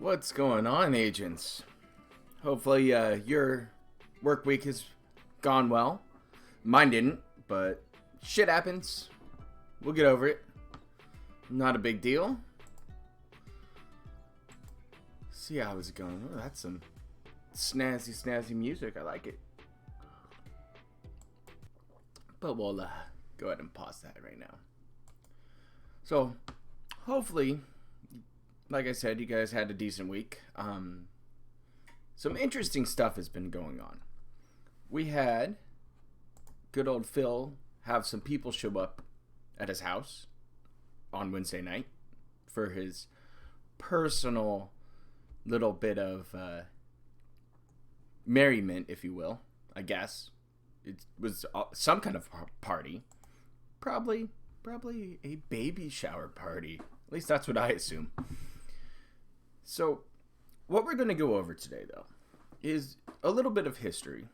What's going on, agents? Hopefully, your work week has gone well. Mine didn't, but shit happens. We'll get over it. Not a big deal. See how it's going. Oh, that's some snazzy music. I like it. But we'll go ahead and pause that right now. So, hopefully, like I said, you guys had a decent week. Some interesting stuff has been going on. We had good old Phil have some people show up at his house on Wednesday night for his personal little bit of merriment, if you will, I guess. It was some kind of party. Probably a baby shower party. At least that's what I assume. So, what we're going to go over today, though, is a little bit of history.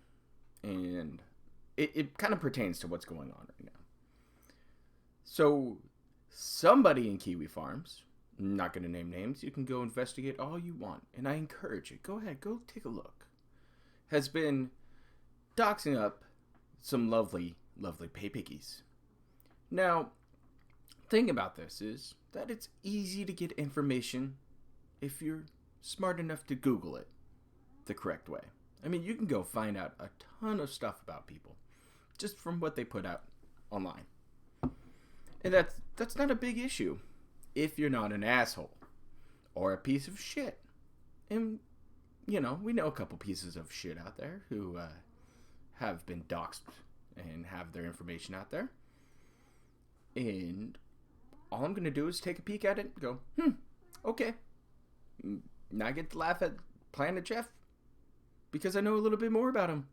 And it kind of pertains to what's going on right now. So, somebody in Kiwi Farms, I'm not going to name names, you can go investigate all you want. And I encourage it. Go ahead, go take a look. Has been doxing up some lovely Paypigs. Now, thing about this is that it's easy to get information if you're smart enough to Google it the correct way. I mean, you can go find out a ton of stuff about people just from what they put out online. And that's not a big issue if you're not an asshole or a piece of shit. And, you know, we know a couple pieces of shit out there who have been doxxed and have their information out there. And all I'm going to do is take a peek at it and go, okay. Now I get to laugh at Planet Jeff because I know a little bit more about him.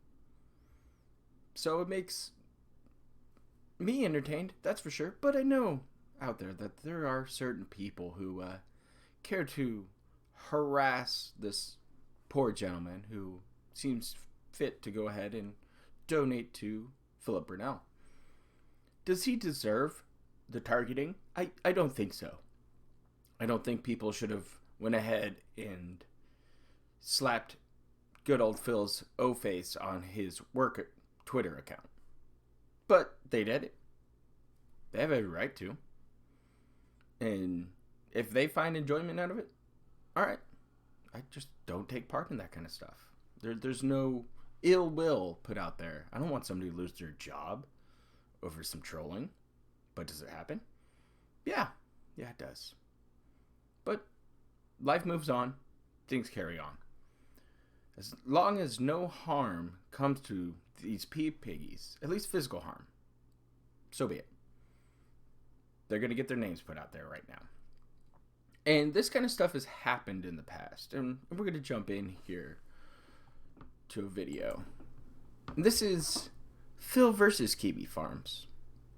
So it makes me entertained, that's for sure. But I know out there that there are certain people who care to harass this poor gentleman who seems fit to go ahead and donate to Philip Brunel. Does he deserve the targeting? I don't think so. I don't think people should have went ahead and slapped good old Phil's O-face on his work Twitter account. But they did it. They have every right to. And if they find enjoyment out of it, alright. I just don't take part in that kind of stuff. There's no ill will put out there. I don't want somebody to lose their job over some trolling. But does it happen? Yeah, it does. But life moves on. Things carry on. As long as no harm comes to these piggies, at least physical harm, so be it. They're going to get their names put out there right now. And this kind of stuff has happened in the past. And we're going to jump in here to a video. And this is Phil versus Kiwi Farms.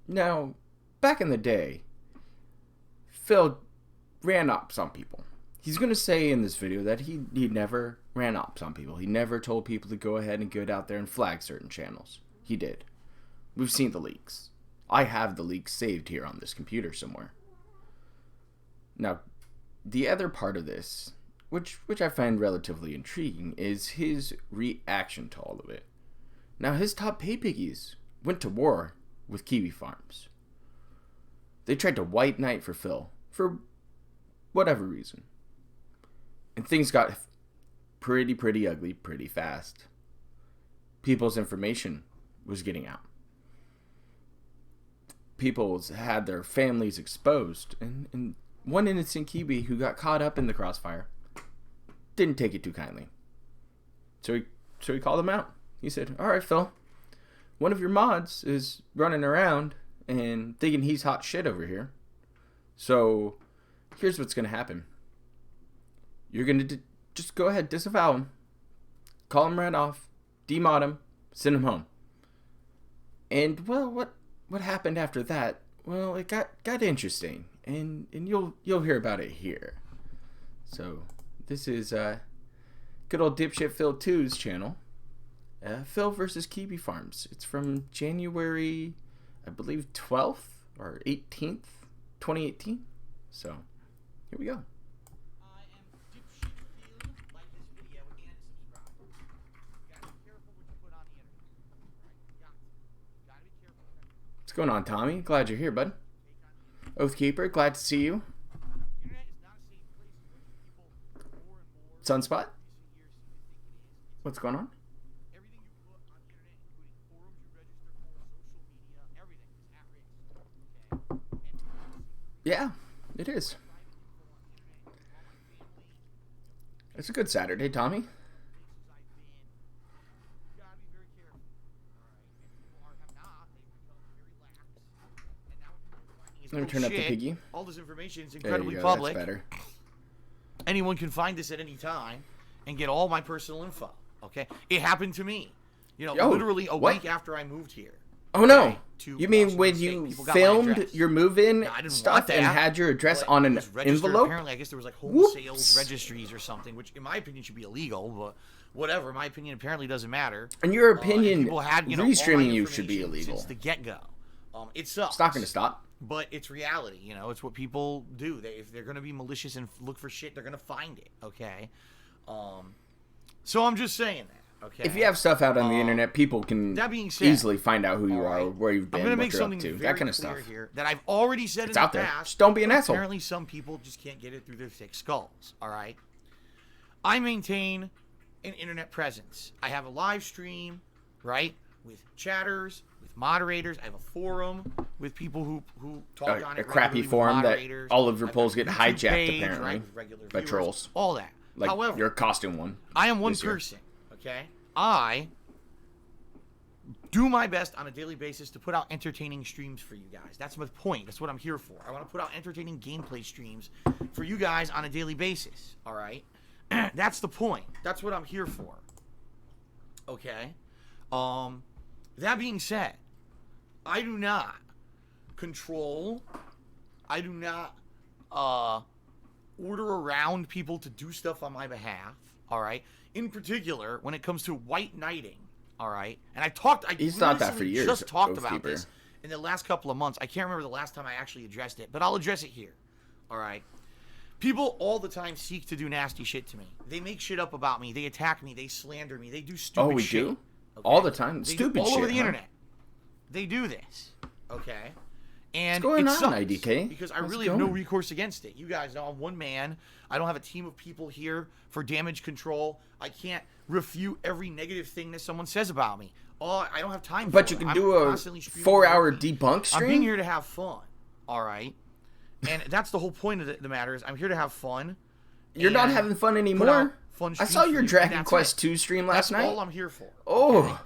Now, back in the day, Phil ran ops on people. He's going to say in this video that he never ran ops on people. He never told people to go ahead and get out there and flag certain channels. He did. We've seen the leaks. I have the leaks saved here on this computer somewhere. Now, the other part of this, which I find relatively intriguing, is his reaction to all of it. Now, his top Paypigs went to war with Kiwi Farms. They tried to white knight for Phil for whatever reason. And things got pretty ugly pretty fast. People's information was getting out. People had their families exposed. And one innocent Kiwi who got caught up in the crossfire didn't take it too kindly. So he called him out. He said, alright, Phil, one of your mods is running around and thinking he's hot shit over here. So here's what's going to happen. You're going to just go ahead, disavow him, call him right off, demod him, send him home. And, well, what happened after that? Well, it got interesting, and you'll hear about it here. So this is good old dipshit Phil 2's channel, Phil versus Kiwi Farms. It's from January, I believe, 12th or 18th, 2018. So here we go. going on, Tommy? Glad you're here, bud. Oathkeeper, glad to see you. Sunspot? What's going on? Yeah, it is. It's a good Saturday, Tommy. Let me turn up the piggy. All this information is incredibly public. That's better. Anyone can find this at any time and get all my personal info. Okay, it happened to me. Literally a week after I moved here. Oh no! You mean when you filmed your move-in stuff and had your address on an envelope? Apparently, I guess there was like wholesale registries or something, which in my opinion should be illegal. But whatever, my opinion apparently doesn't matter. In your opinion, restreaming you should be illegal since the get-go. It sucks. It's not going to stop. But it's reality, it's what people do. If they're going to be malicious and look for shit, they're going to find it, okay? So I'm just saying that, okay? If you have stuff out on the internet, people can that being said, easily find out who you are, where you've been, I'm going to what make you're something up to, very that kind of clear stuff. Here that I've already said It's in out the there. past. Just don't be an asshole. Apparently, some people just can't get it through their thick skulls, all right? I maintain an internet presence. I have a live stream, right, with chatters, with moderators. I have a forum with people who talk on it. A crappy forum that all of your polls get hijacked, page, apparently, right, by trolls. All that. Like However, your costume one. I am one person, okay? I do my best on a daily basis to put out entertaining streams for you guys. That's my point. That's what I'm here for. I want to put out entertaining gameplay streams for you guys on a daily basis, all right? That's the point. That's what I'm here for. Okay? That being said, I do not control, I do not order around people to do stuff on my behalf, all right? In particular, when it comes to white knighting, all right? And He's thought that for years, just talked about this in the last couple of months. I can't remember the last time I actually addressed it, but I'll address it here, all right? People all the time seek to do nasty shit to me. They make shit up about me. They attack me. They slander me. They do stupid shit. Do? Okay? All the time? Stupid shit, all over the internet. They do this, okay? And what's going it on, sucks IDK? because I really have no recourse against it. You guys know I'm one man. I don't have a team of people here for damage control. I can't refute every negative thing that someone says about me. I don't have time for it. But you can do a 4-hour debunk stream? I'm being here to have fun, all right? And that's the whole point of the matter is I'm here to have fun. You're not having fun anymore? I saw your Dragon Quest 2 stream last night. That's all I'm here for. Oh,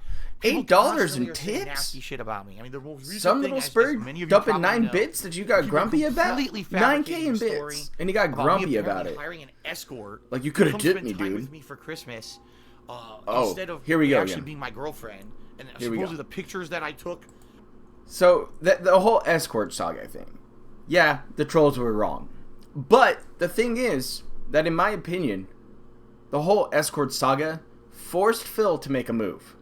okay? $8 in tips? Nasty shit about me. I mean, the most recent some little spur dumping 9 bits that you got grumpy about? 9K in bits. And you got grumpy about it. Hiring an escort. Like you could have dipped me, dude. With me for Christmas. Instead of here we go actually being my girlfriend. And supposedly the pictures that I took. So, the whole escort saga thing. Yeah, the trolls were wrong. But the thing is that in my opinion, the whole escort saga forced Phil to make a move.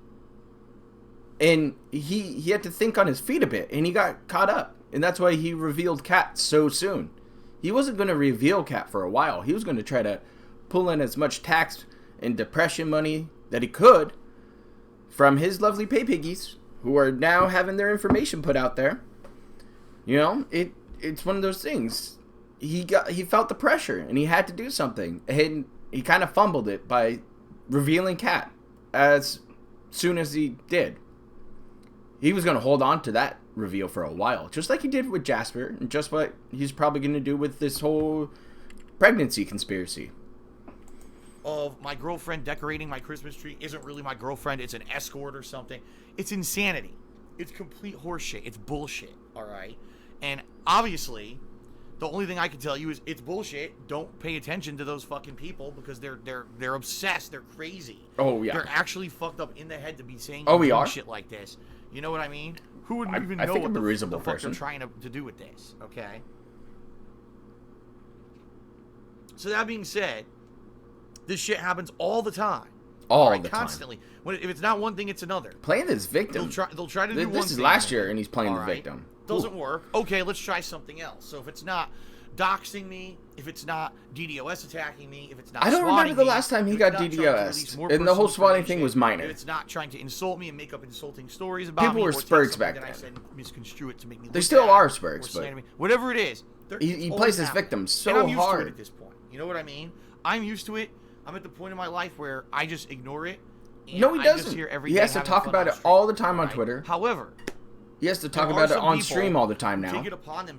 And he had to think on his feet a bit, and he got caught up. And that's why he revealed Cat so soon. He wasn't going to reveal Cat for a while. He was going to try to pull in as much tax and depression money that he could from his lovely Paypigs, who are now having their information put out there. It's one of those things. He felt the pressure, and he had to do something. And he kind of fumbled it by revealing Cat as soon as he did. He was going to hold on to that reveal for a while, just like he did with Jasper, and just what he's probably going to do with this whole pregnancy conspiracy. Of my girlfriend decorating my Christmas tree isn't really my girlfriend, it's an escort or something. It's insanity. It's complete horseshit. It's bullshit, all right? And obviously, the only thing I can tell you is it's bullshit. Don't pay attention to those fucking people because they're obsessed. They're crazy. Oh, yeah. They're actually fucked up in the head to be saying shit like this. You know what I mean? Who would even know what the fuck they're trying to do with this, okay? So that being said, this shit happens all the time. Constantly. If it's not one thing, it's another. Playing this victim. They'll try to do one thing. This is last year, and he's playing the victim. Doesn't work. Okay, let's try something else. So if it's not doxing me, if it's not DDoS attacking me, if it's not I don't remember the last time he got DDoS, and the whole swatting thing was minor. If it's not trying to insult me and make up insulting stories about me. People were spurgs back then. I said misconstrue it to make me. They still are spurgs, but whatever it is, he plays his victims so and I'm used hard to it at this point. You know what I mean? I'm used to it. I'm at the point in my life where I just ignore it. No, he doesn't. He has to talk about it all the time on Twitter. However, he has to talk about it on stream all the time now.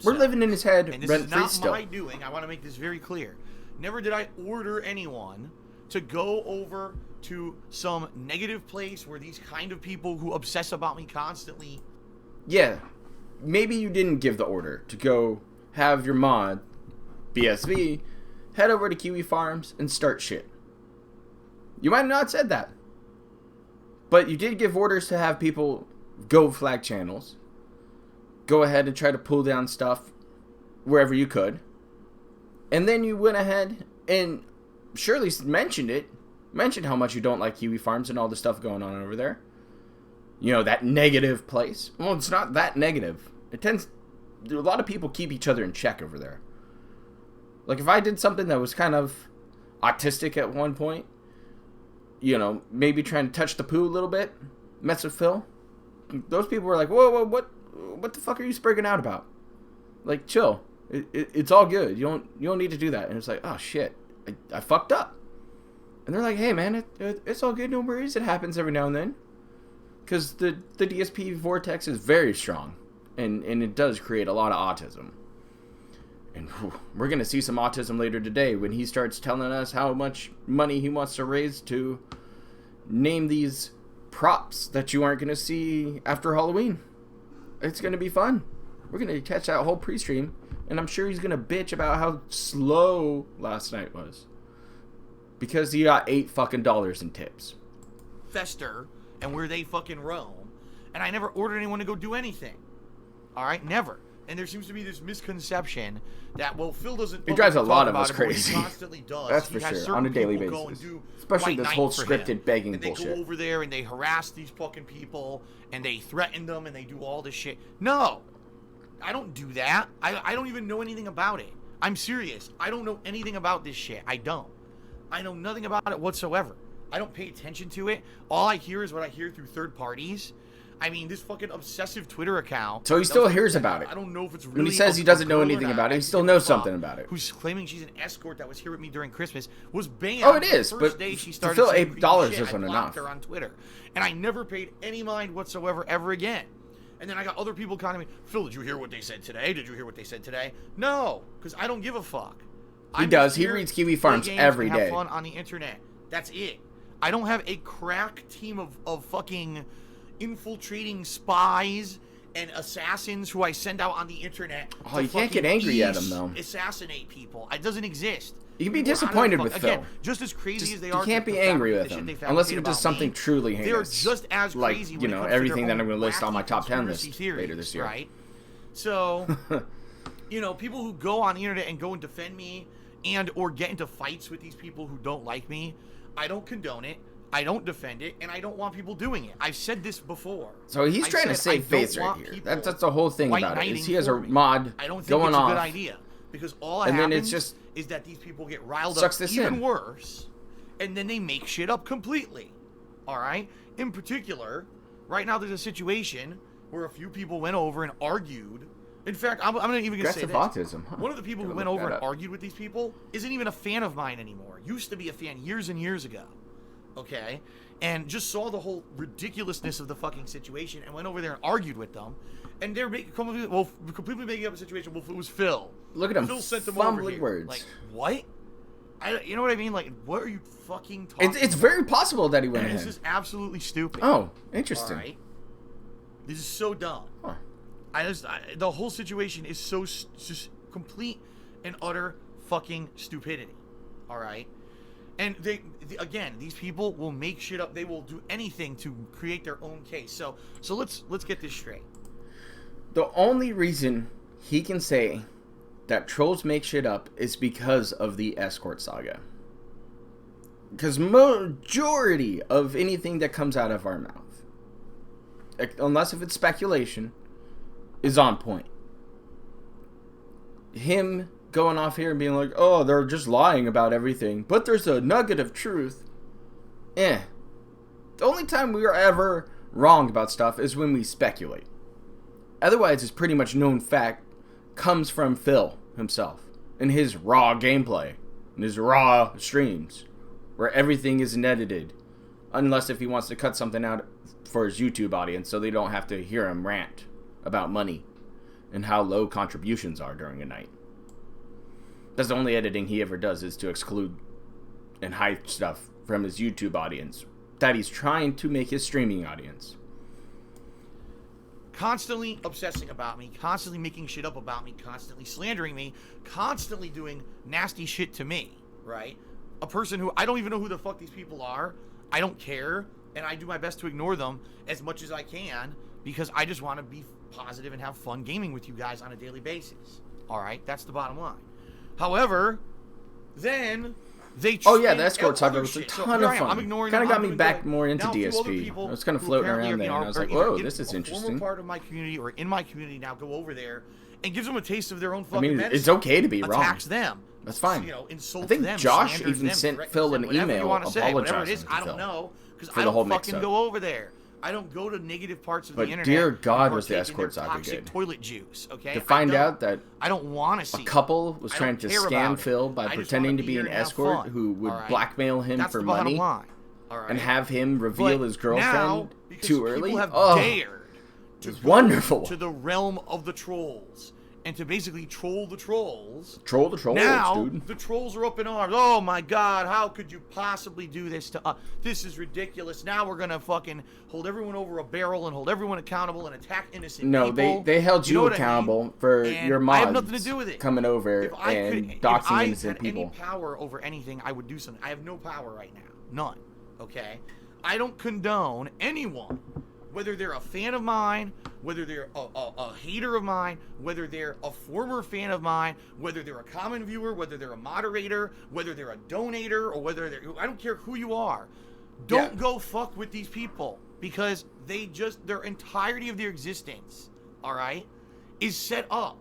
We're living in his head rent-free still. And this is not my doing. I want to make this very clear. Never did I order anyone to go over to some negative place where these kind of people who obsess about me constantly... Yeah. Maybe you didn't give the order to go have your mod, BSV, head over to Kiwi Farms and start shit. You might have not said that. But you did give orders to have people go flag channels. Go ahead and try to pull down stuff wherever you could. And then you went ahead and surely mentioned it. Mentioned how much you don't like Kiwi Farms and all the stuff going on over there. You know, that negative place. Well, it's not that negative. It tends... A lot of people keep each other in check over there. Like, if I did something that was kind of autistic at one point, you know, maybe trying to touch the poo a little bit, mess with Phil, those people were like, whoa, what the fuck are you sprigging out about? Like, chill. It's all good. You don't need to do that. And it's like, oh, shit. I fucked up. And they're like, hey, man, it's all good. No worries. It happens every now and then. Because the DSP vortex is very strong. And it does create a lot of autism. And we're going to see some autism later today when he starts telling us how much money he wants to raise to name these props that you aren't going to see after Halloween. It's going to be fun. We're going to catch that whole pre-stream. And I'm sure he's going to bitch about how slow last night was. Because he got $8 fucking in tips. Fester and where they fucking roam. And I never ordered anyone to go do anything. Alright? Never. And there seems to be this misconception that, well, Phil doesn't... It drives a lot of us crazy. He constantly does. That's for sure, on a daily basis. Especially this whole scripted begging bullshit. They go over there and they harass these fucking people, and they threaten them, and they do all this shit. No! I don't do that. I don't even know anything about it. I'm serious. I don't know anything about this shit. I don't. I know nothing about it whatsoever. I don't pay attention to it. All I hear is what I hear through third parties. I mean, this fucking obsessive Twitter account. So he still hears about it. I don't know if it's really... When he says he doesn't know anything about it, he still knows something about it. Who's claiming she's an escort that was here with me during Christmas was banned. Oh, it is, the but first day she started still $8 isn't enough. Her on Twitter, and I never paid any mind whatsoever ever again. And then I got other people calling me, Phil, did you hear what they said today? Did you hear what they said today? No, because I don't give a fuck. He does. He reads Kiwi Farms every day. Have fun on the internet. That's it. I don't have a crack team of fucking infiltrating spies and assassins who I send out on the internet. Oh, you can't get angry at them, though. Assassinate people. It doesn't exist. You can be disappointed with Phil. Again, just as crazy as they are. You can't be angry with him unless he does something truly heinous. They're just as crazy. Like, you know, everything that I'm going to list on my top 10 list later this year. Right? So, you know, people who go on the internet and go and defend me and or get into fights with these people who don't like me, I don't condone it. I don't defend it, and I don't want people doing it. I've said this before. So he's trying to save face right here. That's the whole thing about it. Is he has a mod I don't think going it's off. a good idea. Because all that happens is that these people get riled up even worse, and then they make shit up completely. All right? In particular, right now there's a situation where a few people went over and argued. In fact, I'm not even going to say this. Autism, huh? One of the people who went over and argued with these people isn't even a fan of mine anymore. Used to be a fan years and years ago. Okay? And just saw the whole ridiculousness of the fucking situation and went over there and argued with them. And they're completely making up a situation. Well, it was Phil. Look at him. Phil sent them fumbling over here. Words. Like, what? You know what I mean? Like, what are you fucking talking It's very possible that he went ahead. This is absolutely stupid. Oh, interesting. All right? This is so dumb. Huh. The whole situation is so just complete and utter fucking stupidity. All right? And again, these people will make shit up. They will do anything to create their own case. So let's get this straight. The only reason he can say that trolls make shit up is because of the escort saga. Because majority of anything that comes out of our mouth, unless if it's speculation, is on point. Him going off here and being like, oh, they're just lying about everything, but there's a nugget of truth. The only time we are ever wrong about stuff is when we speculate. Otherwise, it's pretty much known fact comes from Phil himself and his raw gameplay and his raw streams where everything isn't edited, unless if he wants to cut something out for his YouTube audience so they don't have to hear him rant about money and how low contributions are during a night. That's the only editing he ever does, is to exclude and hide stuff from his YouTube audience that he's trying to make his streaming audience. Constantly obsessing about me, constantly making shit up about me, constantly slandering me, constantly doing nasty shit to me, right? A person who I don't even know who the fuck these people are. I don't care, and I do my best to ignore them as much as I can because I just want to be positive and have fun gaming with you guys on a daily basis. All right, that's the bottom line. However, then they the escort saga was a ton of fun. Kind of got me back more into DSP. I was kind of floating around there, and I was like, whoa, this is interesting. Former part of my community or in my community now go over there and gives them a taste of their own fucking medicine. It's okay to be wrong. Attacks them. That's fine. Insults I think them, Josh even them, sent Phil an email apologizing to Phil. I don't know, because I don't fucking go over there. I don't go to negative parts of the internet. But dear God, was the escort saga good. Toilet juice, okay? To find out that I don't want to see a couple was trying to scam Phil by pretending to be an escort who would blackmail him for money and have him reveal his girlfriend too early. Dared to it's wonderful. To the realm of the trolls. And to basically troll the trolls. Troll the trolls, now, dude. The trolls are up in arms. Oh my God, how could you possibly do this to us? This is ridiculous. Now we're going to fucking hold everyone over a barrel and hold everyone accountable and attack innocent people. No, they held you accountable for your mods. I have nothing to do with it. Coming over and doxing innocent people. If I had any power over anything, I would do something. I have no power right now. None. Okay? I don't condone anyone, whether they're a fan of mine, whether they're a hater of mine, whether they're a former fan of mine, whether they're a common viewer, whether they're a moderator, whether they're a donator, or whether they're... I don't care who you are. Don't go fuck with these people, because they just... their entirety of their existence, all right, is set up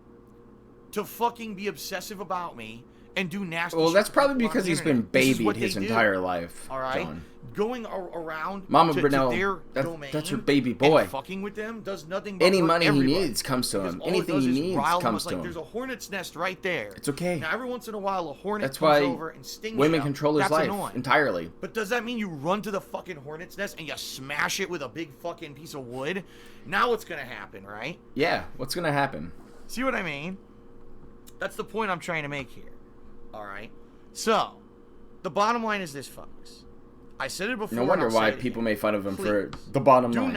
to fucking be obsessive about me and do nasty shit. Well, that's probably because he's been babied his entire life, all right? John. Going around Mama to Brunel, their domain, that's her baby boy. And fucking with them does nothing but any money everybody. He needs comes to him. Anything he needs comes to him. There's a hornet's nest right there. It's okay. Now, every once in a while, a hornet that's comes over and stings women you. Control his life annoying. Entirely. But does that mean you run to the fucking hornet's nest and you smash it with a big fucking piece of wood? Now what's gonna happen, right? Yeah, what's gonna happen? See what I mean? That's the point I'm trying to make here. All right. So, the bottom line is this, folks. I said it before. No wonder why people make fun of him for the bottom line. Do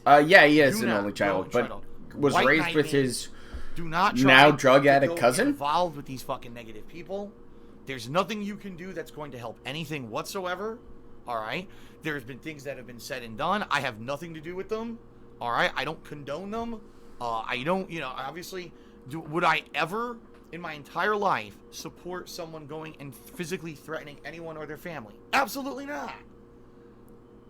not. Yeah, he is an only child, but was raised with his now drug addict cousin. Involved with these fucking negative people. There's nothing you can do that's going to help anything whatsoever. All right. There's been things that have been said and done. I have nothing to do with them. All right. I don't condone them. I don't. Obviously, would I ever in my entire life support someone going and physically threatening anyone or their family? Absolutely not.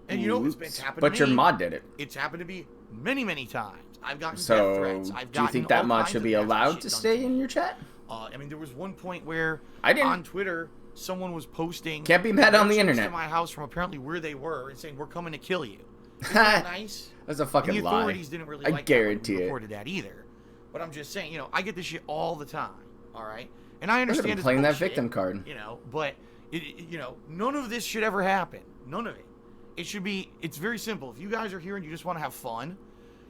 And it's happened to me. But your mod did it. It's happened to me many, many times. I've gotten death threats. Do you think that mod should be allowed to stay in your chat? There was one point where on Twitter, someone was posting... Can't be mad on the internet. ...to my house from apparently where they were and saying, we're coming to kill you. Isn't that nice? That's a fucking lie. The authorities didn't really like guarantee that. Reported that either. But I'm just saying, I get this shit all the time. All right? And I understand it's playing bullshit, that victim card. But, none of this should ever happen. None of it. It's very simple. If you guys are here and you just want to have fun,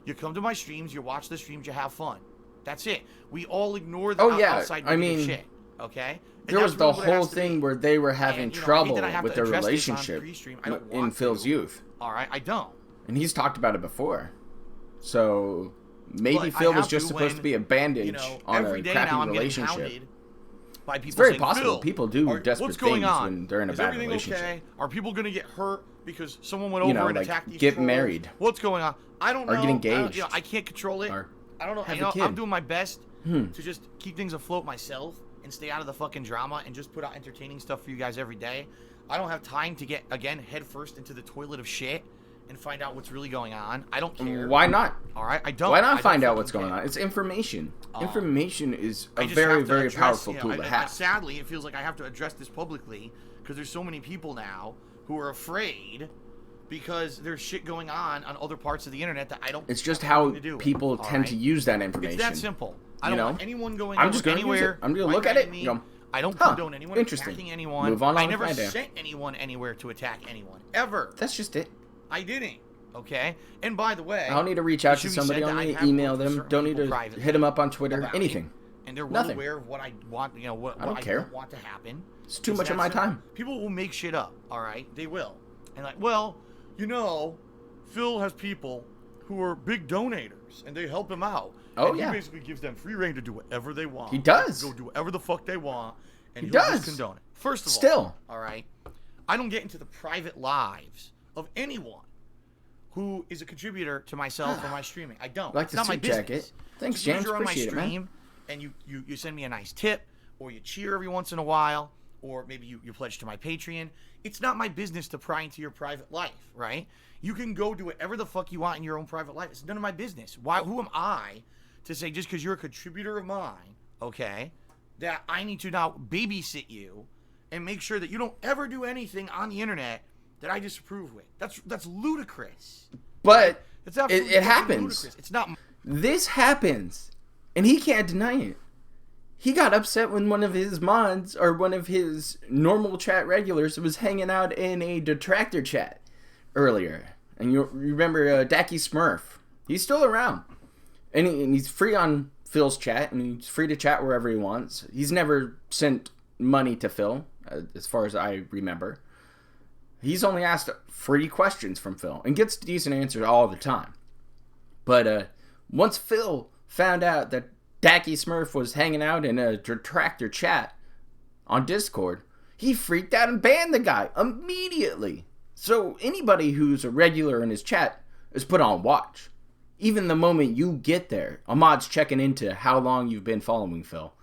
you come to my streams, you watch the streams, you have fun. That's it. We all ignore the outside negative shit. Okay? There was the whole thing where they were having trouble with their relationship in Phil's youth. All right, I don't. And he's talked about it before. So maybe Phil was just supposed to be a bandage on a crappy relationship. It's very possible. People do desperate things when they're in a bad relationship. Okay? Are people going to get hurt because someone went over and attacked these get trolls? married. What's going on? I don't know. Or get engaged. I can't control it. I don't know. Have a kid. I'm doing my best to just keep things afloat myself and stay out of the fucking drama and just put out entertaining stuff for you guys every day. I don't have time to get, again, head first into the toilet of shit and find out what's really going on. I don't care. Why not? All right, I don't. Why not I find don't out what's fucking going care. on? It's information. Information is I a just very, have to very address, powerful you know, tool to have. Sadly, it feels like I have to address this publicly because there's so many people now who are afraid because there's shit going on other parts of the internet that I don't. It's just how to do people with, tend to use that information. It's that simple. I don't want anyone going I'm just gonna anywhere. use it. I'm going to look at it and go, I don't condone anyone interesting. attacking anyone. Move on I with never my day. sent anyone anywhere to attack anyone ever. That's just it. I didn't. Okay. And by the way, I don't need to reach out to somebody. Only email them. Don't need to hit them up on Twitter. Anything. And they're well aware of what I want. You know what I don't want to happen. It's too much of my time. People will make shit up. All right, they will. And like, well, you know, Phil has people who are big donators, and they help him out. Oh, and yeah. He basically gives them free reign to do whatever they want. He does. Go do whatever the fuck they want, and he he'll does just condone it. First of all, right, I don't get into the private lives of anyone who is a contributor to myself or my streaming. I don't. Like it's the not my suit business. jacket. Thanks, Just James. you're on my Appreciate it, man. stream, and you send me a nice tip, or you cheer every once in a while, or maybe you pledge to my Patreon. It's not my business to pry into your private life, right? You can go do whatever the fuck you want in your own private life. It's none of my business. Who am I to say just because you're a contributor of mine, okay, that I need to now babysit you and make sure that you don't ever do anything on the internet that I disapprove with? That's ludicrous. But it's it happens. Ludicrous. It's not. This happens, and he can't deny it. He got upset when one of his mods or one of his normal chat regulars was hanging out in a detractor chat earlier. And you remember Dacky Smurf. He's still around. And he's free on Phil's chat, and he's free to chat wherever he wants. He's never sent money to Phil, as far as I remember. He's only asked free questions from Phil and gets decent answers all the time. But once Phil found out that Dacky Smurf was hanging out in a detractor chat on Discord, he freaked out and banned the guy immediately. So anybody who's a regular in his chat is put on watch. Even the moment you get there, a mod's checking into how long you've been following Phil.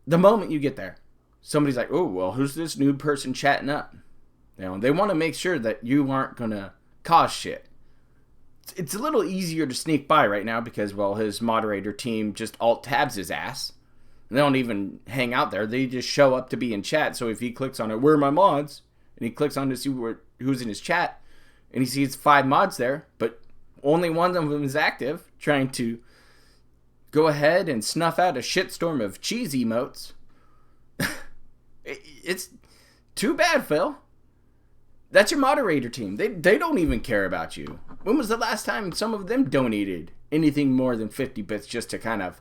The moment you get there, somebody's like, oh, well, who's this new person chatting up? You know, they want to make sure that you aren't going to cause shit. It's a little easier to sneak by right now because, well, his moderator team just alt-tabs his ass. They don't even hang out there. They just show up to be in chat. So if he clicks on it, where are my mods? And he clicks on to see who's in his chat. And he sees 5 mods there, but only one of them is active, trying to go ahead and snuff out a shitstorm of cheese emotes. It's too bad, Phil. That's your moderator team. They don't even care about you. When was the last time some of them donated anything more than 50 bits just to kind of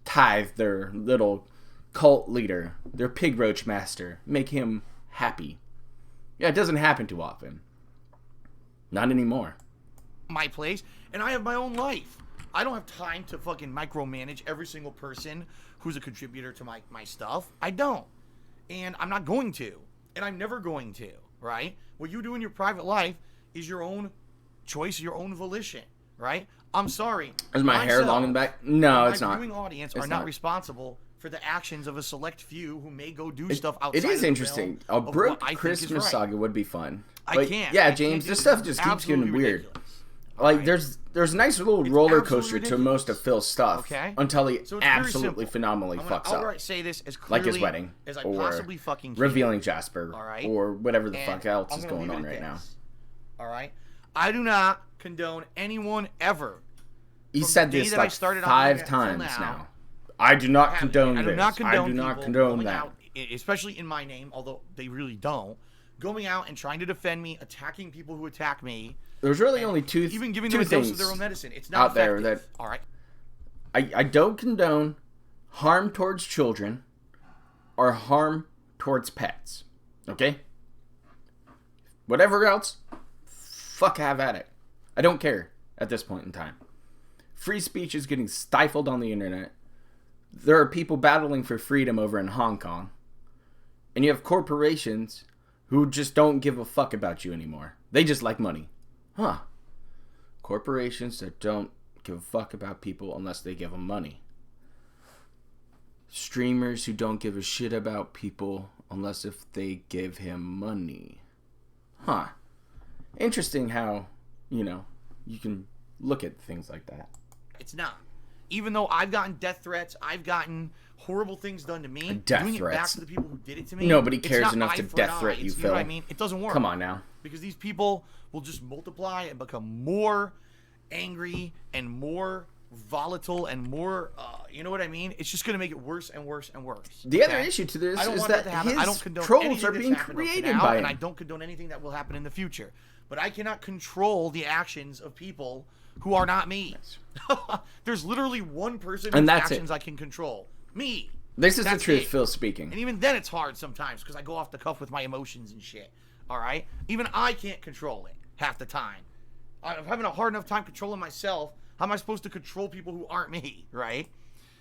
tithe their little cult leader, their pig roach master, make him happy? Yeah, it doesn't happen too often. Not anymore. My place, and I have my own life. I don't have time to fucking micromanage every single person who's a contributor to my stuff. I don't. And I'm not going to. And I'm never going to, right? What you do in your private life is your own choice, your own volition, right? I'm sorry. Is my hair long in the back? No, it's not. My viewing audience are not responsible for the actions of a select few who may go do stuff outside. It is of interesting. A broke Christmas saga would be fun. I can't. Yeah, James, this stuff just keeps getting weird. Like, there's a nice little roller coaster to most of Phil's stuff until he absolutely phenomenally fucks up. I'll say this as clearly like his wedding, as I or possibly fucking can. revealing Jasper, or whatever the fuck else is going on right now. All right, I do not condone anyone ever. He said this like 5 times now. I do not condone this. I do not condone that. Especially in my name, although they really don't. Going out and trying to defend me, attacking people who attack me. There's really only two even giving two them a dose things of their own medicine. It's not out there that all right. I don't condone harm towards children or harm towards pets. Okay? Whatever else, fuck have at it. I don't care at this point in time. Free speech is getting stifled on the internet. There are people battling for freedom over in Hong Kong. And you have corporations who just don't give a fuck about you anymore. They just like money. Huh. Corporations that don't give a fuck about people unless they give them money. Streamers who don't give a shit about people unless if they give him money. Huh. Interesting how, you can look at things like that. It's not. Even though I've gotten death threats, I've gotten horrible things done to me. Death doing threats. it back to the people who did it to me. Nobody cares it's not enough eye to for death an threat eye. you, It's, Phil. know what I mean? It doesn't work. Come on now. Because these people will just multiply and become more angry and more volatile and more, you know what I mean? It's just going to make it worse and worse and worse. The other issue to this is that his trolls are being created by him. And I don't condone anything that will happen in the future. But I cannot control the actions of people who are not me. There's literally one person whose actions I can control. Me. This is the truth, Phil speaking. And even then it's hard sometimes because I go off the cuff with my emotions and shit. All right? Even I can't control it half the time. I'm having a hard enough time controlling myself. How am I supposed to control people who aren't me, right?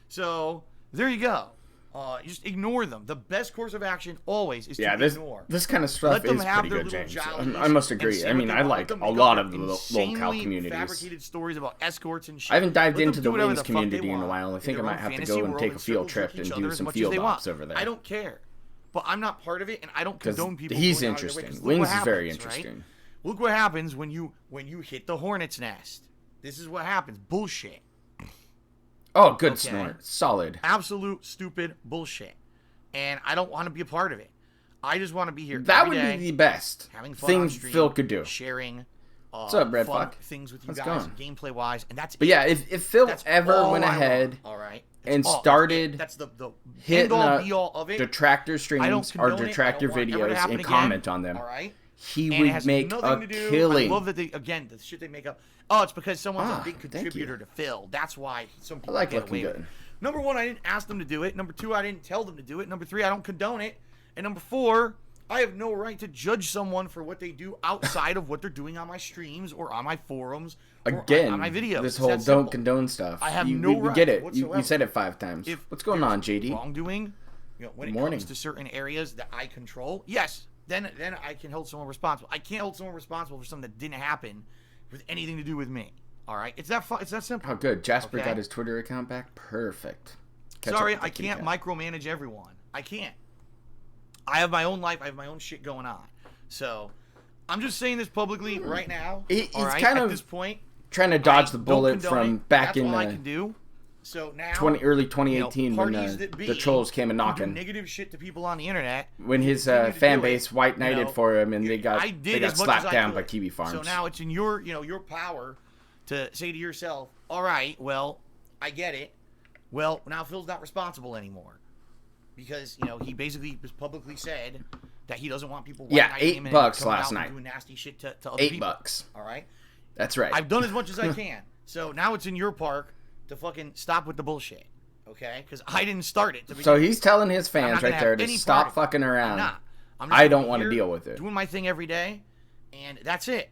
So, there you go. You just ignore them. The best course of action always is to ignore. This kind of stuff is pretty good, James. I must agree. I mean, I like a lot of the locale communities. Fabricated stories about escorts and shit. I haven't dived into the Wings community in a while. I think I might have to go and take a field trip and do some field ops over there. I don't care. But I'm not part of it, and I don't condone people. He's interesting. Wings is very interesting. Right? Look what happens when you hit the hornet's nest. This is what happens. Bullshit. Oh, good snort. Solid. Absolute stupid bullshit. And I don't want to be a part of it. I just want to be here. That would be the best thing Phil could do. Sharing what's up, Red fun Fuck? Things with you guys, gameplay wise, and that's. But yeah, if Phil ever went ahead, and started hitting up detractor streams or detractor videos and comment on them, he would make a killing. I love that the shit they make up. Oh, it's because someone's a big contributor to Phil. That's why some people get away with it. Number one, I didn't ask them to do it. Number two, I didn't tell them to do it. Number three, I don't condone it. And number four, I have no right to judge someone for what they do outside of what they're doing on my streams or on my forums or on my videos. This whole don't condone stuff. I have no right. You get it. Whatsoever. You said it 5 times. What's going on, JD? Wrongdoing, when it comes to certain areas that I control, yes, then I can hold someone responsible. I can't hold someone responsible for something that didn't happen with anything to do with me. All right, it's that it's that simple. Oh, good. Jasper got his Twitter account back. Perfect. Sorry, I can't micromanage everyone. I can't. I have my own life. I have my own shit going on. So, I'm just saying this publicly right now. He's kind of at this point trying to dodge the bullet from back in I can do. So now, early 2018 when the trolls came a knocking. Negative shit to people on the internet. When his fan base white knighted for him and they got slapped down by Kiwi Farms. So now it's in your power to say to yourself, all right, well, I get it. Well, now Phil's not responsible anymore. Because, he basically just publicly said that he doesn't want people white-knighting him $8 last night. Doing nasty shit to other people. $8. All right? That's right. I've done as much as I can. So now it's in your park to fucking stop with the bullshit. Okay? Because I didn't start it. So he's telling his fans right there to stop fucking around. I don't want to deal with it. Doing my thing every day, and that's it.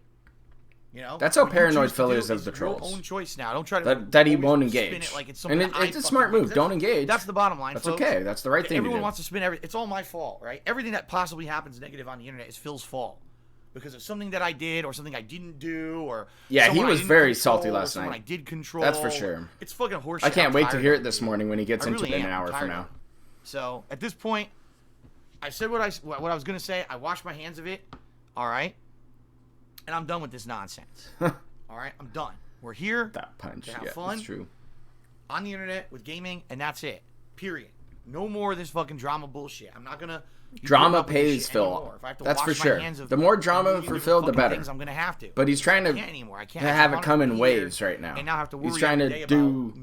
That's how paranoid Phil is of the trolls. Your own choice now. Don't try to that he won't engage. It like it's and it's a smart move. Don't engage. That's the bottom line. That's folks. okay. That's the right thing. Everyone wants to spin everything. It's all my fault, right? Everything that possibly happens negative on the internet is Phil's fault because of something that I did or something I didn't do or he was very salty last night. I did control. That's for sure. It's fucking horseshit. I can't wait to hear it this morning when he gets into it an hour from now. So at this point, I said what I was gonna say. I washed my hands of it. All right, and I'm done with this nonsense. All right, I'm done. We're here to have fun. That's true. On the internet with gaming, and that's it. Period. No more of this fucking drama bullshit. I'm not gonna. Drama pays, Phil. That's for sure. The more drama for Phil, the better. I'm gonna have to. But he's trying to have it come in waves right now. And now I have to worry. He's trying to do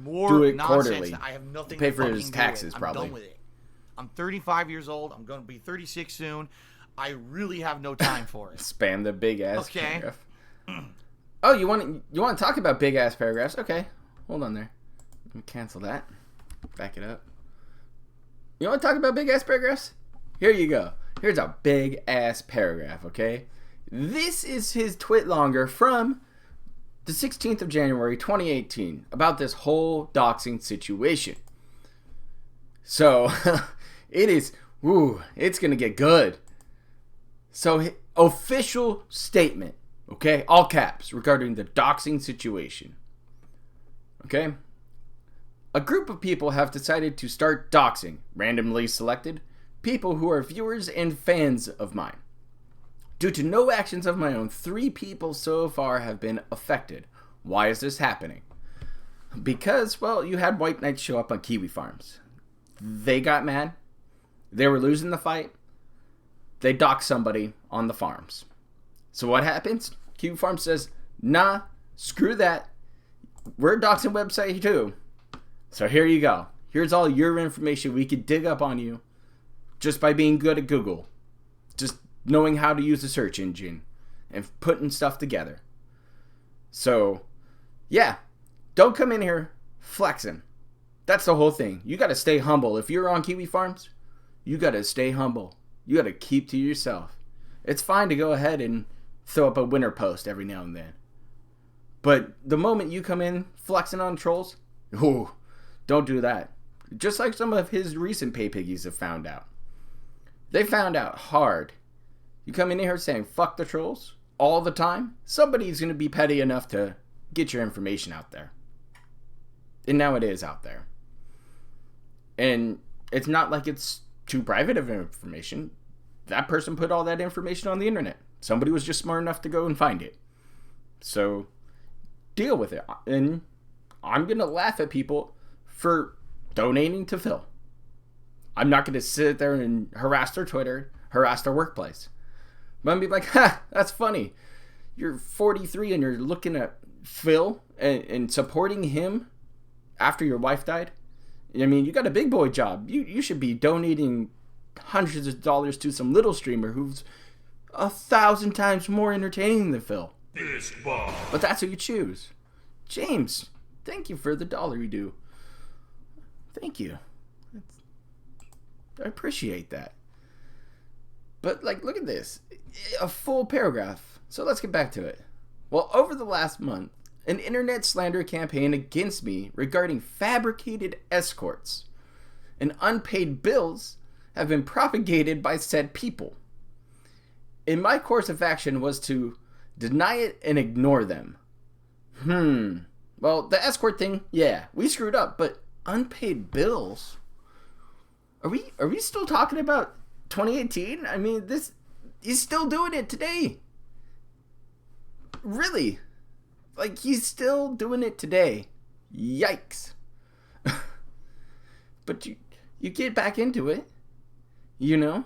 it quarterly. I have nothing to pay for his taxes, I'm probably. done with it. I'm 35 years old. I'm gonna be 36 soon. I really have no time for it. Spam the big ass paragraph. Oh, you want to talk about big ass paragraphs? Okay, hold on there. Let me cancel that. Back it up. You want to talk about big ass paragraphs? Here you go. Here's a big ass paragraph. Okay, this is his twit longer from the 16th of January 2018 about this whole doxing situation. So it is. Woo! It's gonna get good. So official statement. Okay, all caps regarding the doxing situation. Okay? A group of people have decided to start doxing, randomly selected, people who are viewers and fans of mine. Due to no actions of my own, 3 people so far have been affected. Why is this happening? Because, well, you had white knights show up on Kiwi Farms. They got mad. They were losing the fight. They docked somebody on the farms. So what happens? Kiwi Farms says, nah, screw that. We're a doxing website too. So here you go. Here's all your information we could dig up on you just by being good at Google. Just knowing how to use the search engine and putting stuff together. So, yeah, don't come in here flexing. That's the whole thing. You got to stay humble. If you're on Kiwi Farms, you got to stay humble. You got to keep to yourself. It's fine to go ahead and throw up a winter post every now and then. But the moment you come in flexing on trolls, ooh, don't do that. Just like some of his recent Paypigs have found out. They found out hard. You come in here saying, fuck the trolls, all the time, somebody's going to be petty enough to get your information out there. And now it is out there. And it's not like it's too private of information. That person put all that information on the internet. Somebody was just smart enough to go and find it. So, deal with it. And I'm going to laugh at people for donating to Phil. I'm not going to sit there and harass their Twitter, harass their workplace. But I'm going to be like, ha, that's funny. You're 43 and you're looking at Phil and supporting him after your wife died. I mean, you got a big boy job. You should be donating hundreds of dollars to some little streamer who's 1,000 times more entertaining than Phil. But that's who you choose. James, thank you for the $1 you do. Thank you. I appreciate that. But, like, look at this. A full paragraph. So let's get back to it. Well, over the last month, an internet slander campaign against me regarding fabricated escorts and unpaid bills have been propagated by said people. And my course of action was to deny it and ignore them. Well, the escort thing, yeah, we screwed up, but unpaid bills? Are we still talking about 2018? I mean, he's still doing it today. Really? Like, he's still doing it today. Yikes. But you get back into it, you know?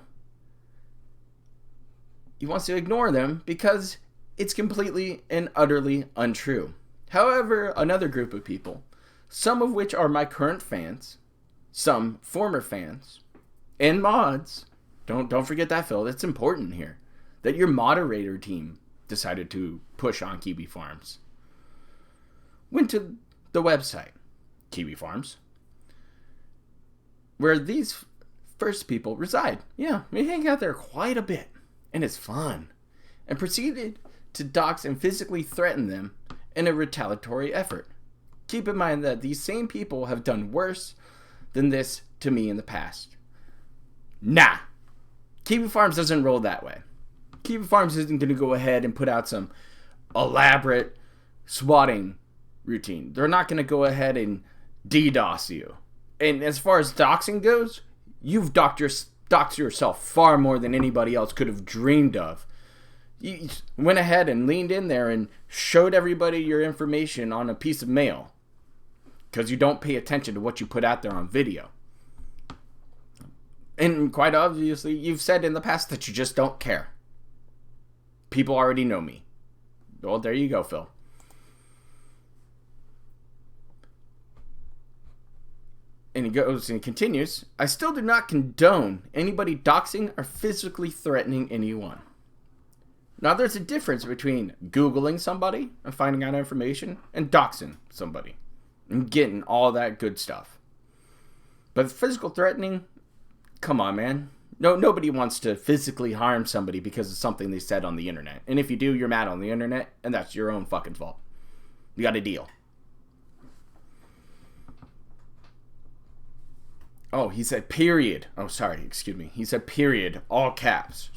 He wants to ignore them because it's completely and utterly untrue. However, another group of people, some of which are my current fans, some former fans, and mods, don't forget that, Phil, that's important here, that your moderator team decided to push on Kiwi Farms, went to the website, Kiwi Farms, where these first people reside. Yeah, we hang out there quite a bit, and it's fun, and proceeded to dox and physically threaten them in a retaliatory effort. Keep in mind that these same people have done worse than this to me in the past. Nah, Kiwi Farms doesn't roll that way. Kiwi Farms isn't going to go ahead and put out some elaborate swatting routine. They're not going to go ahead and DDoS you. And as far as doxing goes, you've doxed yourself far more than anybody else could have dreamed of. You went ahead and leaned in there and showed everybody your information on a piece of mail because you don't pay attention to what you put out there on video. And quite obviously, you've said in the past that you just don't care. People already know me. Well, there you go, Phil. And he goes and continues, I still do not condone anybody doxing or physically threatening anyone. Now, there's a difference between Googling somebody and finding out information and doxing somebody and getting all that good stuff. But physical threatening, come on, man. Nobody wants to physically harm somebody because of something they said on the internet. And if you do, you're mad on the internet, and that's your own fucking fault. You got a deal. Oh, he said period. Oh, sorry, excuse me. He said period, all caps.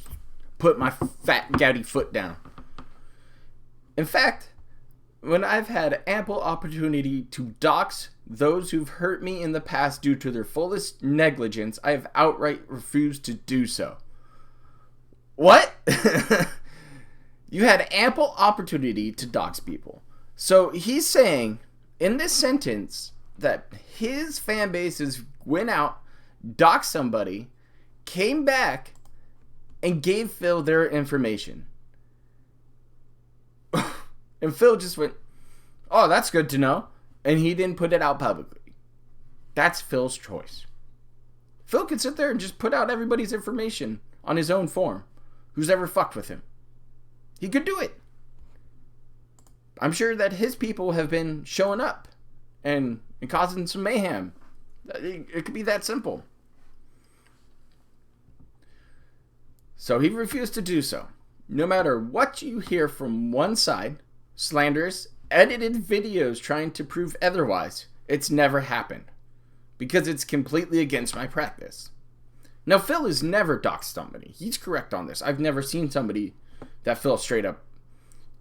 Put my fat gouty foot down. In fact, when I've had ample opportunity to dox those who've hurt me in the past due to their fullest negligence, I have outright refused to do so. What? You had ample opportunity to dox people. So he's saying in this sentence that his fan bases went out, doxed somebody, came back, and gave Phil their information. And Phil just went, oh, that's good to know. And he didn't put it out publicly. That's Phil's choice. Phil could sit there and just put out everybody's information on his own form. Who's ever fucked with him. He could do it. I'm sure that his people have been showing up and causing some mayhem. It could be that simple. So he refused to do so. No matter what you hear from one side, slanderous, edited videos trying to prove otherwise, it's never happened. Because it's completely against my practice. Now, Phil has never doxed somebody. He's correct on this. I've never seen somebody that Phil straight up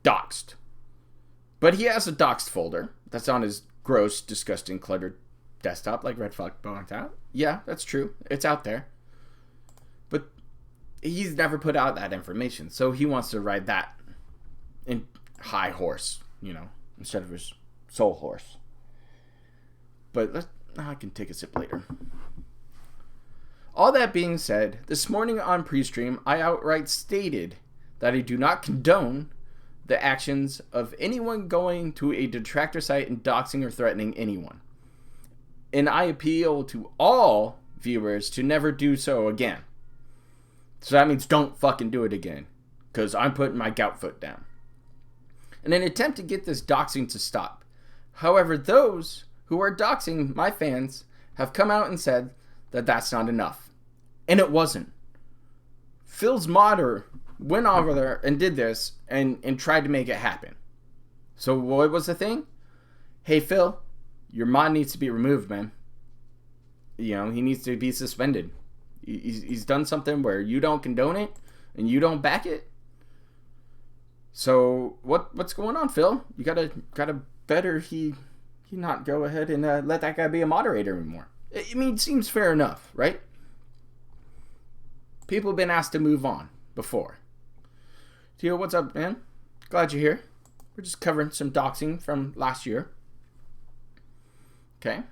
doxed. But he has a doxed folder that's on his gross, disgusting, cluttered desktop, like Red Fuck pointed out. Yeah, that's true. It's out there. But he's never put out that information. So he wants to ride that in high horse, instead of his soul horse. But I can take a sip later. All that being said, this morning on pre-stream, I outright stated that I do not condone the actions of anyone going to a detractor site and doxing or threatening anyone. And I appeal to all viewers to never do so again. So that means don't fucking do it again. Because I'm putting my gout foot down. In an attempt to get this doxing to stop. However, those who are doxing my fans have come out and said that that's not enough. And it wasn't. Phil's modder went over there and did this and tried to make it happen. So what was the thing? Hey, Phil, your mod needs to be removed, man. He needs to be suspended. He's done something where you don't condone it and you don't back it. So what's going on, Phil? You gotta better he not go ahead and let that guy be a moderator anymore. It seems fair enough, right? People have been asked to move on before. Tio, what's up, man? Glad you're here. We're just covering some doxing from last year. Okay.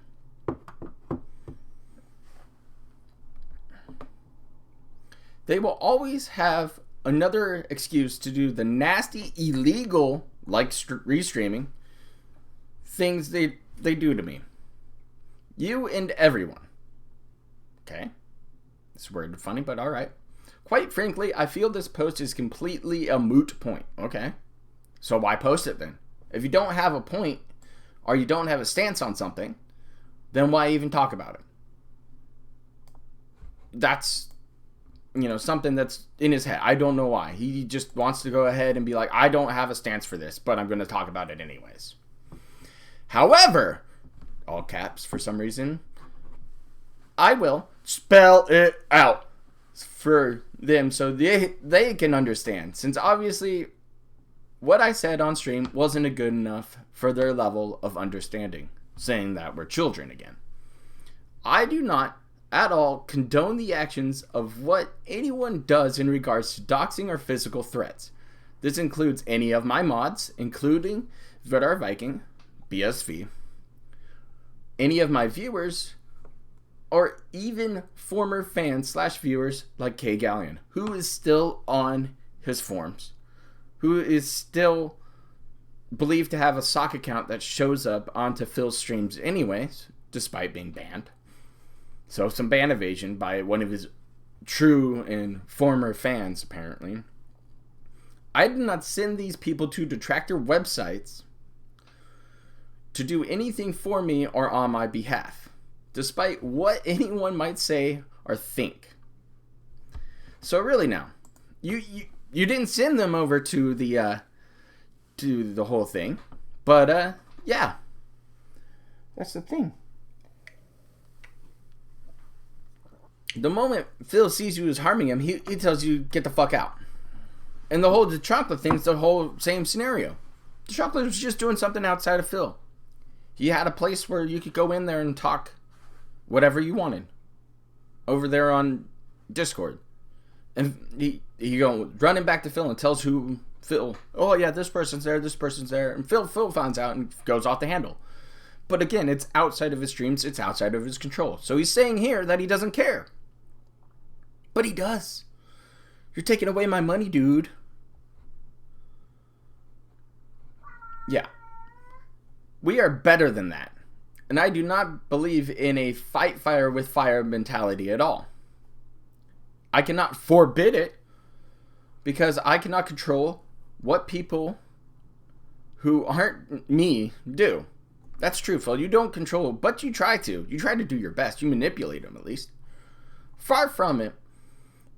They will always have another excuse to do the nasty, illegal, like restreaming, things they do to me. You and everyone. Okay. It's weird and funny, but alright. Quite frankly, I feel this post is completely a moot point. Okay. So why post it then? If you don't have a point, or you don't have a stance on something, then why even talk about it? That's, something that's in his head. I don't know why. He just wants to go ahead and be like, I don't have a stance for this, but I'm going to talk about it anyways. However, all caps for some reason, I will spell it out for them so they can understand. Since obviously what I said on stream wasn't good enough for their level of understanding, saying that we're children again. I do not at all condone the actions of what anyone does in regards to doxing or physical threats. This includes any of my mods, including Vidar Viking, BSV, any of my viewers, or even former fans / viewers like K Galleon, who is still on his forums, who is still believed to have a sock account that shows up onto Phil's streams anyways, despite being banned. So some ban evasion by one of his true and former fans, apparently. I did not send these people to detractor websites to do anything for me or on my behalf, despite what anyone might say or think. So really now, you didn't send them over to the whole thing, but yeah, that's the thing. The moment Phil sees you as harming him, he tells you, get the fuck out. And the whole chocolate thing's the whole same scenario. The chocolate was just doing something outside of Phil. He had a place where you could go in there and talk whatever you wanted. Over there on Discord. And he go running back to Phil and tells who Phil, oh yeah, this person's there, and Phil finds out and goes off the handle. But again, it's outside of his streams, it's outside of his control. So he's saying here that he doesn't care. But he does. You're taking away my money, dude. Yeah. We are better than that. And I do not believe in a fight fire with fire mentality at all. I cannot forbid it because I cannot control what people who aren't me do. That's true, Phil. You don't control, but you try to. You try to do your best. You manipulate them, at least. Far from it.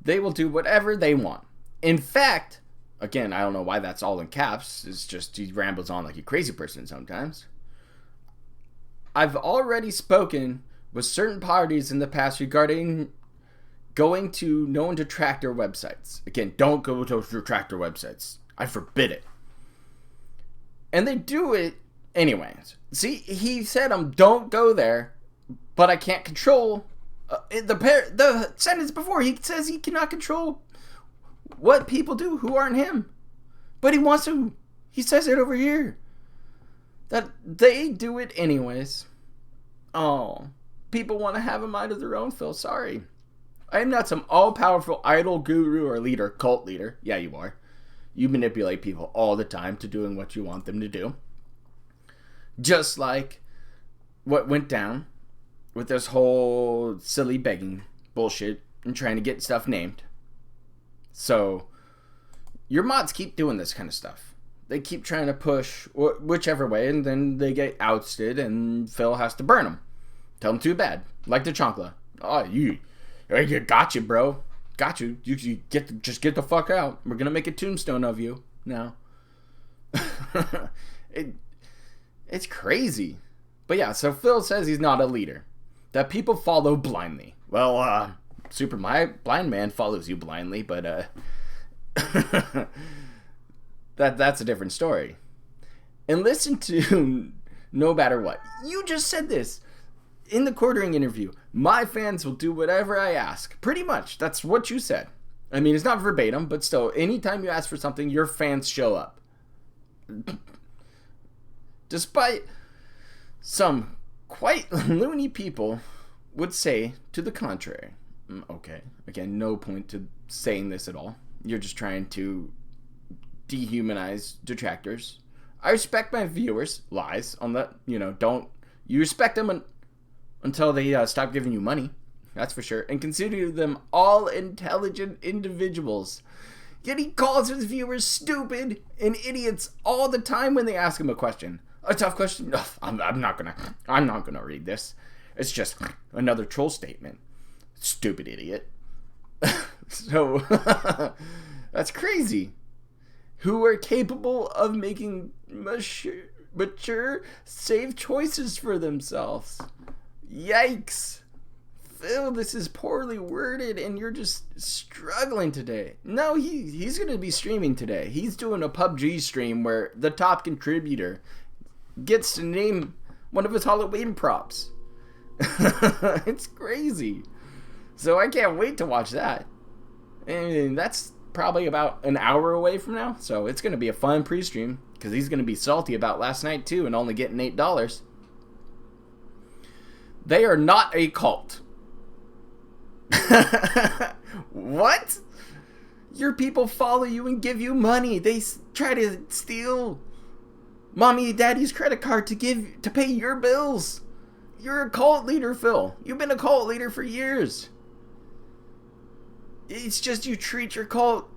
They will do whatever they want. In fact, again, I don't know why that's all in caps. It's just he rambles on like a crazy person sometimes. I've already spoken with certain parties in the past regarding going to known detractor websites. Again, don't go to detractor websites. I forbid it. And they do it anyways. See, he said don't go there, but I can't control the sentence before. He says he cannot control what people do who aren't him, but he wants to. He says it over here that they do it anyways. Oh, people want to have a mind of their own, Phil. Sorry. I am not some all-powerful idol guru or leader, cult leader. Yeah, you are. You manipulate people all the time to doing what you want them to do. Just like what went down with this whole silly begging bullshit and trying to get stuff named. So, your mods keep doing this kind of stuff. They keep trying to push whichever way, and then they get ousted, and Phil has to burn them. Tell them too bad. Like the Chancla. Oh, you got you, bro. Got you. You just get the fuck out. We're gonna make a tombstone of you now. It's crazy. But yeah, so Phil says he's not a leader. That people follow blindly. Well, my blind man follows you blindly, but that's a different story. And listen to No Matter What. You just said this in the quartering interview. My fans will do whatever I ask. Pretty much. That's what you said. I mean, it's not verbatim, but still, anytime you ask for something, your fans show up. Despite some quite loony people would say to the contrary. Okay. Again, no point to saying this at all. You're just trying to dehumanize detractors. I respect my viewers. Lies on that. Don't. You respect them until they stop giving you money. That's for sure. And consider them all intelligent individuals. Yet he calls his viewers stupid and idiots all the time when they ask him a question. A tough question? No, I'm not gonna read this. It's just another troll statement. Stupid idiot. So, that's crazy. Who are capable of making mature, safe choices for themselves. Yikes. Phil, this is poorly worded and you're just struggling today. No, he's going to be streaming today. He's doing a PUBG stream where the top contributor gets to name one of his Halloween props. It's crazy. So I can't wait to watch that. And that's probably about an hour away from now. So it's going to be a fun pre-stream because he's going to be salty about last night too and only getting $8. They are not a cult. What? Your people follow you and give you money. They try to steal mommy and daddy's credit card to pay your bills. You're a cult leader, Phil. You've been a cult leader for years. It's just you treat your cult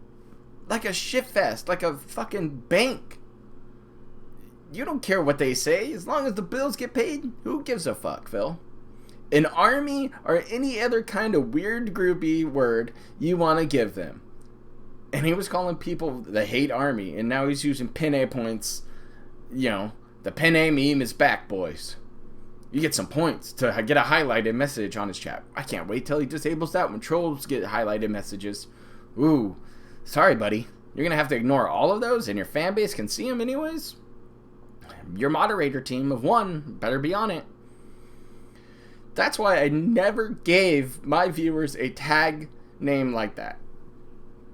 like a shitfest, like a fucking bank. You don't care what they say. As long as the bills get paid, who gives a fuck, Phil? An army or any other kind of weird groupie word you want to give them. And he was calling people the hate army, and now he's using penne points. The penne meme is back, boys. You get some points to get a highlighted message on his chat. I can't wait till he disables that when trolls get highlighted messages. Ooh, sorry, buddy. You're going to have to ignore all of those, and your fan base can see them anyways? Your moderator team of one better be on it. That's why I never gave my viewers a tag name like that.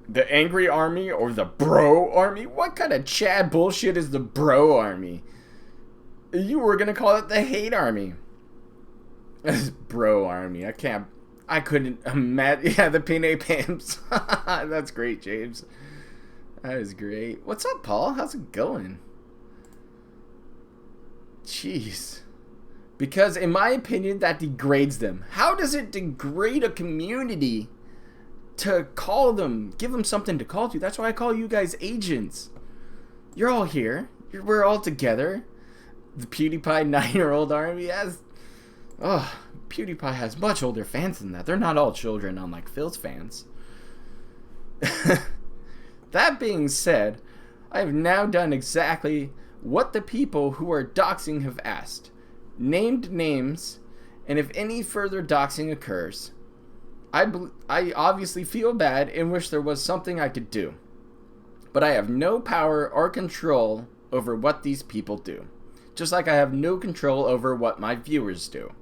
The angry army or the bro army? What kind of Chad bullshit is the bro army? You were gonna call it the hate army. Bro army. I couldn't imagine. Yeah, the Pine Pams. That's great, James. That is great. What's up, Paul? How's it going? Jeez. Because in my opinion, that degrades them. How does it degrade a community to call them, give them something to call to? That's why I call you guys agents. You're all here. We're all together. The PewDiePie 9-year-old army has... Oh, PewDiePie has much older fans than that. They're not all children, unlike Phil's fans. That being said, I have now done exactly what the people who are doxing have asked. Named names, and if any further doxing occurs, I obviously feel bad and wish there was something I could do. But I have no power or control over what these people do. Just like I have no control over what my viewers do.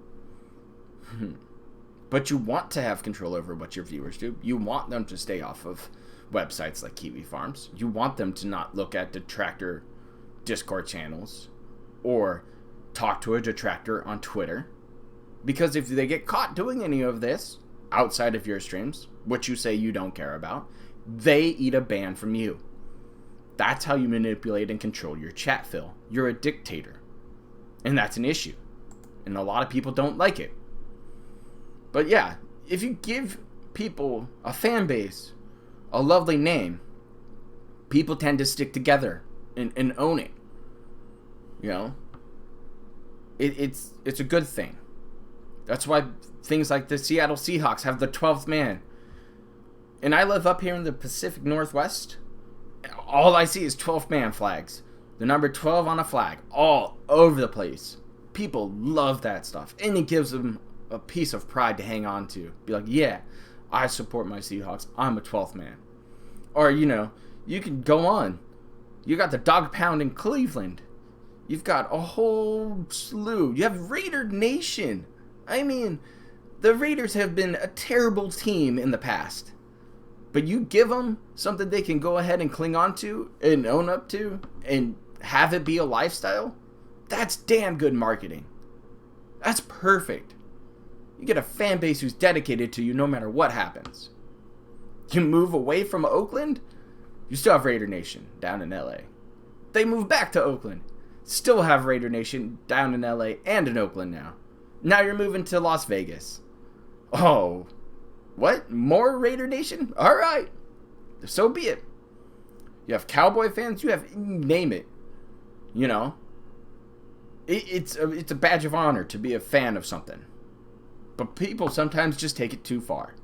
But you want to have control over what your viewers do. You want them to stay off of websites like Kiwi Farms. You want them to not look at detractor Discord channels or talk to a detractor on Twitter. Because if they get caught doing any of this outside of your streams, which you say you don't care about, they eat a ban from you. That's how you manipulate and control your chat, Phil. You're a dictator. And that's an issue. And a lot of people don't like it. But yeah, if you give people a fan base, a lovely name, people tend to stick together and own it. You know? It's a good thing. That's why things like the Seattle Seahawks have the 12th man. And I live up here in the Pacific Northwest. All I see is 12th man flags. The number 12 on a flag. All over the place. People love that stuff. And it gives them a piece of pride to hang on to. Be like, yeah, I support my Seahawks. I'm a 12th man. Or, you know, you can go on. You got the dog pound in Cleveland. You've got a whole slew. You have Raider Nation. I mean, the Raiders have been a terrible team in the past. But you give them something they can go ahead and cling on to and own up to and have it be a lifestyle, that's damn good marketing. That's perfect. You get a fan base who's dedicated to you no matter what happens. You move away from Oakland, you still have Raider Nation down in LA. They move back to Oakland, still have Raider Nation down in LA and in Oakland now. Now you're moving to Las Vegas. Oh, what? More Raider Nation? All right. So be it. You have Cowboy fans. You have, name it. You know. It's a badge of honor to be a fan of something. But people sometimes just take it too far.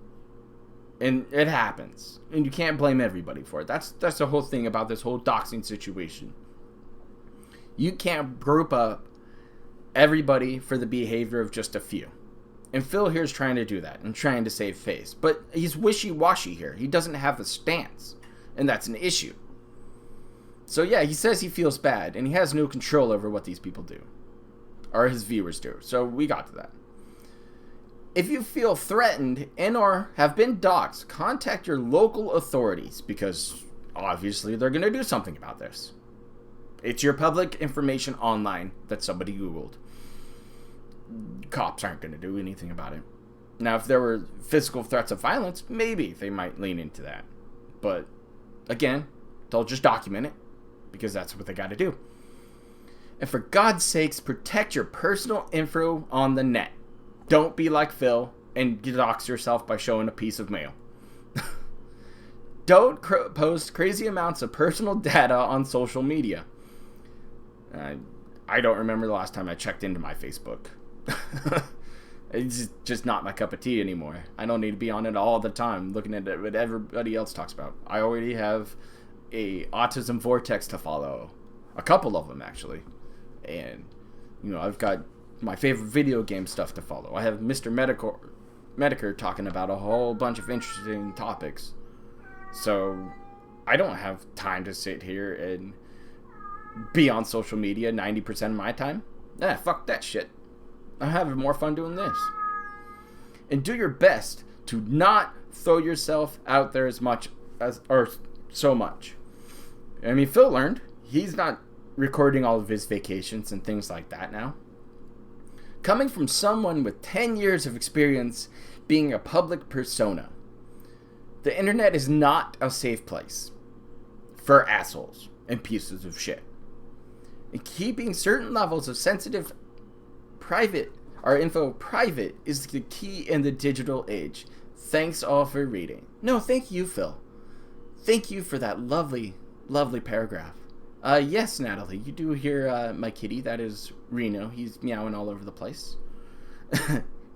And it happens. And you can't blame everybody for it. That's the whole thing about this whole doxing situation. You can't group up everybody for the behavior of just a few. And Phil here is trying to do that and trying to save face. But he's wishy-washy here. He doesn't have a stance. And that's an issue. So yeah, he says he feels bad. And he has no control over what these people do. Or his viewers do. So we got to that. If you feel threatened and or have been doxxed, contact your local authorities. Because obviously they're going to do something about this. It's your public information online that somebody Googled. Cops aren't going to do anything about it. Now, if there were physical threats of violence, maybe they might lean into that. But, again, they'll just document it, because that's what they got to do. And for God's sakes, protect your personal info on the net. Don't be like Phil and dox yourself by showing a piece of mail. Don't post crazy amounts of personal data on social media. I don't remember the last time I checked into my Facebook. It's just not my cup of tea anymore. I don't need to be on it all the time looking at what everybody else talks about. I already have a autism vortex to follow. A couple of them, actually. And, you know, I've got my favorite video game stuff to follow. I have Mr. Medicare talking about a whole bunch of interesting topics. So, I don't have time to sit here and be on social media 90% of my time. Fuck that shit. I'm having more fun doing this. And do your best to not throw yourself out there as much or so much. I mean, Phil learned. He's not recording all of his vacations and things like that now. Coming from someone with 10 years of experience being a public persona, the internet is not a safe place for assholes and pieces of shit. And keeping certain levels of sensitive info private is the key in the digital age. Thanks all for reading. No, thank you, Phil. Thank you for that lovely, lovely paragraph. Yes, Natalie, you do hear my kitty. That is Reno. He's meowing all over the place.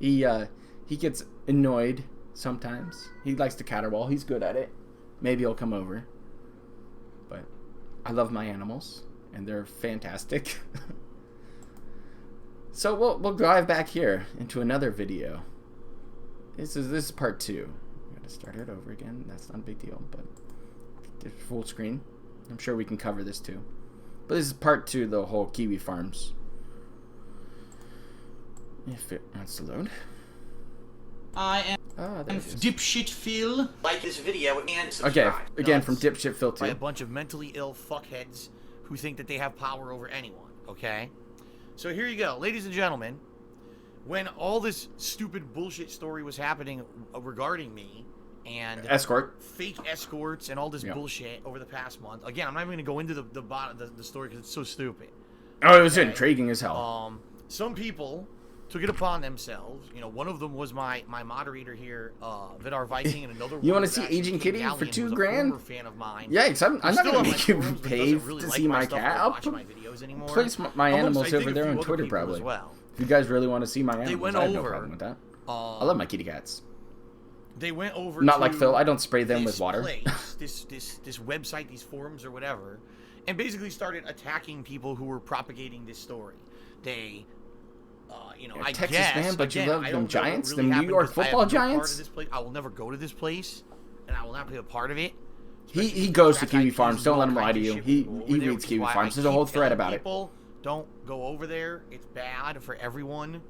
He gets annoyed sometimes. He likes to caterwaul. He's good at it. Maybe he'll come over. But I love my animals, and they're fantastic. So we'll drive back here into another video. This is part 2. I'm gonna start it over again. That's not a big deal, but it's full screen. I'm sure we can cover this too. But this is part 2, the whole Kiwi Farms. If it wants to load. I am there it is. Dipshit Phil. Like this video and subscribe. Okay, again from Dipshit Phil 2. By a bunch of mentally ill fuckheads who think that they have power over anyone, okay? So here you go, ladies and gentlemen. When all this stupid bullshit story was happening regarding me and Escort. fake escorts and all this bullshit over the past month. Again, I'm not even going to go into the story because it's so stupid. Oh, it was intriguing as hell. Some people took it upon themselves. You know, one of them was my moderator here, Vidar Viking, and another. You want to see Aging Kitty Gallion, for $2 who's a grand? former fan of mine. Yeah, because I'm not going to make you forums, pay really to like see my stuff cat. or I'll watch my videos anymore. place my animals over there on Twitter probably. Well. If you guys really want to see my animals, They went I have no over, problem with that. I love my kitty cats. They went over. Not to like Phil. I don't spray them with water. This website, these forums or whatever, and basically started attacking people who were propagating this story. They, I Texas guess, man, but again, you love I them don't know what Giants, really them New happened York 'cause I have football no part of Giants. this place. I will never go to this place, and I will not be a part of it. He goes to Track Kiwi IPs Farms. and Don't all let him kinds lie to of you. shit He go over he there, reads which is Kiwi why Farms. I There's a whole keep thread telling about it. people, don't go over there. It's bad for everyone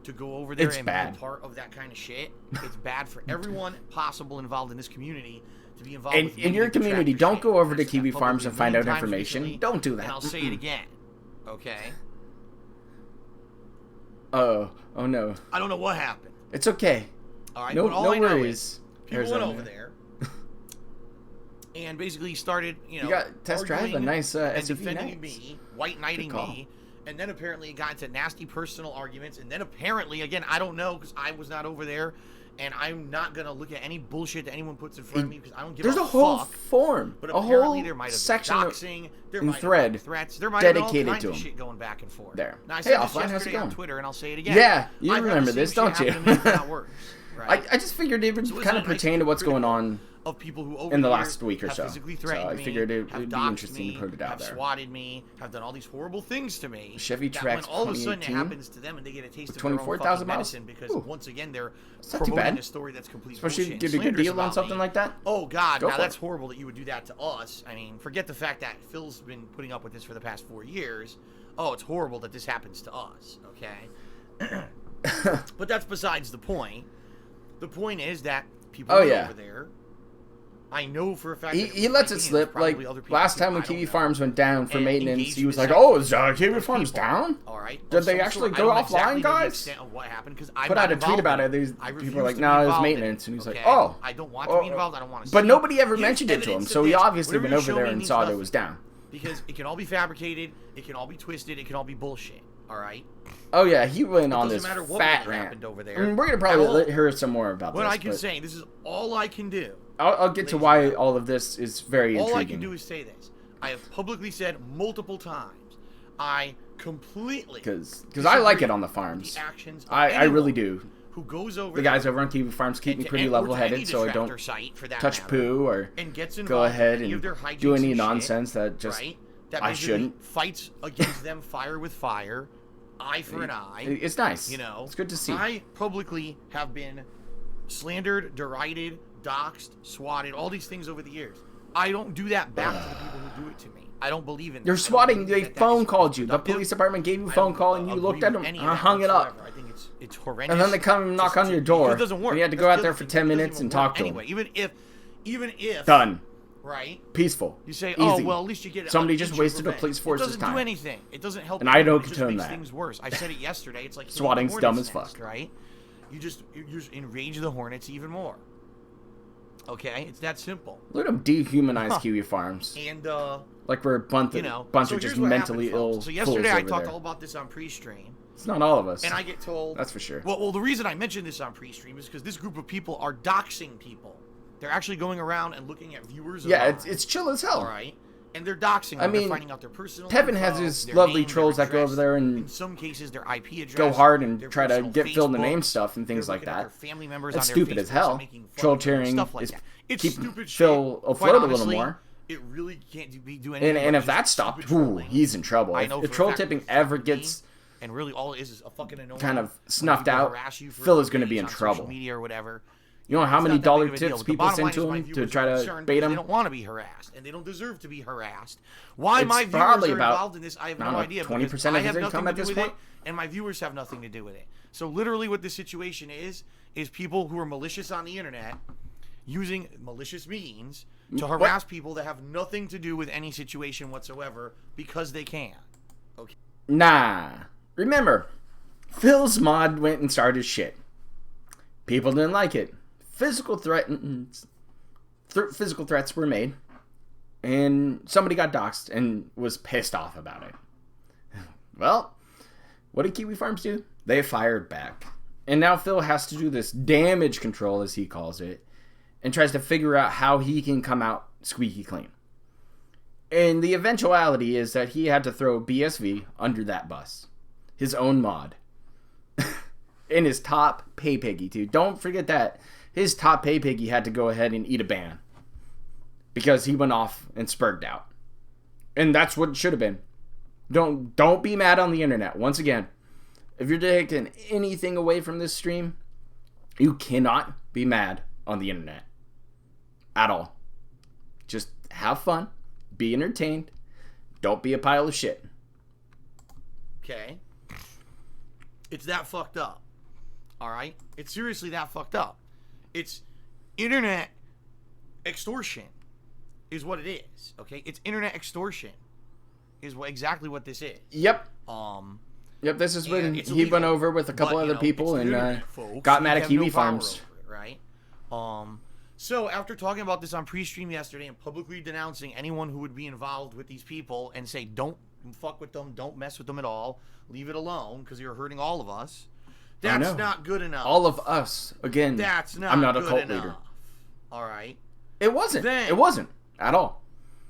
to go over there and be a part of that kind of shit. It's bad for everyone possible involved in this community to be involved with in your community, don't go over to Kiwi Farms and find out information. Recently, don't do that. And I'll say it again. Okay? Oh no. I don't know what happened. It's okay. All right? No I know worries. is people went over there and basically started, you got test drive a nice SUV, defending me, white knighting me, and then apparently it got into nasty personal arguments, and then apparently, again, I don't know because I was not over there, and I'm not gonna look at any bullshit that anyone puts in front of me because I don't give a fuck. There's a whole forum, but a apparently whole there might have section been doxing, there in might thread have been threats, there might have been all dedicated kinds to of him. shit going back and forth. There. Now I Hey, said this offline, how's it yesterday on going? Twitter, and I'll say it again. Yeah, you I've had remember the this, same don't shit you? happen to me, if not worse, right? I just figured it would So kind of listen, I pertain to what's going on of people who over in the here last week or have so. physically So threatened I figured me, it have would be doxed interesting me, to put it out have there. swatted me, have done all these horrible things to me. Chevy that Trax when all of a sudden it 2018, happens to them and they get a taste of their own 24,000 fucking miles. medicine because Ooh. once again they're It's not too promoting bad. a story that's complete Especially bullshit. get and a good slanderous deal on about something me. like that. Oh God, Go now for that's it. horrible that you would do that to us. I mean, forget the fact that Phil's been putting up with this for the past 4 years. Oh, it's horrible that this happens to us. Okay, but that's besides the point. The point is that people over there. I know for a fact he lets it slip. Like last time when Kiwi Farms went down for maintenance, he was like, "Oh, is Kiwi Farms down? All right. Did they actually go offline, guys?" What happened? Because Put out a tweet about it. These people were like, "No, it was maintenance," and he's like, "Oh, I don't want to be involved. I don't want to." But nobody ever mentioned it to him, so he obviously went over there and saw that it was down. Because it can all be fabricated, it can all be twisted, it can all be bullshit. All right. Oh yeah, he went on this fat rant over there. I mean, we're gonna probably hear some more about what this. I can say, this is all I can do. I'll get to why all of this is very intriguing. All I can do is say this. I have publicly said multiple times. I completely because I like it on the farms. The actions of I really do. Who goes over the guys over on Kiwi Farms keep me pretty level-headed, so I don't touch poo or go ahead and do any nonsense that just I shouldn't. Fights against them, fire with fire, eye for an eye. It's nice. You know, it's good to see. I publicly have been slandered, derided, doxed, swatted, all these things over the years. I don't do that back to the people who do it to me. I don't believe in. You're swatting. They phone called you. The police department gave you a phone call, and you looked at them and hung it up. I think it's horrendous. And then they come and knock on your door. It doesn't work. And you had to go out there for 10 minutes and talk to them. Anyway, even if even if Done. right, Peaceful. you say, Easy. oh well, at least you get somebody just inch wasted a revenge. police force's It doesn't time. do anything. It doesn't help. And I don't it just condone makes that. things worse. I said it yesterday. It's like Swatting's dumb as fuck. nest, right? You just enrage the hornets even more. Okay, it's that simple. Let them dehumanize Kiwi Farms. And like we're a bunch so of just here's what mentally happened, ill folks. So yesterday I fools talked over all there. about this on pre-stream. It's not all of us. And I get told... That's for sure. Well, the reason I mentioned this on pre-stream is because this group of people are doxing people. They're actually going around and looking at viewers. Yeah, it's chill as hell. All right. And they're doxing them. I mean, they're finding out their personal Tevin info, has his their lovely name, trolls their that go over there and in some cases, their IP address. go hard and their try to personal get filled in the name Facebook. stuff and things They're like looking at that. their family members It's on their stupid as Facebooks hell. and making fun Troll of them and cheering stuff like is that. It's keep stupid Phil shit. afloat Quite a little honestly, more. It really can't be doing anything. And but if that just stopped, stupid trolling. he's in trouble. I know If for a troll fact tipping it's ever me, gets and really all it is a fucking annoying kind of when snuffed people out, harass you for Phil is going to be things in on trouble. social media or whatever. You know how It's many not that dollar big of a deal, tips but the people bottom send line to is my him to viewers try are to concerned bait because him? They don't want to be harassed, and they don't deserve to be harassed. Why It's my viewers probably are about, involved in this, I have I no don't know, idea. 20% because of I his have nothing income to at do this with point? it, and my viewers have nothing to do with it. So literally what this situation is people who are malicious on the internet using malicious means to harass people that have nothing to do with any situation whatsoever because they can. Okay. Nah. Remember, Phil's mod went and started shit. People didn't like it. Physical threats were made, and somebody got doxxed and was pissed off about it. Well, what did Kiwi Farms do? They fired back. And now Phil has to do this damage control, as he calls it, and tries to figure out how he can come out squeaky clean. And the eventuality is that he had to throw BSV under that bus. His own mod. In his top Paypiggy, too. Don't forget that. His top Paypiggy had to go ahead and eat a ban. Because he went off and spurged out. And that's what it should have been. Don't be mad on the internet. Once again, if you're taking anything away from this stream, you cannot be mad on the internet. At all. Just have fun. Be entertained. Don't be a pile of shit. Okay. It's that fucked up. Alright? It's seriously that fucked up. It's internet extortion is what it is. Okay? It's internet extortion is exactly what this is. Yep. Yep, this is when he went over with a couple other people and got mad at Kiwi Farms. Right? So after talking about this on pre-stream yesterday and publicly denouncing anyone who would be involved with these people and say don't fuck with them, don't mess with them at all, leave it alone because you're hurting all of us. That's not good enough. All of us. Again, that's not I'm not a good cult enough. leader. All right. It wasn't. Then, it wasn't at all.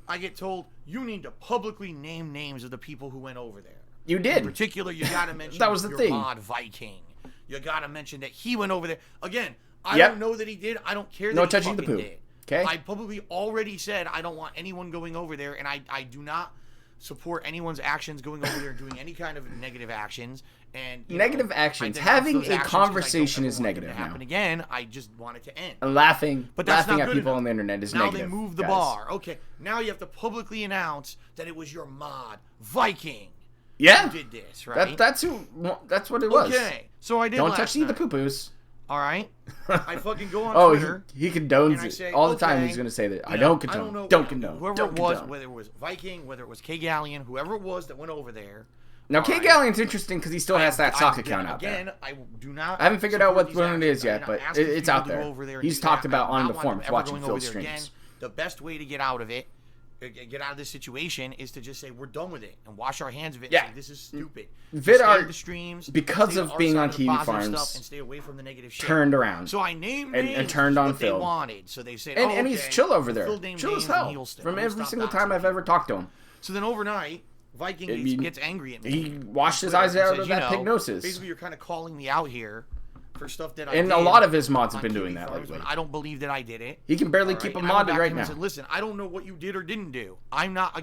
I get told you need to publicly name names of the people who went over there. You did. In particular, you got to mention that was the your thing. mod Viking. You got to mention that he went over there. Again, I don't know that he did. I don't care that no he touching the fucking poo. did. Okay. I publicly already said I don't want anyone going over there, and I do not support anyone's actions going over there and doing any kind of negative actions. And negative actions. Having a conversation is negative now. Happen again. I just want it to end. And laughing at people enough. on the internet is now negative. Now they moved the bar. Okay. Now you have to publicly announce that it was your mod Viking. Yeah. Who did this, right? That's what it was. Okay. So I did. Don't touch the poo-poos. All right. I fucking go on Twitter. He condones it all the time. He's gonna say that. I don't condone. Don't condone. Whoever it was, whether it was Viking, whether it was K Galleon, whoever it was that went over there. Now K Galleon's interesting because he still has that sock account out there. Again, I do not. I haven't figured out what one it is yet, but it's out there. He's talked about on the forums watching Phil's streams. The best way to get out of it, get out of this situation, is to just say we're done with it and wash our hands of it. Yeah. And say, this is stupid. VidArt, the streams because of being on Kiwi Farms, and stay away from the negative shit. Turned around. So I named and turned on Phil. They wanted. So they said, and he's chill over there. Chill as hell. From every single time I've ever talked to him. So then overnight, Viking gets angry at me. He washed his eyes out of that pignosis. Basically, you're kind of calling me out here for stuff that I did. And a lot of his mods have been doing that lately. I don't believe that I did it. He can barely keep a modded right now. Said, listen, I don't know what you did or didn't do. I'm not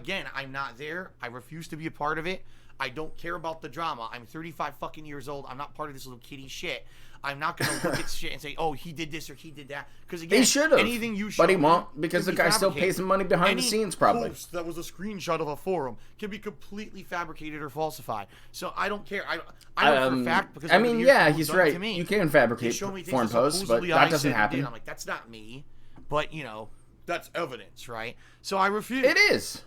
there. I refuse to be a part of it. I don't care about the drama. I'm 35 fucking years old. I'm not part of this little kitty shit. I'm not going to look at shit and say, oh, he did this or he did that. Because again, he should have. Anything you show but he won't because the guy still pays him money behind the scenes probably. Post that was a screenshot of a forum can be completely fabricated or falsified. So I don't care. I know for a fact because he's right. You can fabricate forum posts, but that doesn't happen. I'm like, that's not me. But that's evidence, right? So I refuse. It is.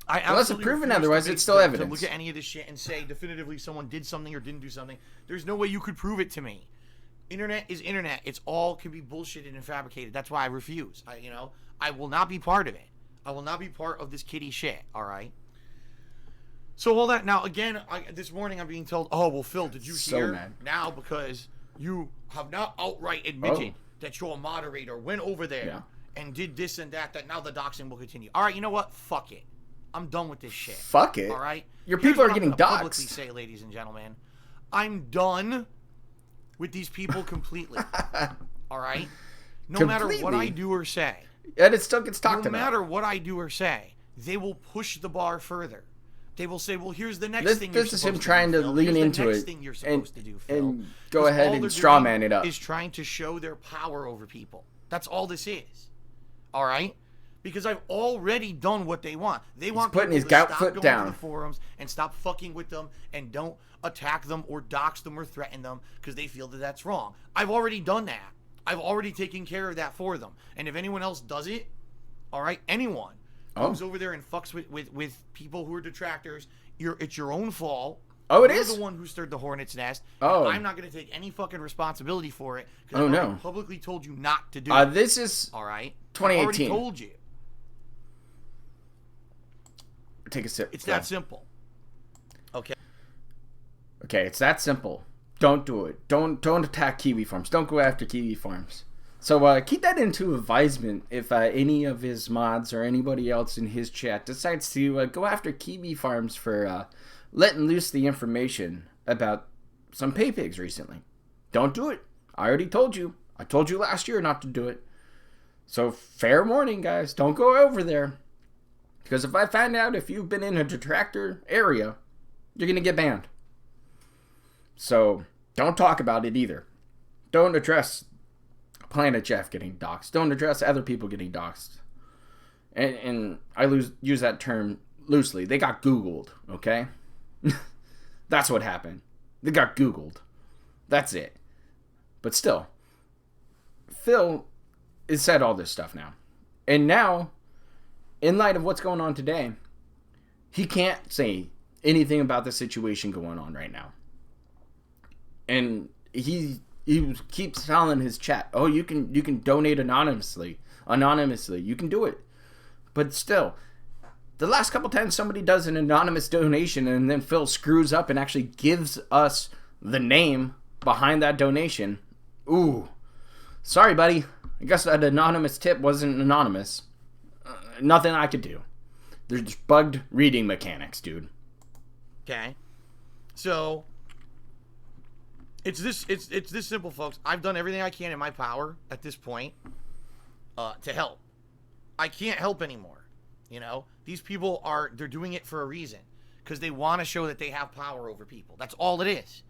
I Unless it's proven otherwise, it's still evidence. To look at any of this shit and say definitively someone did something or didn't do something. There's no way you could prove it to me. Internet is internet. It's all can be bullshitted and fabricated. That's why I refuse. I will not be part of it. I will not be part of this kitty shit. All right. So all that now again. This morning I'm being told, oh well, Phil, did you hear mad. now because you have not outright admitted that you're a moderator, went over there and did this and that. That now the doxing will continue. All right. You know what? Fuck it. I'm done with this shit. Fuck it. All right. Your people are getting doxxed. Publicly say, ladies and gentlemen, I'm done with these people completely. All right. No matter what I do or say, and it still gets talked about. No matter what I do or say, they will push the bar further. They will say, "Well, here's the next thing." This is him trying to lean into it and go ahead and strawman it up. Is trying to show their power over people. That's all this is. All right. Because I've already done what they want. They want putting his gout foot down to the forums and stop fucking with them and don't attack them or dox them or threaten them because they feel that that's wrong. I've already done that. I've already taken care of that for them. And if anyone else does it, all right, anyone goes over there and fucks with people who are detractors, it's your own fault. Oh, it You're is? the one who stirred the hornet's nest. Oh. I'm not going to take any fucking responsibility for it because I publicly told you not to do it. This is all right. 2018. I already told you. Take a sip. It's that simple. Okay. Okay, it's that simple. Don't do it. Don't attack Kiwi Farms. Don't go after Kiwi Farms. So keep that into advisement if any of his mods or anybody else in his chat decides to go after Kiwi Farms for letting loose the information about some Paypigs recently. Don't do it. I already told you. I told you last year not to do it. So fair warning, guys. Don't go over there. Because if I find out if you've been in a detractor area, you're going to get banned. So don't talk about it either. Don't address Planet Jeff getting doxxed. Don't address other people getting doxxed. And I use that term loosely. They got Googled, okay? That's what happened. They got Googled. That's it. But still, Phil has said all this stuff now. And now, in light of what's going on today, he can't say anything about the situation going on right now. And he keeps telling his chat, "Oh, you can donate anonymously. You can do it." But still, the last couple times somebody does an anonymous donation and then Phil screws up and actually gives us the name behind that donation. Ooh. Sorry, buddy. I guess that anonymous tip wasn't anonymous. Nothing I could do. There's just bugged reading mechanics, dude. Okay. So it's this simple, folks. I've done everything I can in my power at this point to help. I can't help anymore. You know, these people they're doing it for a reason because they want to show that they have power over people. That's all it is.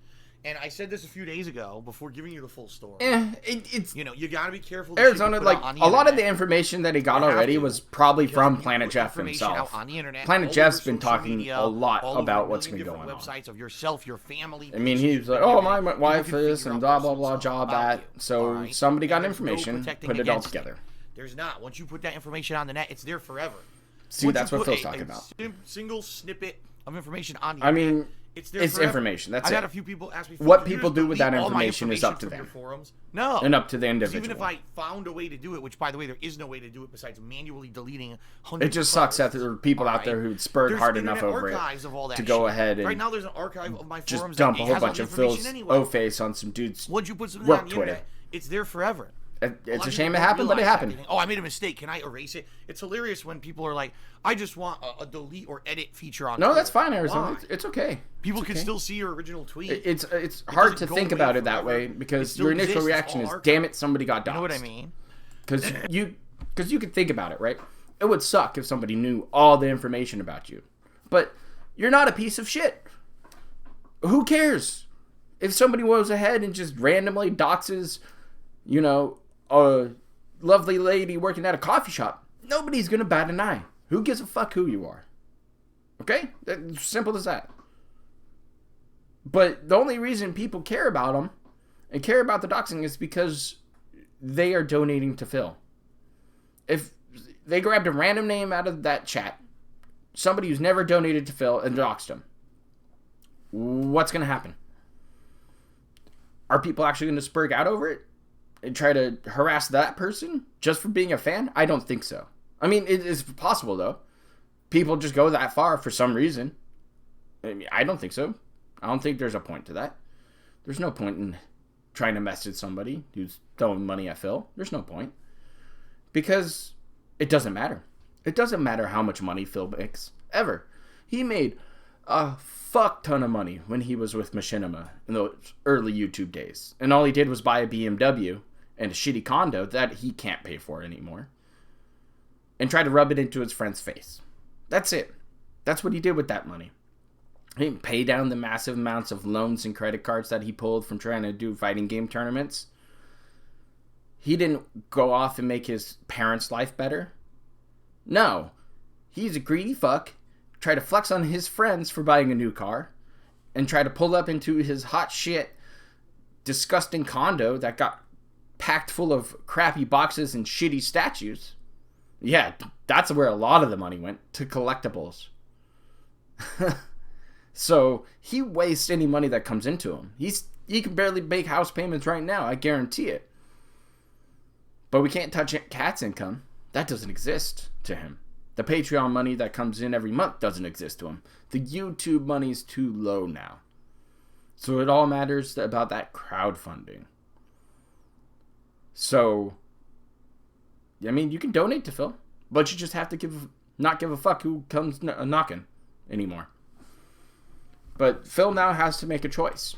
And I said this a few days ago before giving you the full story. It's you know, you got to be careful. Arizona, like a lot of the information that he got already was probably from Planet Jeff himself. On the internet, Planet Jeff's been talking a lot about what's been going on. Websites of yourself, your family. I mean, he's like, "Oh, my wife is and blah blah blah, job that." So somebody got information, put it all together. There's not. Once you put that information on the net, it's there forever. See, that's what Phil's talking about. Single snippet of information on the internet. I mean, it's information. That's it. I've had a few people ask me what people do with that information is up to them. No. And up to the individual. Even if I found a way to do it, which, by the way, there is no way to do it besides manually deleting hundreds. It just sucks that there are people out there who spurred hard enough over it to go ahead and right now there's an archive of my just forums dump a whole bunch of Phil's O-face on some dude's once you put something work on the Twitter. Internet, it's there forever. It's a shame it happened, but it happened. Oh, I made a mistake. Can I erase it? It's hilarious when people are like, I just want a delete or edit feature on Twitter. No, that's fine, Arizona. It's okay. People can still see your original tweet. It's hard to think about it that way because your initial reaction is, damn it, somebody got doxxed. You know what I mean? Because you could think about it, right? It would suck if somebody knew all the information about you. But you're not a piece of shit. Who cares? If somebody goes ahead and just randomly doxes, you know, a lovely lady working at a coffee shop, nobody's gonna bat an eye. Who gives a fuck who you are? Okay? That's simple as that. But the only reason people care about them and care about the doxing is because they are donating to Phil. If they grabbed a random name out of that chat, somebody who's never donated to Phil, and doxed him, what's going to happen? Are people actually going to spurg out over it and try to harass that person just for being a fan? I don't think so. I mean, it is possible, though. People just go that far for some reason. I mean, I don't think so. I don't think there's a point to that. There's no point in trying to message somebody who's throwing money at Phil. There's no point. Because it doesn't matter. It doesn't matter how much money Phil makes. Ever. He made a fuck ton of money when he was with Machinima in those early YouTube days. And all he did was buy a BMW and a shitty condo that he can't pay for anymore. And try to rub it into his friend's face. That's it. That's what he did with that money. He didn't pay down the massive amounts of loans and credit cards that he pulled from trying to do fighting game tournaments. He didn't go off and make his parents' life better. No. He's a greedy fuck. Try to flex on his friends for buying a new car. And try to pull up into his hot shit, disgusting condo that got packed full of crappy boxes and shitty statues. Yeah, that's where a lot of the money went. To collectibles. So, he wastes any money that comes into him. He can barely make house payments right now, I guarantee it. But we can't touch Cat's income. That doesn't exist to him. The Patreon money that comes in every month doesn't exist to him. The YouTube money's too low now. So it all matters about that crowdfunding. So, I mean, you can donate to Phil, but you just have to not give a fuck who comes knocking anymore. But Phil now has to make a choice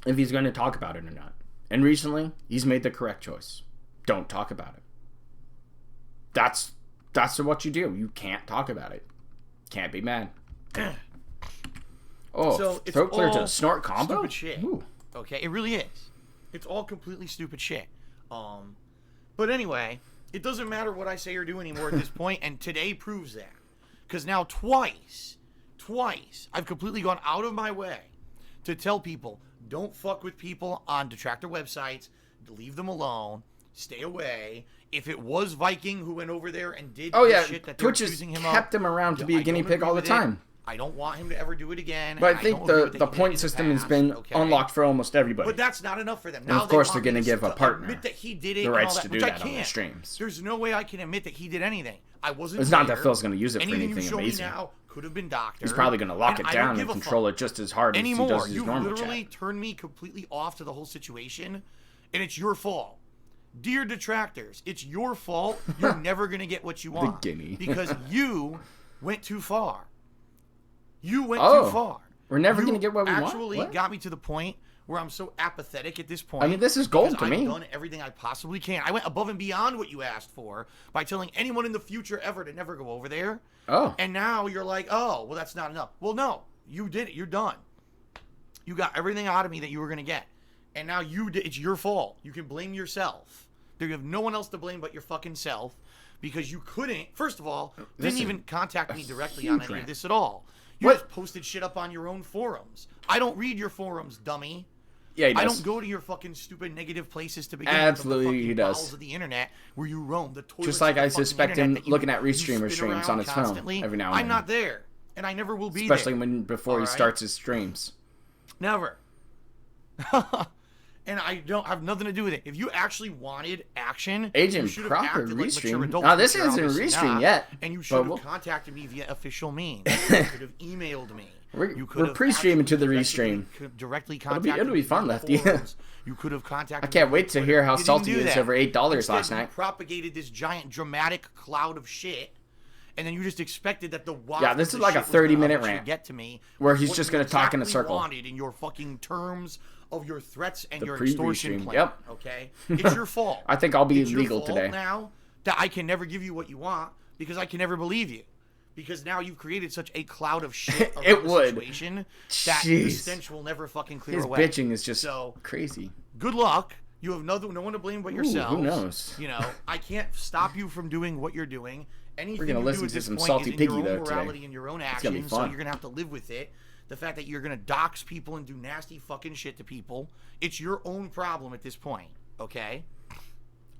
if he's going to talk about it or not. And recently, he's made the correct choice. Don't talk about it. That's what you do. You can't talk about it. Can't be mad. Oh, so throat clear to snort combo? Stupid shit. Ooh. Okay, it really is. It's all completely stupid shit. But anyway, it doesn't matter what I say or do anymore at this point, and today proves that. Because now twice, I've completely gone out of my way to tell people, don't fuck with people on detractor websites, leave them alone, stay away. If it was Viking who went over there and did shit that Twitch has kept him around to be a guinea pig all the time. I don't want him to ever do it again. But I think the point system has been unlocked for almost everybody. But that's not enough for them. And of course, they're going to give a partner admit that he did it the rights and all that, to do that on their streams. There's no way I can admit that he did anything. I wasn't. It's not that Phil's going to use it for anything anything you show amazing. Me now could have been doctored. He's probably going to lock it down and control it just as hard as he does his normal chat. You literally turned me completely off to the whole situation, and it's your fault. Dear detractors, it's your fault. You're never going to get what you want. The guinea. Because you went too far. You went too far. We're never going to get what we want? Actually got me to the point where I'm so apathetic at this point. I mean, this is gold to me. I've done everything I possibly can. I went above and beyond what you asked for by telling anyone in the future ever to never go over there. Oh. And now you're like, oh, well, that's not enough. Well, no. You did it. You're done. You got everything out of me that you were going to get. And now it's your fault. You can blame yourself. You have no one else to blame but your fucking self because you couldn't, first of all, didn't even contact me directly on any of this at all. You just posted shit up on your own forums. I don't read your forums, dummy. Yeah, he does. I don't go to your fucking stupid negative places to begin Absolutely, with. he does. Of the internet where you roam. The just like I suspect him looking at Restreamer streams on his phone every now and then. I'm not there, and I never will be Especially there. before he starts his streams. Never. And I don't have nothing to do with it. If you actually wanted action, Agent you should have Proper acted like Restream. mature adults. Now this isn't Restream yet. And you should have contacted me via official means. You could have emailed me. We're pre-streaming to the Restream. Directly contacted It'll be fun, Lefty. You could have contacted. I can't wait to hear how salty he is over $8 last night. You propagated this giant dramatic cloud of shit. And then you just expected that the this is like a 30-minute rant. Get to me where he's just going to talk in a circle. Wanted in your fucking terms of your threats and your extortion plan. Yep. Okay, it's your fault. I think I'll be illegal today. Now that I can never give you what you want because I can never believe you. Because now you've created such a cloud of shit around the situation that the stench will never fucking clear away. His bitching is just crazy. Good luck. You have no one to blame but yourself. Who knows? You know, I can't stop you from doing what you're doing. Anything We're gonna listen to some salty piggy though today. And your own actions, so you're gonna have to live with it. The fact that you're gonna dox people and do nasty fucking shit to people, it's your own problem at this point. Okay.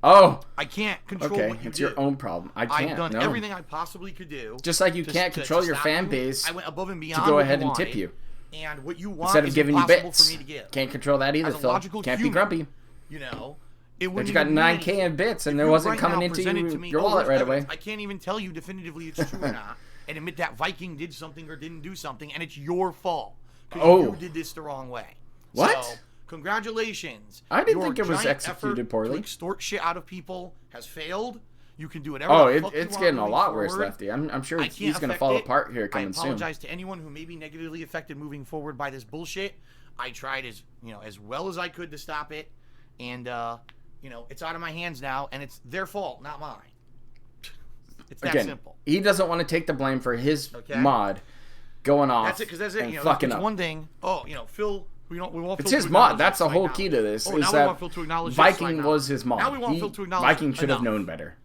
Oh. I can't control Okay, what you it's do. your own problem. I can't. I've done no. everything I possibly could do. Just like you can't control your stop fan you. base I went above and beyond to go what ahead you and tip wanted, you. And what you want Instead of is giving you impossible bits. for me to give. Can't control that either, As a Phil. logical Can't be human, grumpy. You know, it But wouldn't you got even mean 9K anything. in bits, and If there you wasn't right coming now into presented to me, your wallet right away. I can't even tell you definitively it's true or not, and admit that Viking did something or didn't do something, and it's your fault because you did this the wrong way. What? So, congratulations. I didn't Your think it was giant executed effort poorly. To extort shit out of people has failed. You can do whatever. Oh, the fuck it's you getting a want lot moving worse, forward. Lefty. I'm sure I he's can't going to affect fall it. apart here coming soon. I apologize to anyone who may be negatively affected moving forward by this bullshit. I tried as well as I could to stop it, and it's out of my hands now, and it's their fault, not mine. It's that Again, simple. he doesn't want to take the blame for his mod going off. That's it, because that's it. And fucking it's up. one thing. Oh, Phil. We want It's Phil his to mod. acknowledge That's this the whole right key now. to this. Oh, is now we that want Phil to acknowledge this Viking right was now. his mod. Now we want Phil to acknowledge Viking should have enough. known better.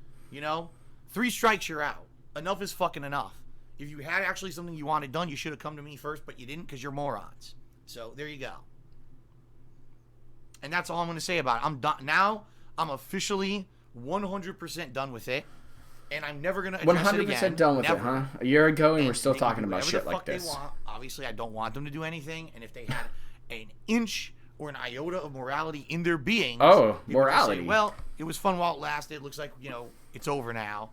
3 strikes, you're out. Enough is fucking enough. If you had actually something you wanted done, you should have come to me first, but you didn't because you're morons. So there you go. And that's all I'm going to say about it. I'm done. Now I'm officially 100% done with it. And I'm never going to address it again. 100% done with Never. it, huh? A year ago, and we're still they can talking do about whatever shit the like fuck they this. want. Obviously, I don't want them to do anything. And if they had an inch or an iota of morality in their being, morality. Well, it was fun while it lasted. It looks like it's over now.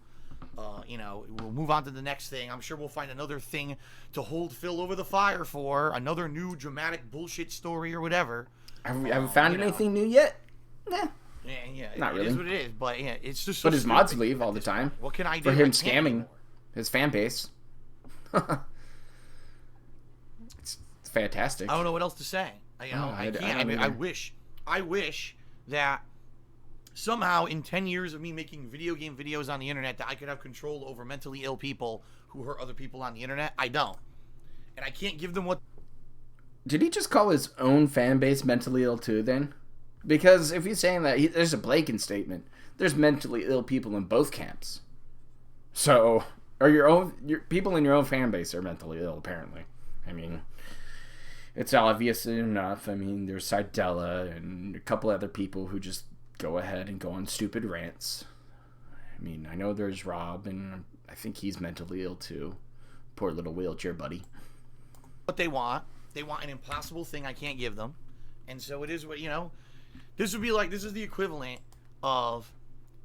We'll move on to the next thing. I'm sure we'll find another thing to hold Phil over the fire for, another new dramatic bullshit story or whatever. Haven't found anything new yet? Nah. Yeah, Not it really. is what it is. But yeah, it's just. So But his mods stupid leave all the time. What can I do? For him I can't scamming anymore. his fan base. It's fantastic. I don't know what else to say. I can't. I wish that somehow in 10 years of me making video game videos on the internet that I could have control over mentally ill people who hurt other people on the internet. I don't. And I can't give them what... Did he just call his own fan base mentally ill too then? Because if he's saying that, there's a blanket statement. There's mentally ill people in both camps. So, or your people in your own fan base are mentally ill, apparently. I mean, it's obvious enough. I mean, there's Sidella and a couple other people who just go ahead and go on stupid rants. I mean, I know there's Rob, and I think he's mentally ill too. Poor little wheelchair buddy. What they want. They want an impossible thing I can't give them. And so it is what, this would be like, this is the equivalent of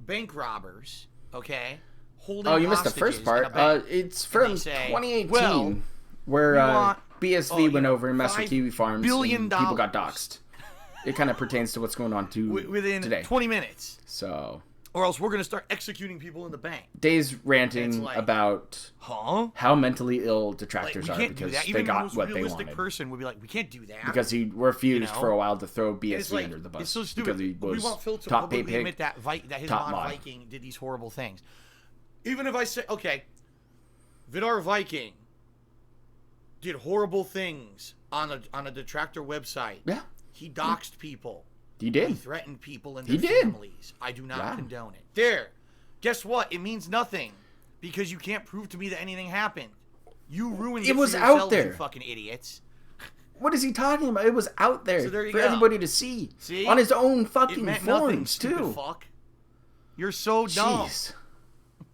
bank robbers, okay? Holding you missed the first part. It's from 2018, where BSV went over and messed with Kiwi Farms, and people got doxxed. It kind of pertains to what's going on within today. 20 minutes. So, or else we're going to start executing people in the bank. Dave's ranting about how mentally ill detractors are because they got what they wanted. Even the most realistic person would be like, we can't do that. Because he refused for a while to throw BSV under the bus. It's so stupid. Because he was we want Phil to top publicly Paypig, admit that his mod Viking did these horrible things. Even if I say, okay, Vidar Viking did horrible things on a detractor website. Yeah. He doxed people. He did. He threatened people and their families. I do not condone it. There. Guess what? It means nothing. Because you can't prove to me that anything happened. You ruined it. It was out there. You fucking idiots. What is he talking about? It was out there for everybody to see. See? On his own fucking forums, too. Fuck. You're so dumb. Jeez.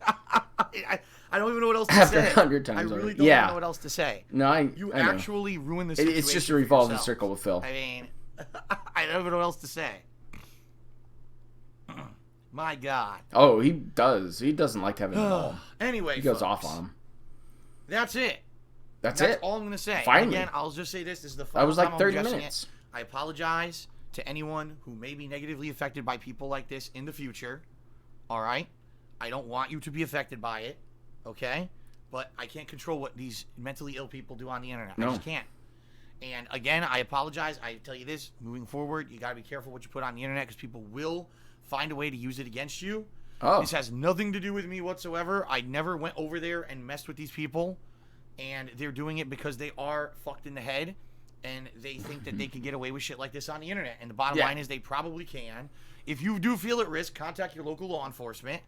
I don't even know what else to After say. 100 times I really already. don't know what else to say. No, I actually ruined the situation. It's just a revolving circle with Phil. I mean, I don't even know what else to say. My God. Oh, he does. He doesn't like having it all. Anyway, he goes off on him. That's it. That's it. all I'm going to say. Finally. Again, I'll just say this. This is the That final was like 30 minutes. I apologize to anyone who may be negatively affected by people like this in the future. All right? I don't want you to be affected by it. Okay? But I can't control what these mentally ill people do on the internet. No. I just can't. And again, I apologize. I tell you this, moving forward, you got to be careful what you put on the internet because people will find a way to use it against you. Oh. This has nothing to do with me whatsoever. I never went over there and messed with these people. And they're doing it because they are fucked in the head. And they think that they can get away with shit like this on the internet. And the bottom line is they probably can. If you do feel at risk, contact your local law enforcement.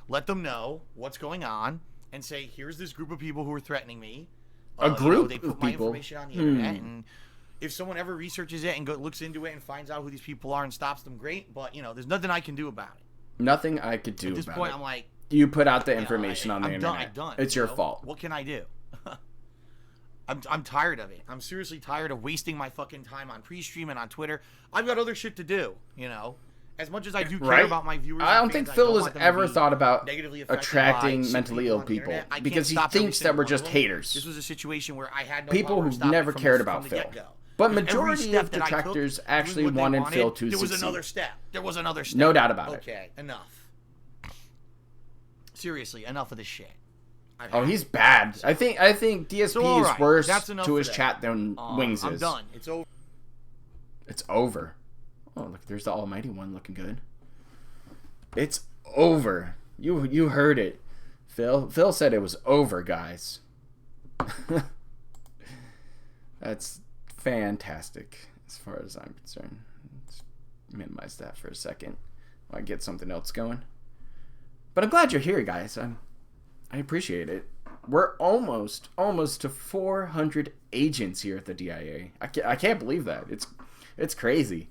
Let them know what's going on. And say, here's this group of people who are threatening me. They put my people. information on the internet. And if someone ever researches it and looks into it and finds out who these people are and stops them, great. But, there's nothing I can do about it. Nothing I could do At this about point, it. I'm like, You put out the information on the I'm internet. done. It's your fault. What can I do? I'm tired of it. I'm seriously tired of wasting my fucking time on pre-stream and on Twitter. I've got other shit to do, you know? As much as I do care about my viewers, I don't and fans, think Phil has want them to ever be thought about negatively affected attracting by mentally people ill on the people internet. I can't because he stop every thinks that single we're one just of them. haters. This was a situation where I had no People power to who've stop it never from cared the- about from the Phil. get-go. But With every majority step of that I took, detractors doing actually what they wanted wanted, Phil to There was succeed. another step. There was another step. No doubt about it. Okay, enough. Seriously, enough of this shit. Oh, he's bad. I think DSP So, is worse that's enough to for his that. chat than Wings I'm is. done. It's over. It's over. Oh, look, there's the Almighty One looking good. It's over. You heard it. Phil said it was over, guys. That's fantastic as far as I'm concerned. Let's minimize that for a second while I get something else going. But I'm glad you're here, guys. I appreciate it. We're almost to 400 agents here at the DIA. I can't believe that. It's crazy.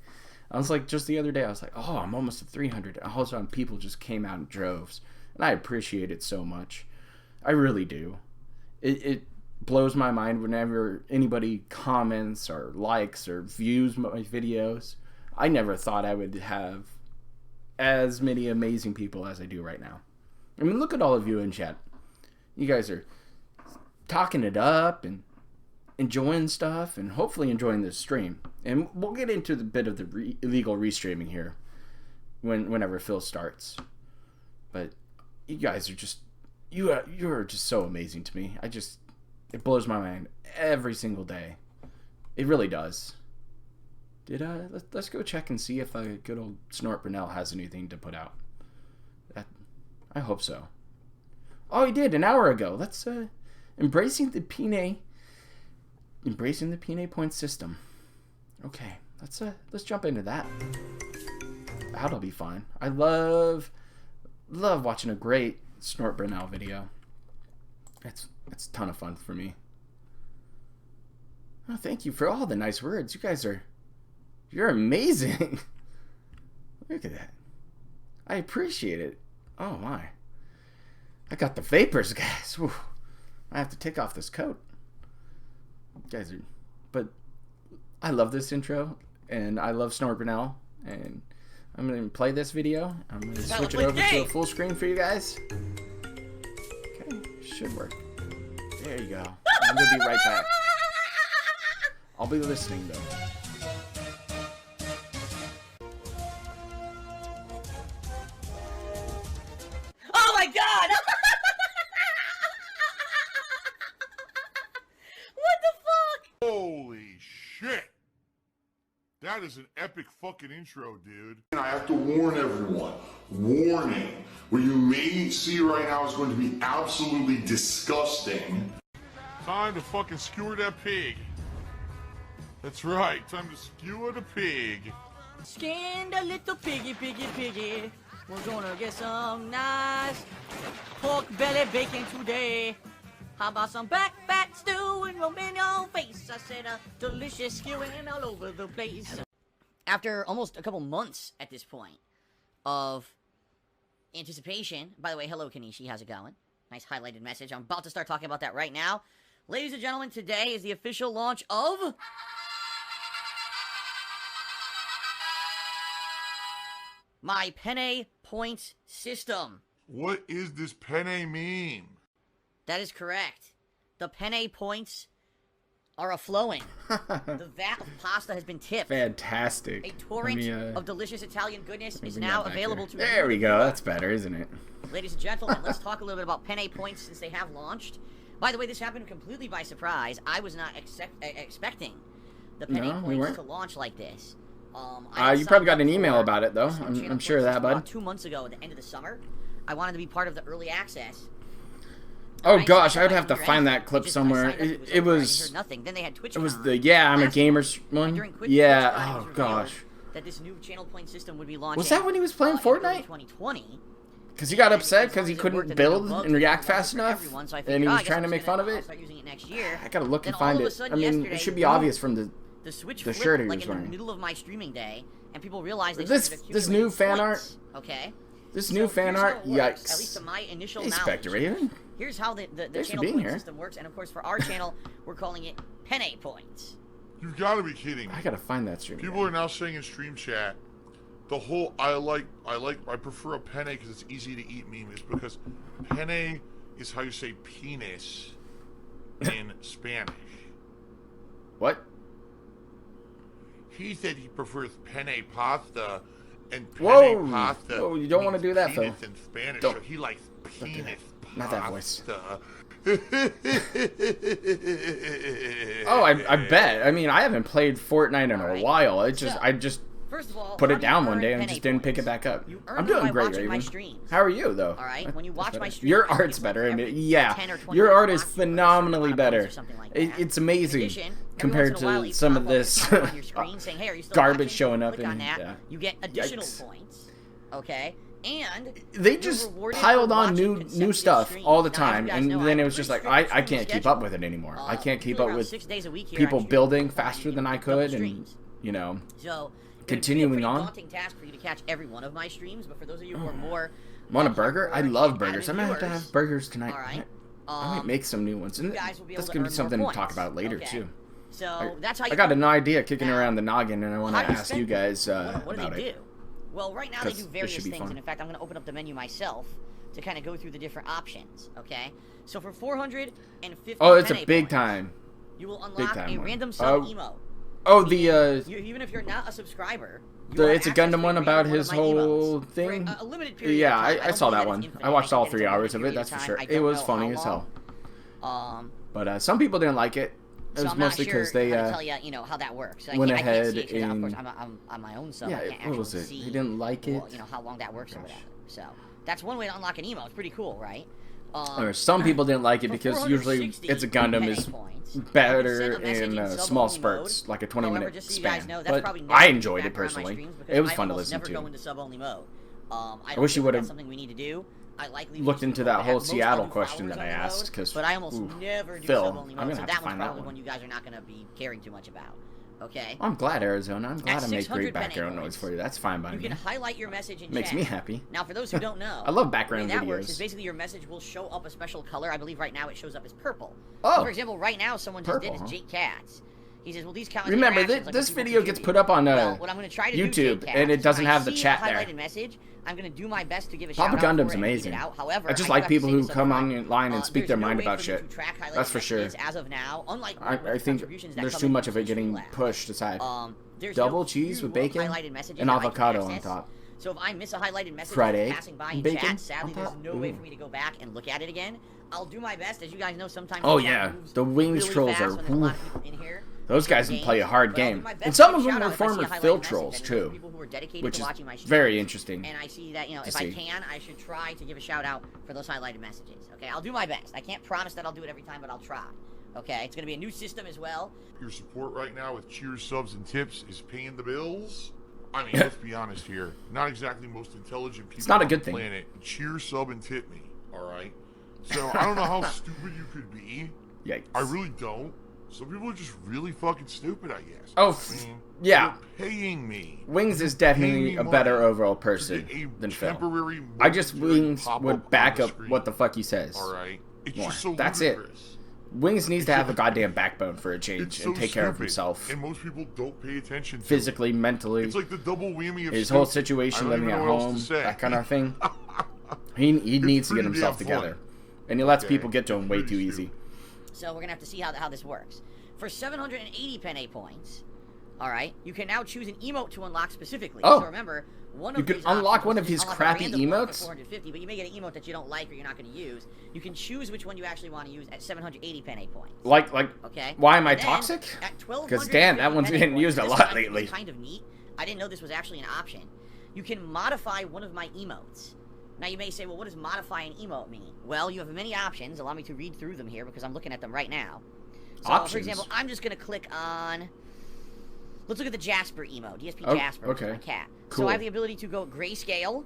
I was like, just the other day, I was like, oh, I'm almost at 300. All of a sudden, people just came out in droves. And I appreciate it so much. I really do. It blows my mind whenever anybody comments or likes or views my videos. I never thought I would have as many amazing people as I do right now. I mean, look at all of you in chat. You guys are talking it up and enjoying stuff and hopefully enjoying this stream. And we'll get into the bit of the illegal restreaming here whenever Phil starts. But you guys are just you're just so amazing to me. It blows my mind every single day. It really does. Let's go check and see if good old Snort Brunel has anything to put out. I hope so. Oh, he did an hour ago. Let's embracing the Pine point system. Okay, let's jump into that. That'll be fun. I love watching a great Snort Brunel video. It's a ton of fun for me. Oh, thank you for all the nice words. You guys you're amazing. Look at that. I appreciate it. Oh my. I got the vapors, guys. Whew. I have to take off this coat. But I love this intro, and I love Snort Brunel, and I'm going to play this video. I'm going to switch it over to a full screen for you guys. Okay, should work. There you go. I'm going to be right back. I'll be listening, though. Oh my god! What the fuck? Holy shit! That is an epic fucking intro, dude. I have to warn everyone. Warning. What you may see right now is going to be absolutely disgusting. Time to fucking skewer that pig. That's right, time to skewer the pig. Skinned a little piggy, piggy, piggy. We're gonna get some nice pork belly bacon today. How about some back fat stew and rum in your face? I said a delicious skewing all over the place. After almost a couple months at this point of anticipation. By the way, hello Kanishi, how's it going? Nice highlighted message. I'm about to start talking about that right now. Ladies and gentlemen, today is the official launch of my Penne Points system. What is this penne mean? That is correct. The Penne Points are a-flowing. The vat of pasta has been tipped. Fantastic. A torrent of delicious Italian goodness is bring now that back available here. to There we go. That's better, isn't it? Ladies and gentlemen, let's talk a little bit about Penne Points since they have launched. By the way, this happened completely by surprise. I was not expecting the Penne Points to launch like this. You probably got an email about it, though. I'm sure of that, bud. About 2 months ago at the end of the summer, I wanted to be part of the early access. Oh gosh, I would have to find that clip somewhere. It was nothing. Then they had Twitch. It was the I'm a gamer one. Yeah. Oh gosh. That this new channel point system would be launching. Was that when he was playing Fortnite? 2020. Because he got upset because he couldn't build and react fast enough, and he was trying to make fun of it. I gotta look and find it. I mean, it should be obvious from the Switch the shirt he like was in wearing. the middle of my streaming day, and people realized they This new fan art. Okay. This new fan here's how art, it works, yikes. At least to my initial Hey, knowledge. Spectre Raven. Here's how the Thanks for channel being point here. system works, and of course for our channel, we're calling it penne points. You've got to be kidding me. I gotta find that stream. People are now saying in stream chat, the whole I prefer a penne because it's easy to eat meme is because penne is how you say penis in Spanish. What? He said he prefers penne pasta and penne Whoa! pasta. Whoa, you don't want to do that, Phil. Penis in Spanish, Don't. so he likes penis pasta. Not that voice. Oh, I bet. I mean, I haven't played Fortnite in a while. I just First of all, put how it do you down one earn day and penne just didn't pick it points? back up. You earn I'm them doing by great, watching my Raven. streams. How are you, though? All right, when you watch my streams, Your you art's get better. I every mean, yeah, 10 or 20 your art minutes is watching phenomenally or better. something like that. It's amazing In addition, every compared once in a while, to you some pop of up this on your screen saying, "Hey, are you still garbage watching?" showing up Click on and that, you get additional Yikes. points. Okay, and They you're just rewarded piled for on watching new consecutive stuff streams. all the Now, as you time, guys and know, then I it have was a just pretty like strict I can't stream keep up schedule. with it anymore. I can't keep Usually up around with 6 days a week here, people I shoot building a faster than I couple could, and streams. you know. So Continuing it'd be a on. pretty daunting task for you to catch every one of my streams, but for those of you who are more Want a burger? I hardcore love and burgers. I'm avid gonna have to viewers, have burgers tonight. all right, I might make some new ones, and you guys will be able that's to gonna earn be more something to points. talk about later Okay. too. So that's how you I got earn an idea kicking Now, around the noggin, and I want to how do you ask spend you guys what do about they it. do? Well, right now they 'Cause do this various should be things, fun. and in fact, I'm going to open up the menu myself to kind of go through the different options. Okay, so for 450 Oh, it's a penne big points, time. you will unlock time a one. random sub Oh, emote. Oh, the Even if you're not a subscriber, you the will it's a have access Gundam to one random about one of his my whole emotes for thing. a limited period Yeah, of time. I don't saw believe that it's one. infinite. I watched think all that 3 it's a hours of limited it. That's for period sure. of time. I It don't was know funny how as hell. long. But some people didn't like it. It So was I'm not mostly sure because they how to tell you, how that works. So went I can't ahead see it 'cause, of and- course, I'm on my own sub. Yeah, I can't what was actually it? see, They didn't like it. well, how long that works or whatever. So that's one way to unlock an emo. It's pretty cool, right? Or some people didn't like it for because usually 460 it's a Gundam penne is points, you can better send a message in sub-only small mode. spurts, like a 20-minute However, just so you guys span. know, that's But probably never I been enjoyed it background on my personally. streams because It was I fun to almost listen never go to. into sub-only mode. I wish you think would've that's something we need to do. I like leaving looked some into people that whole most I do Seattle followers question that I only asked, mode, 'cause, but I almost ooh, never do Phil, sub-only I'm mode, gonna so have that to one's find that probably one. one you guys are not going to be caring too much about. Okay. I'm glad, Arizona. I'm glad I make 600 great penne background noise points, for you. That's fine by You me. can highlight your message in Makes chat. me happy. Now, for those who don't know, I love the background way that works videos. is basically your message will show up a special color. I believe right now it shows up as purple. Oh, So for example, right now someone just did purple, is huh? Jake Katz. He says, well, these counts Remember, interactions, like when this people video gets contribute. put up on Well, what I'm going to try to do, YouTube, Jake Katz, and it is doesn't when I have the see a chat there. highlighted message, I'm going to do my best to give a Papa shout out Gundam's for it and read amazing. it out. However, I just do like have to people say who this up come front. online and speak There's their no mind way about for me shit. to track highlighted That's for sure. messages as of now, unlike I with think contributions that there's come too in much from of it getting Streamlabs. pushed aside. There's Double no cheese with queue of bacon highlighted messages and that I can avocado on access. top. So if I miss a highlighted message Fried that's egg passing by and in bacon chat, sadly on there's top? no way Ooh. for me to go back and look at it again. I'll do my best. As you guys know, sometimes Oh, the chat yeah. moves The wings really trolls fast are- when there's a lot of people in here. Those guys can play a hard But I'll do game. my best And to some give of a them shout were out if I see a former highlighted Phil message. trolls, I mean, those too. are people who are dedicated Which to is watching my streams. very interesting. And I see that, to if see. I can, I should try to give a shout out for those highlighted messages. Okay, I'll do my best. I can't promise that I'll do it every time, but I'll try. Okay, it's going to be a new system as well. Your support right now with cheers, subs, and tips is paying the bills. I mean, let's be honest here. Not exactly the most intelligent people not a on good the thing. planet. Cheers, sub, and tip me. All right. So I don't know how stupid you could be. Yikes. I really don't. Some people are just really fucking stupid, I guess. Oh, I mean, yeah. You're paying me. Wings is Paying definitely me a better money overall to person get a than Phil. temporary I just momentary Wings pop-up would back on the up screen. what the fuck he says. All right. It's More. just so That's it. ludicrous. Wings needs to have a goddamn backbone for a change It's and so take care of stupid, himself. And most people don't pay attention to Physically, mentally, it. It's like the double whammy of his whole stupid. situation, I don't living even at know what else home, to say. that kind of thing. He needs to get pretty himself damn together. funny. And he lets Okay. people get to him way Pretty too stupid. easy. So we're going to have to see how this works. For 780 penne points, all right, you can now choose an emote to unlock specifically. Oh. So remember, one You of can these unlock options one is of to his unlock a crappy random one for emotes? 450, but you may get an emote that you don't like or you're not going to use. You can choose which one you actually want to use at 780 penne points. Like, Okay. why am I And then, toxic? at 'Cause, damn, that 1250 one's penne getting points, used a this lot is actually lately. Kind of neat. I didn't know this was actually an option. You can modify one of my emotes. Now you may say, well, what does modify an emote mean? Well, you have many options. Allow me to read through them here because I'm looking at them right now. So, Options? for example, I'm just going to click on... Let's look at the Jasper emote. DSP Oh, Jasper, which is okay. my cat. So Cool. I have the ability to go grayscale.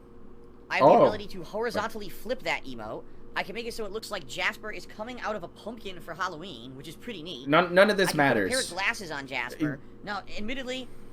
I have the ability to horizontally flip that emote. I can make it so it looks like Jasper is coming out of a pumpkin for Halloween, which is pretty neat. None of this I can put a pair of matters. glasses on Jasper. Now, admittedly,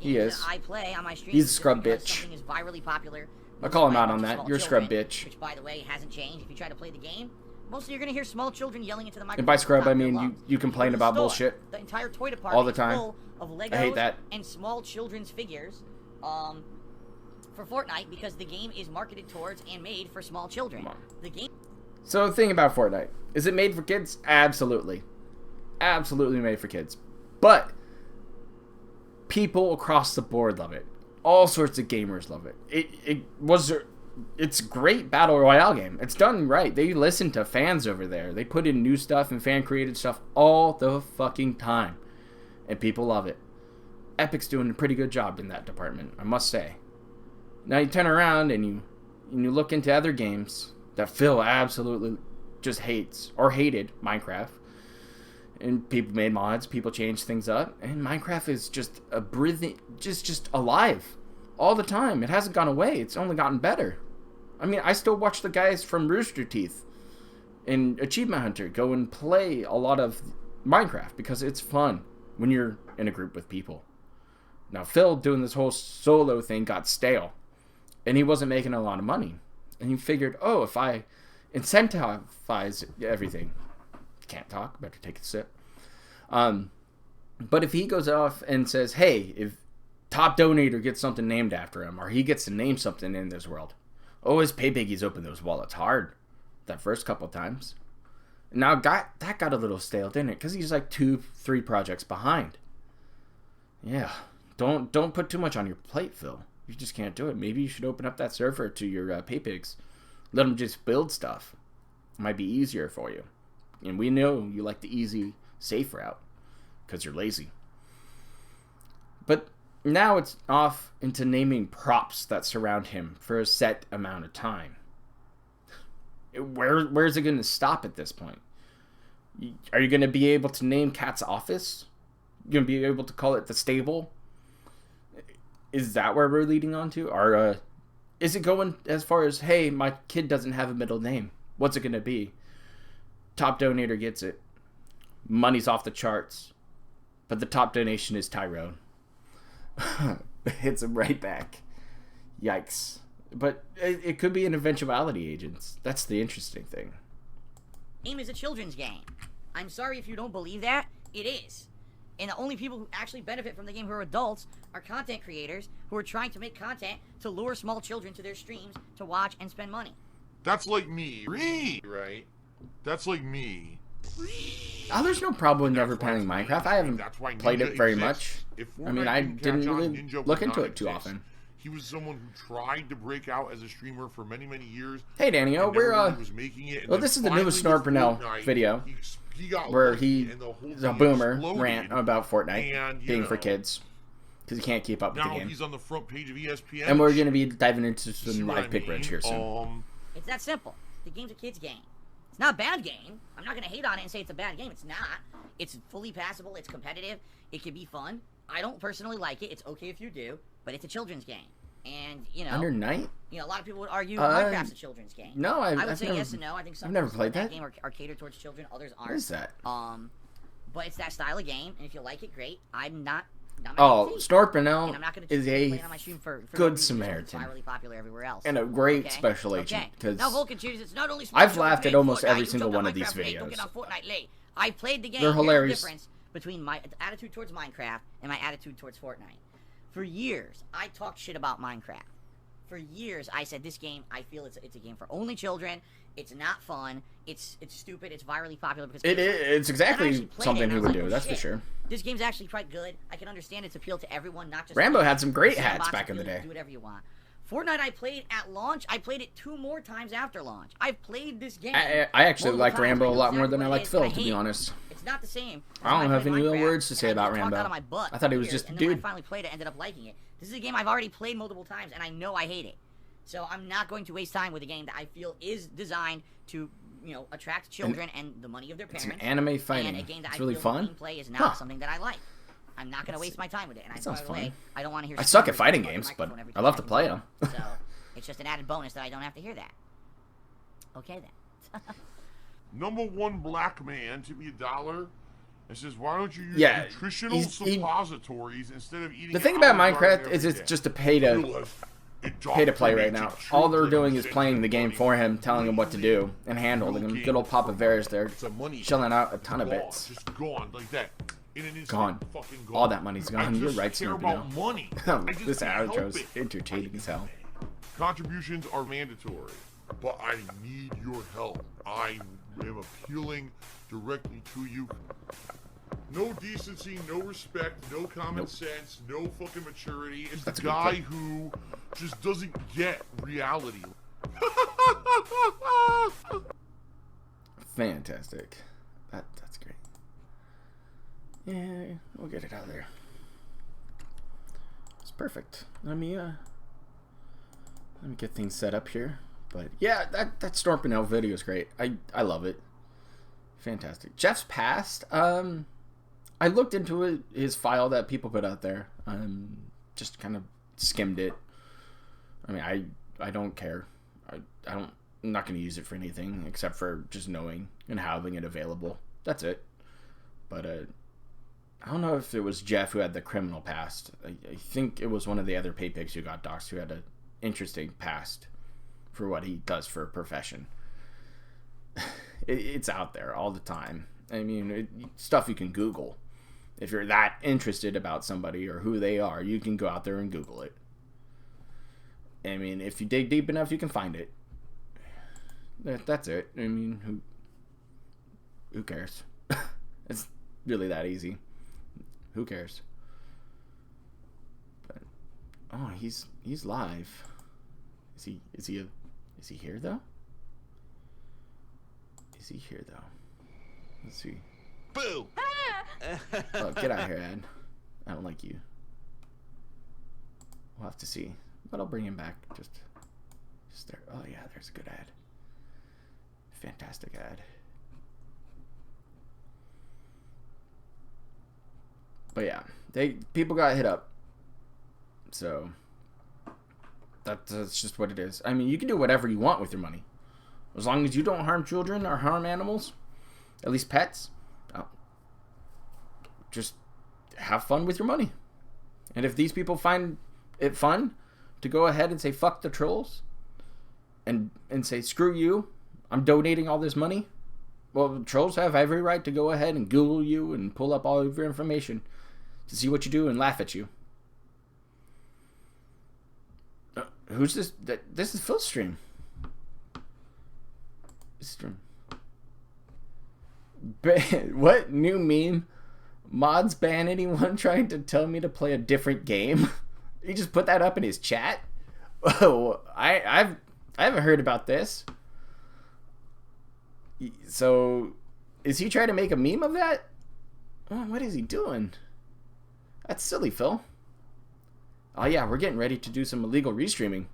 He games is. that I play on my stream. He's a scrub because bitch. Something is virally popular. I'll call him by a out bunch on of that. small You're a scrub children, bitch. Which, by the way, hasn't changed. If you try to play the game, mostly you're gonna hear small children yelling into the microphone. And by scrub, I at the top of mean their lungs. you complain Go to the about store. bullshit. The entire toy department all the is time. full of Legos I hate that. and small children's figures. For Fortnite, because the game is marketed towards and made for small children. Come on. The game. So the thing about Fortnite, is it made for kids? Absolutely. Absolutely made for kids. But people across the board love it. All sorts of gamers love it. It was it's a great battle royale game. It's done right. They listen to fans over there. They put in new stuff and fan created stuff all the fucking time, and people love it. Epic's doing a pretty good job in that department, I must say. Now you turn around and you look into other games that Phil absolutely just hates or hated Minecraft. And people made mods, people changed things up, and Minecraft is just a breathing, just alive all the time. It hasn't gone away. It's only gotten better. I mean, I still watch the guys from Rooster Teeth and Achievement Hunter go and play a lot of Minecraft because it's fun when you're in a group with people. Now, Phil doing this whole solo thing got stale, and he wasn't making a lot of money. And he figured, oh, if I incentivize everything, can't talk, better take a sip. But if he goes off and says, hey, if top donator gets something named after him, or he gets to name something in this world, oh, his Paypigs open those wallets hard that first couple times. Now that got a little stale, didn't it? Because he's like 2-3 projects behind. Yeah, don't put too much on your plate, Phil. You just can't do it. Maybe you should open up that server to your Paypigs. Let them just build stuff. It might be easier for you. And we know you like the easy, safe route because you're lazy. But now it's off into naming props that surround him for a set amount of time. Where's it going to stop at this point? Are you going to be able to name Cat's office? You're going to be able to call it the stable? Is that where we're leading on to? Or is it going as far as, hey, my kid doesn't have a middle name? What's it going to be? Top donator gets it. Money's off the charts. But the top donation is Tyrone. Hits him right back. Yikes. But it could be an eventuality, agents. That's the interesting thing. Game is a children's game. I'm sorry if you don't believe that. It is. And the only people who actually benefit from the game who are adults are content creators who are trying to make content to lure small children to their streams to watch and spend money. That's like me. Right? That's like me. Oh, there's no problem with never playing Minecraft. I haven't played it very much. I mean, I didn't really look into it too often. He was someone who tried to break out as a streamer for many, many years. Hey, Daniel, we're was making it, well, this is the newest Snort Brunel video where he's a boomer rant about Fortnite being for kids because he can't keep up with the game. He's on the front page of ESPN, and we're going to be diving into some live pick rich here soon. It's that simple. The game's a kid's game. It's not a bad game. I'm not going to hate on it and say it's a bad game. It's not. It's fully passable. It's competitive. It can be fun. I don't personally like it. It's okay if you do, but it's a children's game. And, you know... Under Night? You know, a lot of people would argue Minecraft's a children's game. No, I would say yes and no. I think some I've never played that game are catered towards children. Others aren't. What is that? But it's that style of game, and if you like it, great. I'm not... Snort Brunel is a good no Samaritan. It's popular everywhere else. And a great special agent. Because now, Vulcan chooses, it's not only I've laughed at almost Fortnite, every single one of these videos. Don't get on Fortnite late. I played the game. They're hilarious. The difference between my attitude towards Minecraft and my attitude towards Fortnite. For years, I talked shit about Minecraft. For years, I said this game, I feel it's a game for only children. It's not fun. It's stupid. It's virally popular because it's exactly something he would do. That's for sure. This game's actually quite good. I can understand its appeal to everyone, not just Rambo had some great hats back in the day. Do whatever you want. Fortnite I played at launch. I played it 2 more times after launch. I've played this game. I actually liked Rambo a lot more than I liked Phil, to be honest. It's not the same. I don't have any real words to say about Rambo. I thought he was just a dude. When I finally played it, I ended up liking it. This is a game I've already played multiple times, and I know I hate it. So I'm not going to waste time with a game that I feel is designed to, you know, attract children and the money of their parents. It's an anime fighting. And a game that it's really fun. Gameplay is not something that I like. I'm not going to waste my time with it. And that sounds fun. I don't want to hear. I suck at fighting games, but I love to play them. So it's just an added bonus that I don't have to hear that. Okay then. Number 1 black man to be $1. It says, why don't you use nutritional suppositories instead of eating? The thing about Minecraft is it's just a pay to play right now. All they're doing is playing the game for him, telling him what to do, and handholding him. Good old Papa Bear's there, shelling out a ton of bits. Just gone like that. Gone. All that money's gone. You're right, Snoopy. Money. This outro's entertaining as hell. Contributions are mandatory, but I need your help. I am appealing directly to you. No decency, no respect, no common sense, no fucking maturity. It's the guy who just doesn't get reality. Fantastic. That's great. Yeah, we'll get it out there. It's perfect. Let me get things set up here. But yeah, that Storm Pinell video is great. I love it. Fantastic. Jeff's past. I looked into it, his file that people put out there. Just kind of skimmed it. I mean, I don't care. I'm not going to use it for anything except for just knowing and having it available. That's it. But I don't know if it was Jeff who had the criminal past. I think it was one of the other Paypigs who got doxxed who had an interesting past for what he does for a profession. It's out there all the time. I mean, stuff you can Google. If you're that interested about somebody or who they are, you can go out there and Google it. I mean, if you dig deep enough, you can find it. That's it. I mean, who cares? It's really that easy. Who cares? But, oh, he's live. Is he here though? Is he here though? Let's see. Boo! Oh, get out of here, Ad. I don't like you. We'll have to see. But I'll bring him back. Just there. Oh yeah, there's a good ad. Fantastic ad. But yeah, people got hit up. So that's just what it is. I mean, you can do whatever you want with your money. As long as you don't harm children or harm animals, at least pets, just have fun with your money. And if these people find it fun to go ahead and say fuck the trolls and say screw you, I'm donating all this money, well, the trolls have every right to go ahead and Google you and pull up all of your information to see what you do and laugh at you. Who's this? This is Phil's stream. What new meme? Mods ban anyone trying to tell me to play a different game? He just put that up in his chat? Oh, I haven't heard about this. So, is he trying to make a meme of that? Oh, what is he doing? That's silly, Phil. Oh yeah, we're getting ready to do some illegal restreaming.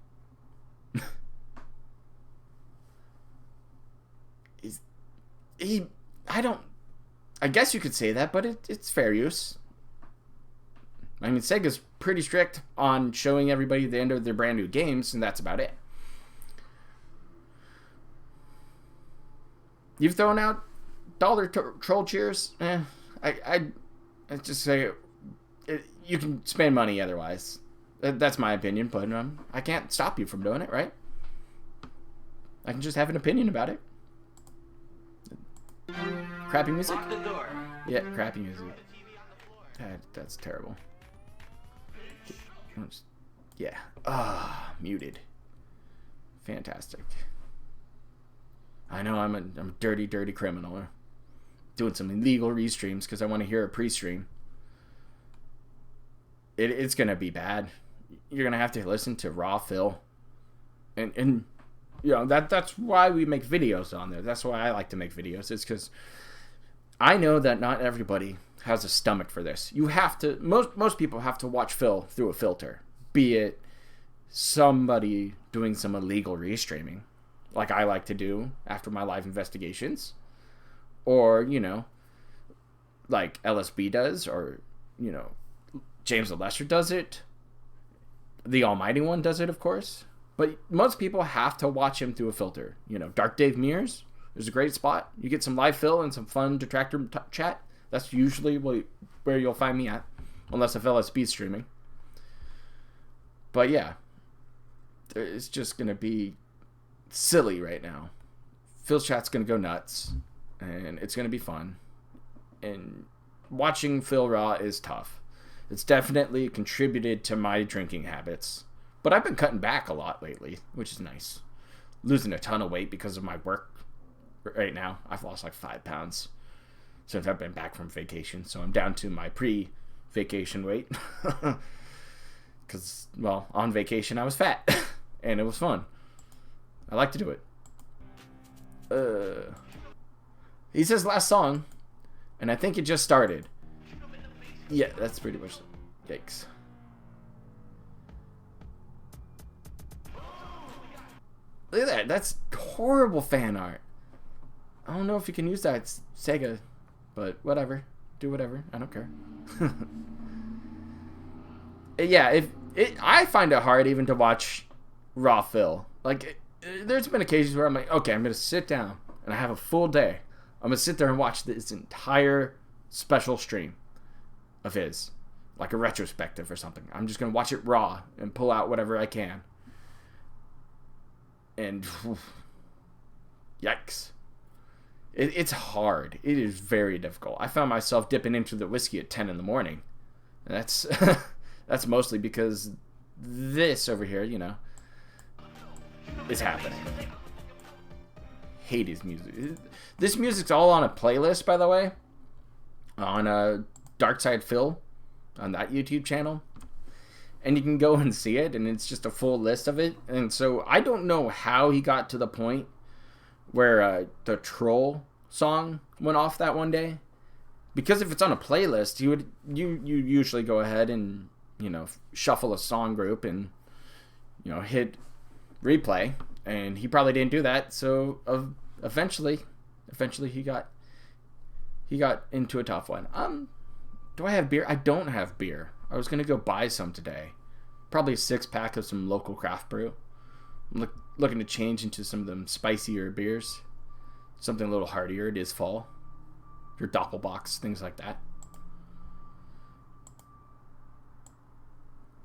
I guess you could say that, but it's fair use. I mean, Sega's pretty strict on showing everybody the end of their brand new games, and that's about it. You've thrown out dollar troll cheers? I just say you can spend money otherwise. That's my opinion, but I can't stop you from doing it, right? I can just have an opinion about it. Crappy music? Yeah, crappy music. That's terrible. Yeah. Muted. Fantastic. I know I'm a dirty, dirty criminal. Doing some illegal restreams because I want to hear a pre-stream. It's going to be bad. You're going to have to listen to Raw Phil. And you know, that's why we make videos on there. That's why I like to make videos. It's because I know that not everybody has a stomach for this. You have to, most people have to watch Phil through a filter. Be it somebody doing some illegal restreaming, like I like to do after my live investigations. Or, you know, like LSB does, or, you know, James the Lesser does it. The Almighty One does it, of course. But most people have to watch him through a filter. You know, Dark Dave Mears is a great spot. You get some live fill and some fun detractor chat. That's usually where you'll find me at. Unless if LSB's streaming. But yeah. It's just going to be silly right now. Phil's chat's going to go nuts. And it's going to be fun. And watching Phil Raw is tough. It's definitely contributed to my drinking habits. But I've been cutting back a lot lately, which is nice. Losing a ton of weight because of my work right now. I've lost like 5 pounds since I've been back from vacation. So I'm down to my pre-vacation weight. Because, well, on vacation I was fat. And it was fun. I like to do it. He says last song, and I think it just started. Yeah, that's pretty much. Yikes. Look at that. That's horrible fan art. I don't know if you can use that. It's Sega, but whatever. Do whatever. I don't care. Yeah, I find it hard even to watch raw fill. Like, there's been occasions where I'm like, okay, I'm gonna sit down and I have a full day. I'm gonna sit there and watch this entire special stream of his, like a retrospective or something. I'm just gonna watch it raw and pull out whatever I can. And yikes. It's hard. It is very difficult. I found myself dipping into the whiskey at 10 in the morning. And that's that's mostly because this over here, you know, is happening. Hate his music. This music's all on a playlist, by the way, on Dark Side Phil on that YouTube channel. And you can go and see it, and it's just a full list of it. And so I don't know how he got to the point where the Troll song went off that one day. Because if it's on a playlist, you usually go ahead and, you know, shuffle a song group and, you know, hit replay. And he probably didn't do that, so eventually he got into a tough one. Do I have beer? I don't have beer. I was gonna go buy some today. Probably a 6-pack of some local craft brew. I'm looking to change into some of them spicier beers. Something a little heartier. It is fall. Your Doppelbox, things like that.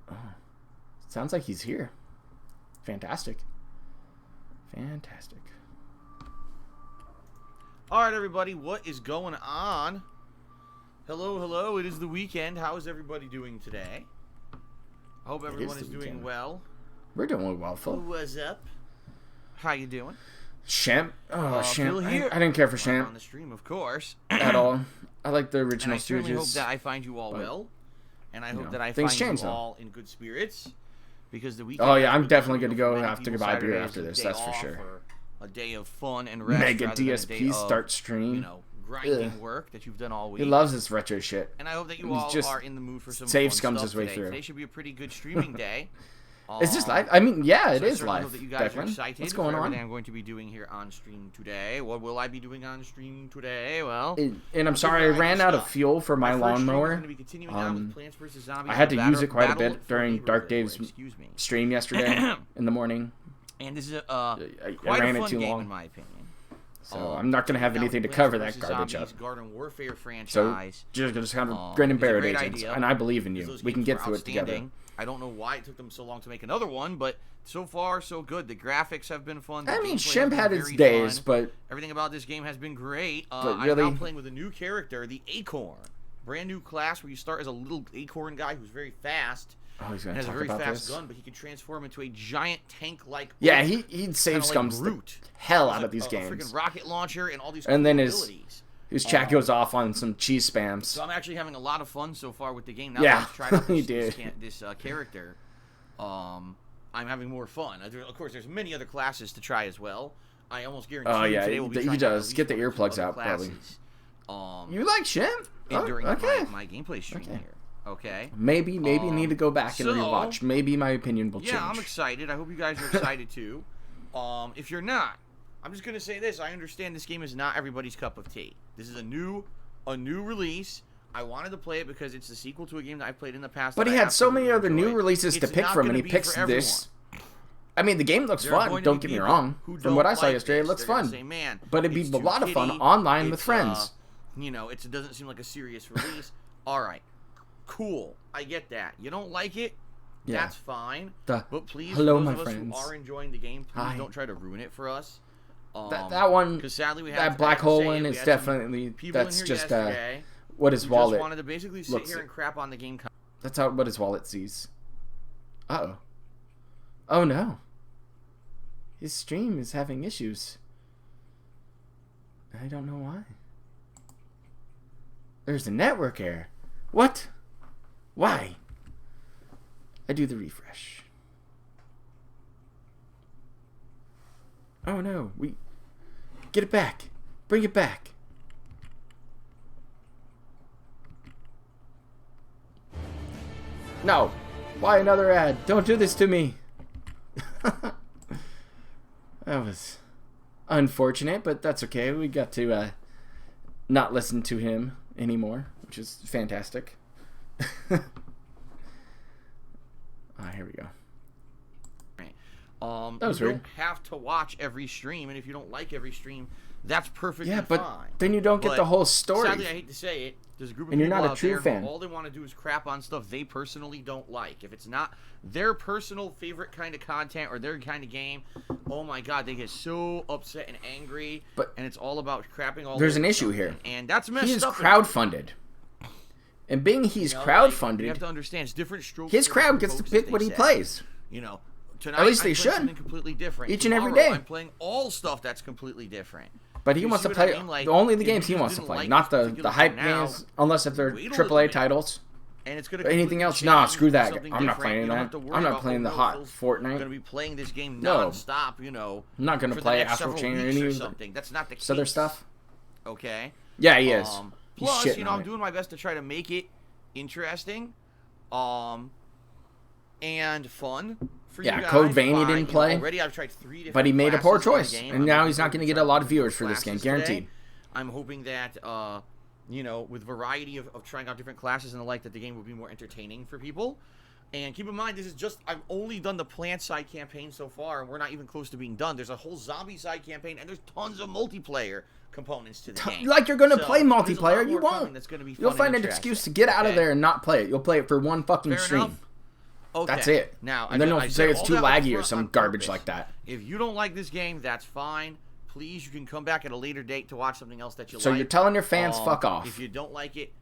Oh, sounds like he's here. Fantastic. Fantastic. All right, everybody, what is going on? Hello, hello. It is the weekend. How is everybody doing today? I hope everyone is doing well. We're doing well, Phil. What's up? How you doing? Shemp. Oh, Shemp. Here. I didn't care for I'm Shemp on the stream, of course. at all. I like the original And I certainly hope Stooges. that I find you all well. And I hope that I things find change, you though. all in good spirits. Because the weekend... Oh, yeah, I'm is definitely going to beautiful go for many have to people. go buy beer Saturday after is a this, day that's for off sure. or a day of fun and rest. Mega rather than a DSP day of, start stream. You know, grinding work that you've done all week. He loves this retro shit. And I hope that you He's all just are in the mood for some save fun scums stuff his way today. through. Today should be a pretty good streaming day. Is this live? I mean, yeah, it So I is certainly live. hope that you guys are Declan. excited What's for going everything on? I'm going to be doing here on stream today. What will I be doing on stream today? Well, And I'm sorry, I ran out of fuel for my first stream is lawnmower. gonna be continuing on with Plants vs. Zombies I had to The use it quite a Battle bit for during Dark Neighborhood, Dave's excuse me. stream yesterday in the morning. And this is I quite ran a it fun too game long. in my opinion. So I'm not going to have Now, anything to Plants cover that vs. garbage Zombies up. Garden Warfare So franchise. just kind of grin and is a bear it, great agents. idea, And I believe in you. those We can games get were through it together. outstanding. I don't know why it took them so long to make another one, but so far so good. The graphics have been fun. The I mean, gameplay has Shemp been had its very days, fun. but Everything about this game has been great. But I'm really- now playing with a new character, the Acorn. Brand new class where you start as a little acorn guy who's very fast oh, he's and going to has a talk very about fast this. gun, but he can transform into a giant tank-like. Yeah, orc, he'd save kinda like scums the Groot. hell Has out a- of these a games. freaking rocket launcher and all these And cool then abilities. his chat goes off on some cheese spams. So I'm actually having a lot of fun so far with the game. Now Yeah, that I've tried out he this, did. this character, I'm having more fun. Of course, there's many other classes to try as well. I almost guarantee Oh, yeah, today we'll be he trying does. out at Get the least one or earplugs two out, other probably. classes, You like Shemp? Oh, during okay. my gameplay stream Okay. here. Okay. Maybe you need to go back and so- rewatch. Maybe my opinion will change. Yeah, I'm excited. I hope you guys are excited too. If you're not, I'm just gonna say this. I understand this game is not everybody's cup of tea. This is a new release. I wanted to play it because it's the sequel to a game that I've played in the past. But that he I had so many absolutely other new enjoyed. releases to It's pick not from, and gonna he be picks for this. everyone. I mean, the game looks There are fun. going to Don't be get me people wrong. who From don't what I saw like yesterday, it this. looks They're gonna fun. say, "Man, But it'd be it's a too lot of fun kiddie. online with It's, friends." It doesn't seem like a serious release. All right, cool. I get that. You don't like it. Yeah. That's fine. The- But please, hello, for those my of us friends. who are enjoying the game, please Hi. don't try to ruin it for us. That one, Because sadly, we had that black hole one is some definitely, people that's in here just yesterday what his who wallet just wanted to basically sit looks here like. and crap on the game. That's what his wallet sees. Uh-oh. Oh no. His stream is having issues. I don't know why. There's a network error. What? Why? I do the refresh. Oh no, we get it back. Bring it back. No. Why another ad? Don't do this to me. That was unfortunate, but that's okay. We got to not listen to him anymore, which is fantastic. Here we go. That was weird. Don't have to watch every stream, and if you don't like every stream, that's perfectly fine. Then you don't get the whole story. Sadly, I hate to say it, there's a group of and people you're not a out true there fan. Who all they want to do is crap on stuff they personally don't like. If it's not their personal favorite kind of content or their kind of game, oh my god, they get so upset and angry. And it's all about crapping all. There's an issue here, and that's messed up. He is crowdfunded. And being he's crowdfunded, you have to understand it's different strokes. His crowd gets to pick what he plays. You know, tonight at least they I'm should. Something completely different. Each and every day. I'm playing all stuff that's completely different. But he wants to play only the games he wants to play, not the hype games, unless if they're AAA titles. And it's gonna anything else? Nah, screw that. I'm not playing that. I'm not playing the hot Fortnite. I'm gonna be playing this game non-stop, you know. I'm not gonna play Astral Chain or any something. That's not the case. Other stuff. Okay. Yeah, he is. Plus, you know, I'm doing my best to try to make it interesting, and fun for you guys. Code Vein he didn't play. Already, I've tried 3 different. But he made a poor choice, and now he's not going to get a lot of viewers for this game, guaranteed. I'm hoping that, you know, with variety of trying out different classes and the like, that the game will be more entertaining for people. And keep in mind, this is just, I've only done the plant side campaign so far, and we're not even close to being done. There's a whole zombie side campaign, and there's tons of multiplayer components to the game. Like you're going to play multiplayer, you won't. That's gonna be fun. You'll find an excuse to get out of there and not play it. You'll play it for one fucking stream. Enough. Okay. That's it. Now, and then they'll say it's too laggy or some garbage like that. If you don't like this game, that's fine. Please, you can come back at a later date to watch something else that you like. So you're telling your fans, fuck off. If you don't like it,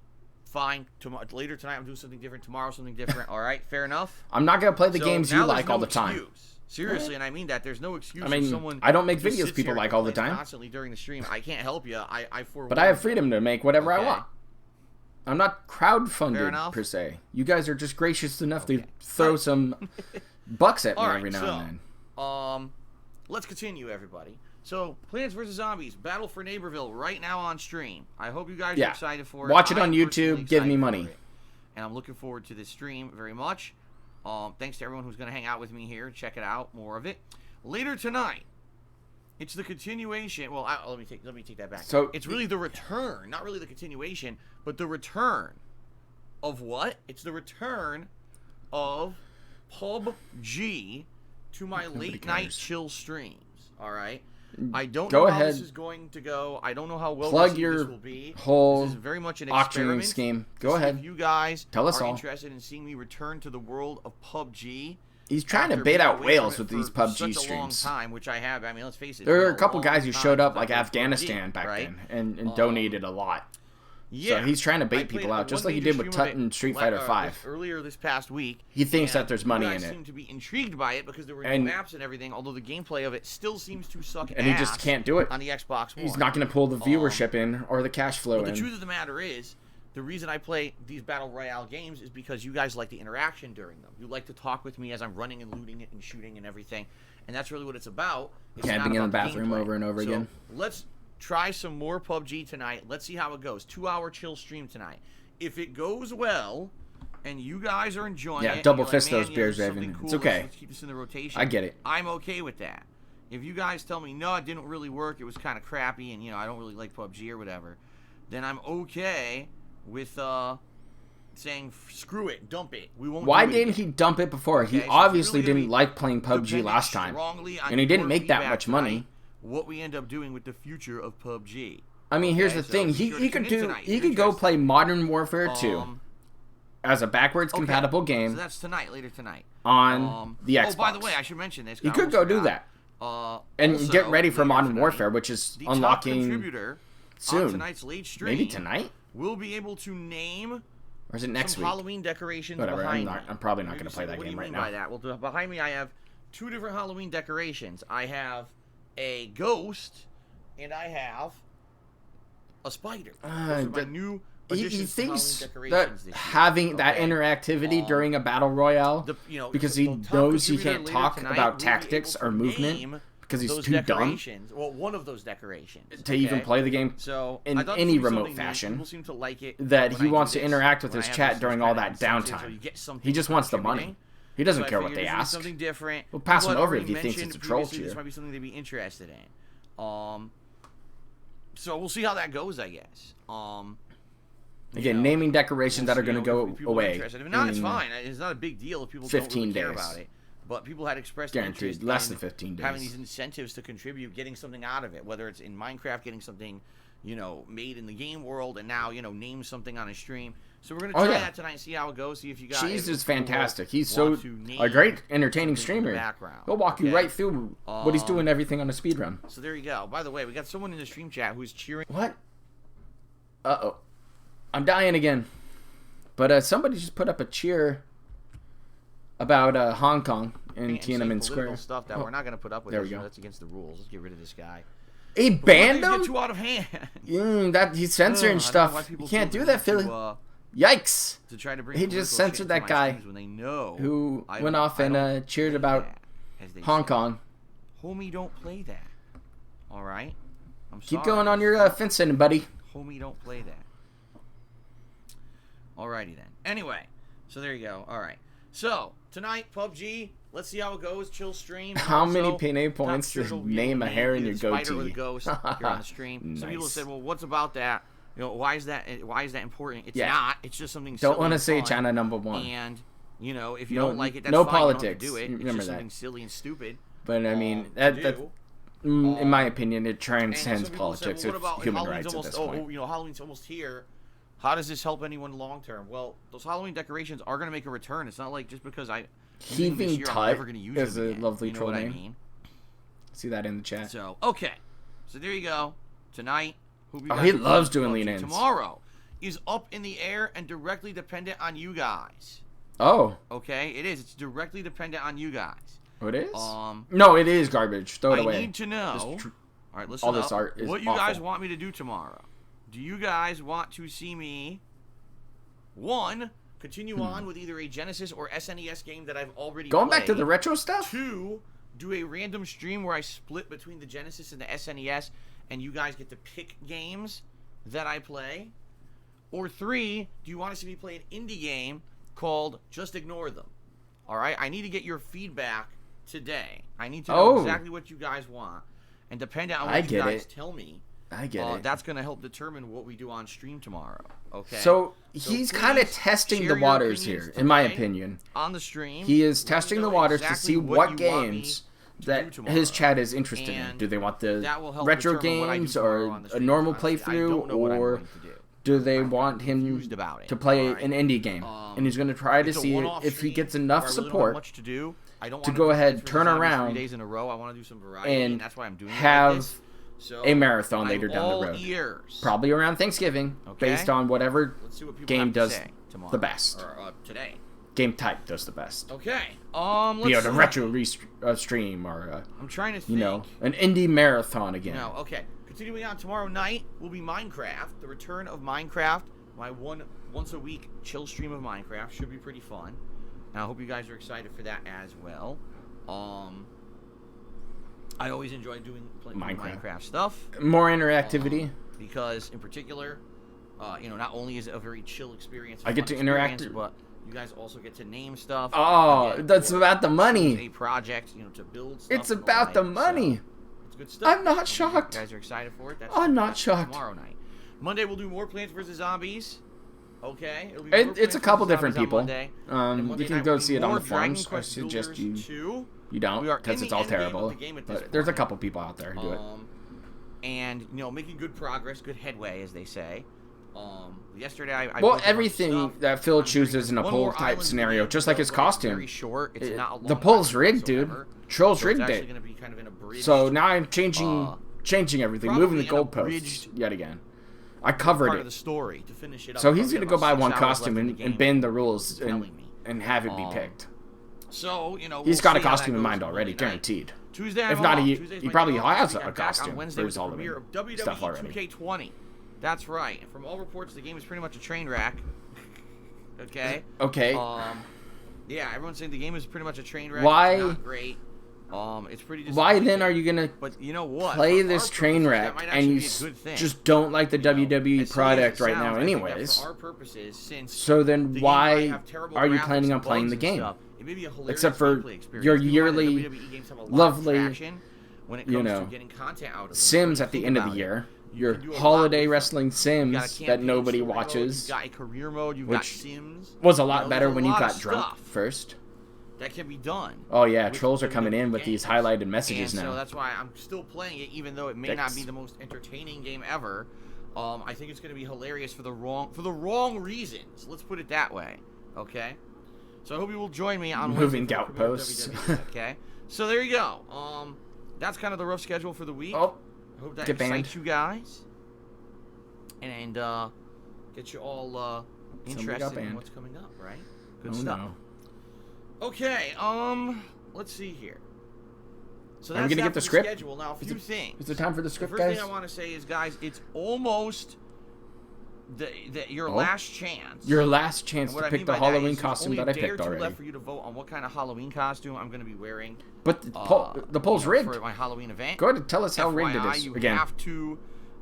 fine. Later tonight, I'm doing something different. Tomorrow, something different. All right, fair enough? I'm not going to play the games you like all the time. Seriously, and I mean that. There's no excuse. I mean, someone I don't make videos people like all the time. Constantly during the stream. I can't help you. But I have freedom to make whatever I want. I'm not crowdfunded, per se. You guys are just gracious enough to throw some bucks at me every now and then. Let's continue, everybody. So, Plants vs. Zombies, Battle for Neighborville, right now on stream. I hope you guys are excited for it. Watch it on YouTube. Give me money. And I'm looking forward to this stream very much. Thanks to everyone who's going to hang out with me here. Check it out. More of it. Later tonight, it's the continuation. Well, let me take that back. So it's really the return, not really the continuation, but the return of what? It's the return of PUBG to my late night chill streams. All right. I don't know how this is going to go. I don't know how well this will be. Whole this is very much an auctioning scheme. Go ahead. If you guys tell us are all. Interested in seeing me return to the world of PUBG. He's trying to bait out whales with these PUBG such streams. A long time, which I have. I mean, let's face it. There are a couple guys who showed up like Afghanistan back then and donated a lot. Yeah, so he's trying to bait people out, just like he did with Tut in Street Fighter V. Earlier this past week. He thinks that there's money in it. Seem to be intrigued by it because there were new maps and everything. Although the gameplay of it still seems to suck. And he just can't do it on the Xbox One. He's not going to pull the viewership in or the cash flow in. The truth of the matter is, the reason I play these Battle Royale games is because you guys like the interaction during them. You like to talk with me as I'm running and looting it and shooting and everything. And that's really what it's about. Camping in the bathroom over and over again. Let's try some more PUBG tonight. Let's see how it goes. 2-hour chill stream tonight. If it goes well and you guys are enjoying it, double fist those beers, Raven. It's okay. Let's keep this in the rotation. I get it. I'm okay with that. If you guys tell me no, it didn't really work, it was kind of crappy, and I don't really like PUBG or whatever, then I'm okay with saying screw it, dump it. We won't. Why didn't he dump it before? He obviously didn't like playing PUBG last time, and he didn't make that much money. What we end up doing with the future of PUBG. I mean, here's the thing. He could go play Modern Warfare 2 as a backwards compatible game. So that's later tonight. On the Xbox. Oh, by the way, I should mention this. He could go do that. And also, get ready for Modern Warfare, which is unlocking soon. On tonight's late stream, maybe tonight? We'll be able to name or is it next week? Halloween decorations Whatever, behind I'm probably not going to play that game right now. By that? Well, behind me I have 2 different Halloween decorations. I have a ghost, and I have a spider. My new he thinks that having that interactivity during a battle royale, because he knows he can't talk about tactics or movement because he's those too dumb decorations. Well, one of those decorations. to even play the game So in I thought any this would be remote something new. fashion. People seem to like it that when he I wants do to this, interact with when his I have chat this during all kind that of incentive, so downtime. you get something He just wants the money. contributing. He doesn't So I care what figured they this would be ask. Something different. We'll pass People him had over if already he thinks mentioned it's a troll previously This cheer. might be something they'd be interested in. So we'll see how that goes, I guess. Again, naming decorations that are going to go away. If not, it's fine. It's not a big deal if people don't 15 really care days. about it. But people had expressed Guaranteed, interest less in than 15 days. having these incentives to contribute, getting something out of it, whether it's in Minecraft, getting something, made in the game world, and now, name something on a stream. So we're going to try that tonight and see how it goes, see if you guys... Cheese is fantastic. He's so a great entertaining streamer. He'll walk you right through what he's doing, everything on a speed run. So there you go. By the way, we got someone in the stream chat who's cheering... What? Uh-oh. I'm dying again. But somebody just put up a cheer about Hong Kong and Tiananmen Square. Stuff that we're not going to put up with. There we go. That's against the rules. Let's get rid of this guy. He banned him? Get too out of hand. That he's censoring stuff. You can't do that, Philly. Yikes! To try to bring he just censored that guy when they know who went off and cheered about Hong Kong. Homie, don't play that. All right. Keep going on your fencing, buddy. Homie, don't play that. Alrighty then. Anyway, so there you go. All right. So tonight, PUBG. Let's see how it goes. Chill stream. How many PNA points to name a hair in your goatee? goatee? The ghost here on the stream. Some people said, "Well, what's about that? Why is that? Why is that important?" It's not. It's just something. Don't want to say fun. China #1. And if you don't like it, that's no fine. politics. You don't have to do it. Remember it's just that. something silly and stupid. But I mean, in my opinion, it transcends politics. Said, well, it's human rights at this point. Halloween's almost here. How does this help anyone long term? Well, those Halloween decorations are going to make a return. It's not like just because Heaving Tut is a lovely troll name. I mean? See that in the chat. So okay, so there you go. Tonight, he loves doing lean-ins. Tomorrow is up in the air and directly dependent on you guys. Oh. Okay, it is. It's directly dependent on you guys. Oh, it is? No, it is garbage. Throw it away. I need to know. All right, listen all this art is what you guys want me to do tomorrow. Do you guys want to see me, one, continue on with either a Genesis or SNES game that I've already Going played? back to the retro stuff? Two, do a random stream where I split between the Genesis and the SNES, and you guys get to pick games that I play? Or three, do you want to see me play an indie game called Just Ignore Them? All right, I need to get your feedback today. I need to know exactly what you guys want. And depending on what you guys tell me, I get it. That's going to help determine what we do on stream tomorrow. Okay. So he's kind of testing the waters here, in my opinion. On the stream, he is testing the waters to see what games that his chat is interested in. Do they want the retro games or a normal playthrough, or do they want him to play an indie game? And he's going to try to see if he gets enough support to go ahead, turn around, 3 days in a row. I want to do some variety, and that's why I'm doing have a marathon later down the road. Ears. Probably around Thanksgiving, based on whatever game does tomorrow, the best. Or today. Game type does the best. Okay. Be it a retro stream or I'm trying to think. An indie marathon again. No, okay. Continuing on, tomorrow night will be Minecraft, the return of Minecraft. My once a week chill stream of Minecraft should be pretty fun. And I hope you guys are excited for that as well. I always enjoy doing Minecraft stuff. More interactivity. Because in particular, not only is it a very chill experience, I get to interact, but you guys also get to name stuff. Oh, that's about the money. A project, to build stuff. It's about the money. So it's good stuff. I'm not shocked. You guys are excited for it? I'm not shocked. Tomorrow night. Monday we'll do more Plants vs. Zombies. Okay. It's a couple different people. You can go see it on the forums. I suggest you don't, because it's all terrible. But there's a couple people out there who do it. And making good progress, good headway, as they say. Yesterday I everything that Phil chooses in a poll type scenario, just like his costume. Very short. It's not a long the poll's rigged, dude. Trolls rigged it. Gonna be kind of an abridged, so now I'm changing everything, moving the goalposts yet again. I covered part it. Of the story to finish it up. So he's gonna go buy one costume and bend the rules and have it be picked. So he's got a costume in mind already, guaranteed. Tuesday, if not, he probably has a costume for his Halloween stuff already. 2K20. That's right. And from all reports, the game is pretty much a train wreck. Okay. Okay. Yeah, everyone's saying the game is pretty much a train wreck. Why? It's not great. It's pretty Why then are you gonna But you know what? play For this our train purposes, wreck that might and actually you be a good thing. just don't like the You know, WWE as silly product as it right now sounds, I think that anyways? for our purposes, since So then the game why might have terrible are you graphics planning on and playing bugs the and game? stuff, it may be a hilarious Except for gameplay experience. your Keep in mind that yearly, WWE games have a lot of lovely traction when it comes to getting content out of them. Sims So at the think end of about the it. year. You Your can do a lot holiday with wrestling them. You got a Sims that campaign nobody story mode, watches, You've got a career mode. You've got Sims. was a lot there's better a when you lot got of drunk stuff first. that can be done. Oh yeah, with trolls are coming in WWE with these games. highlighted messages And now. so that's why I'm still playing it, even though it may not be the most entertaining game ever. I think it's going to be hilarious for the wrong reasons. Let's put it that way. Okay. So I hope you will join me on Moving Wednesday for gout the premiere of posts. WWE, okay. So there you go. That's kind of the rough schedule for the week. Oh, I hope that get banned. excites you guys. And get you all Somebody got interested in banned. what's coming up, right? Good oh stuff. no. Okay, let's see here. So Are we that's gonna that get the for script? Schedule. Now, a few things. Is it time for the The script, first guys? thing I want to say is, guys, it's almost your last chance. Your last chance And what to I pick mean the by that Halloween is there's costume only that I a day or picked two already. left for you to vote on what kind of Halloween costume I'm going to be wearing. But the poll's rigged. For my Halloween event. Go ahead and tell us how rigged it FYI, is. you Again, have to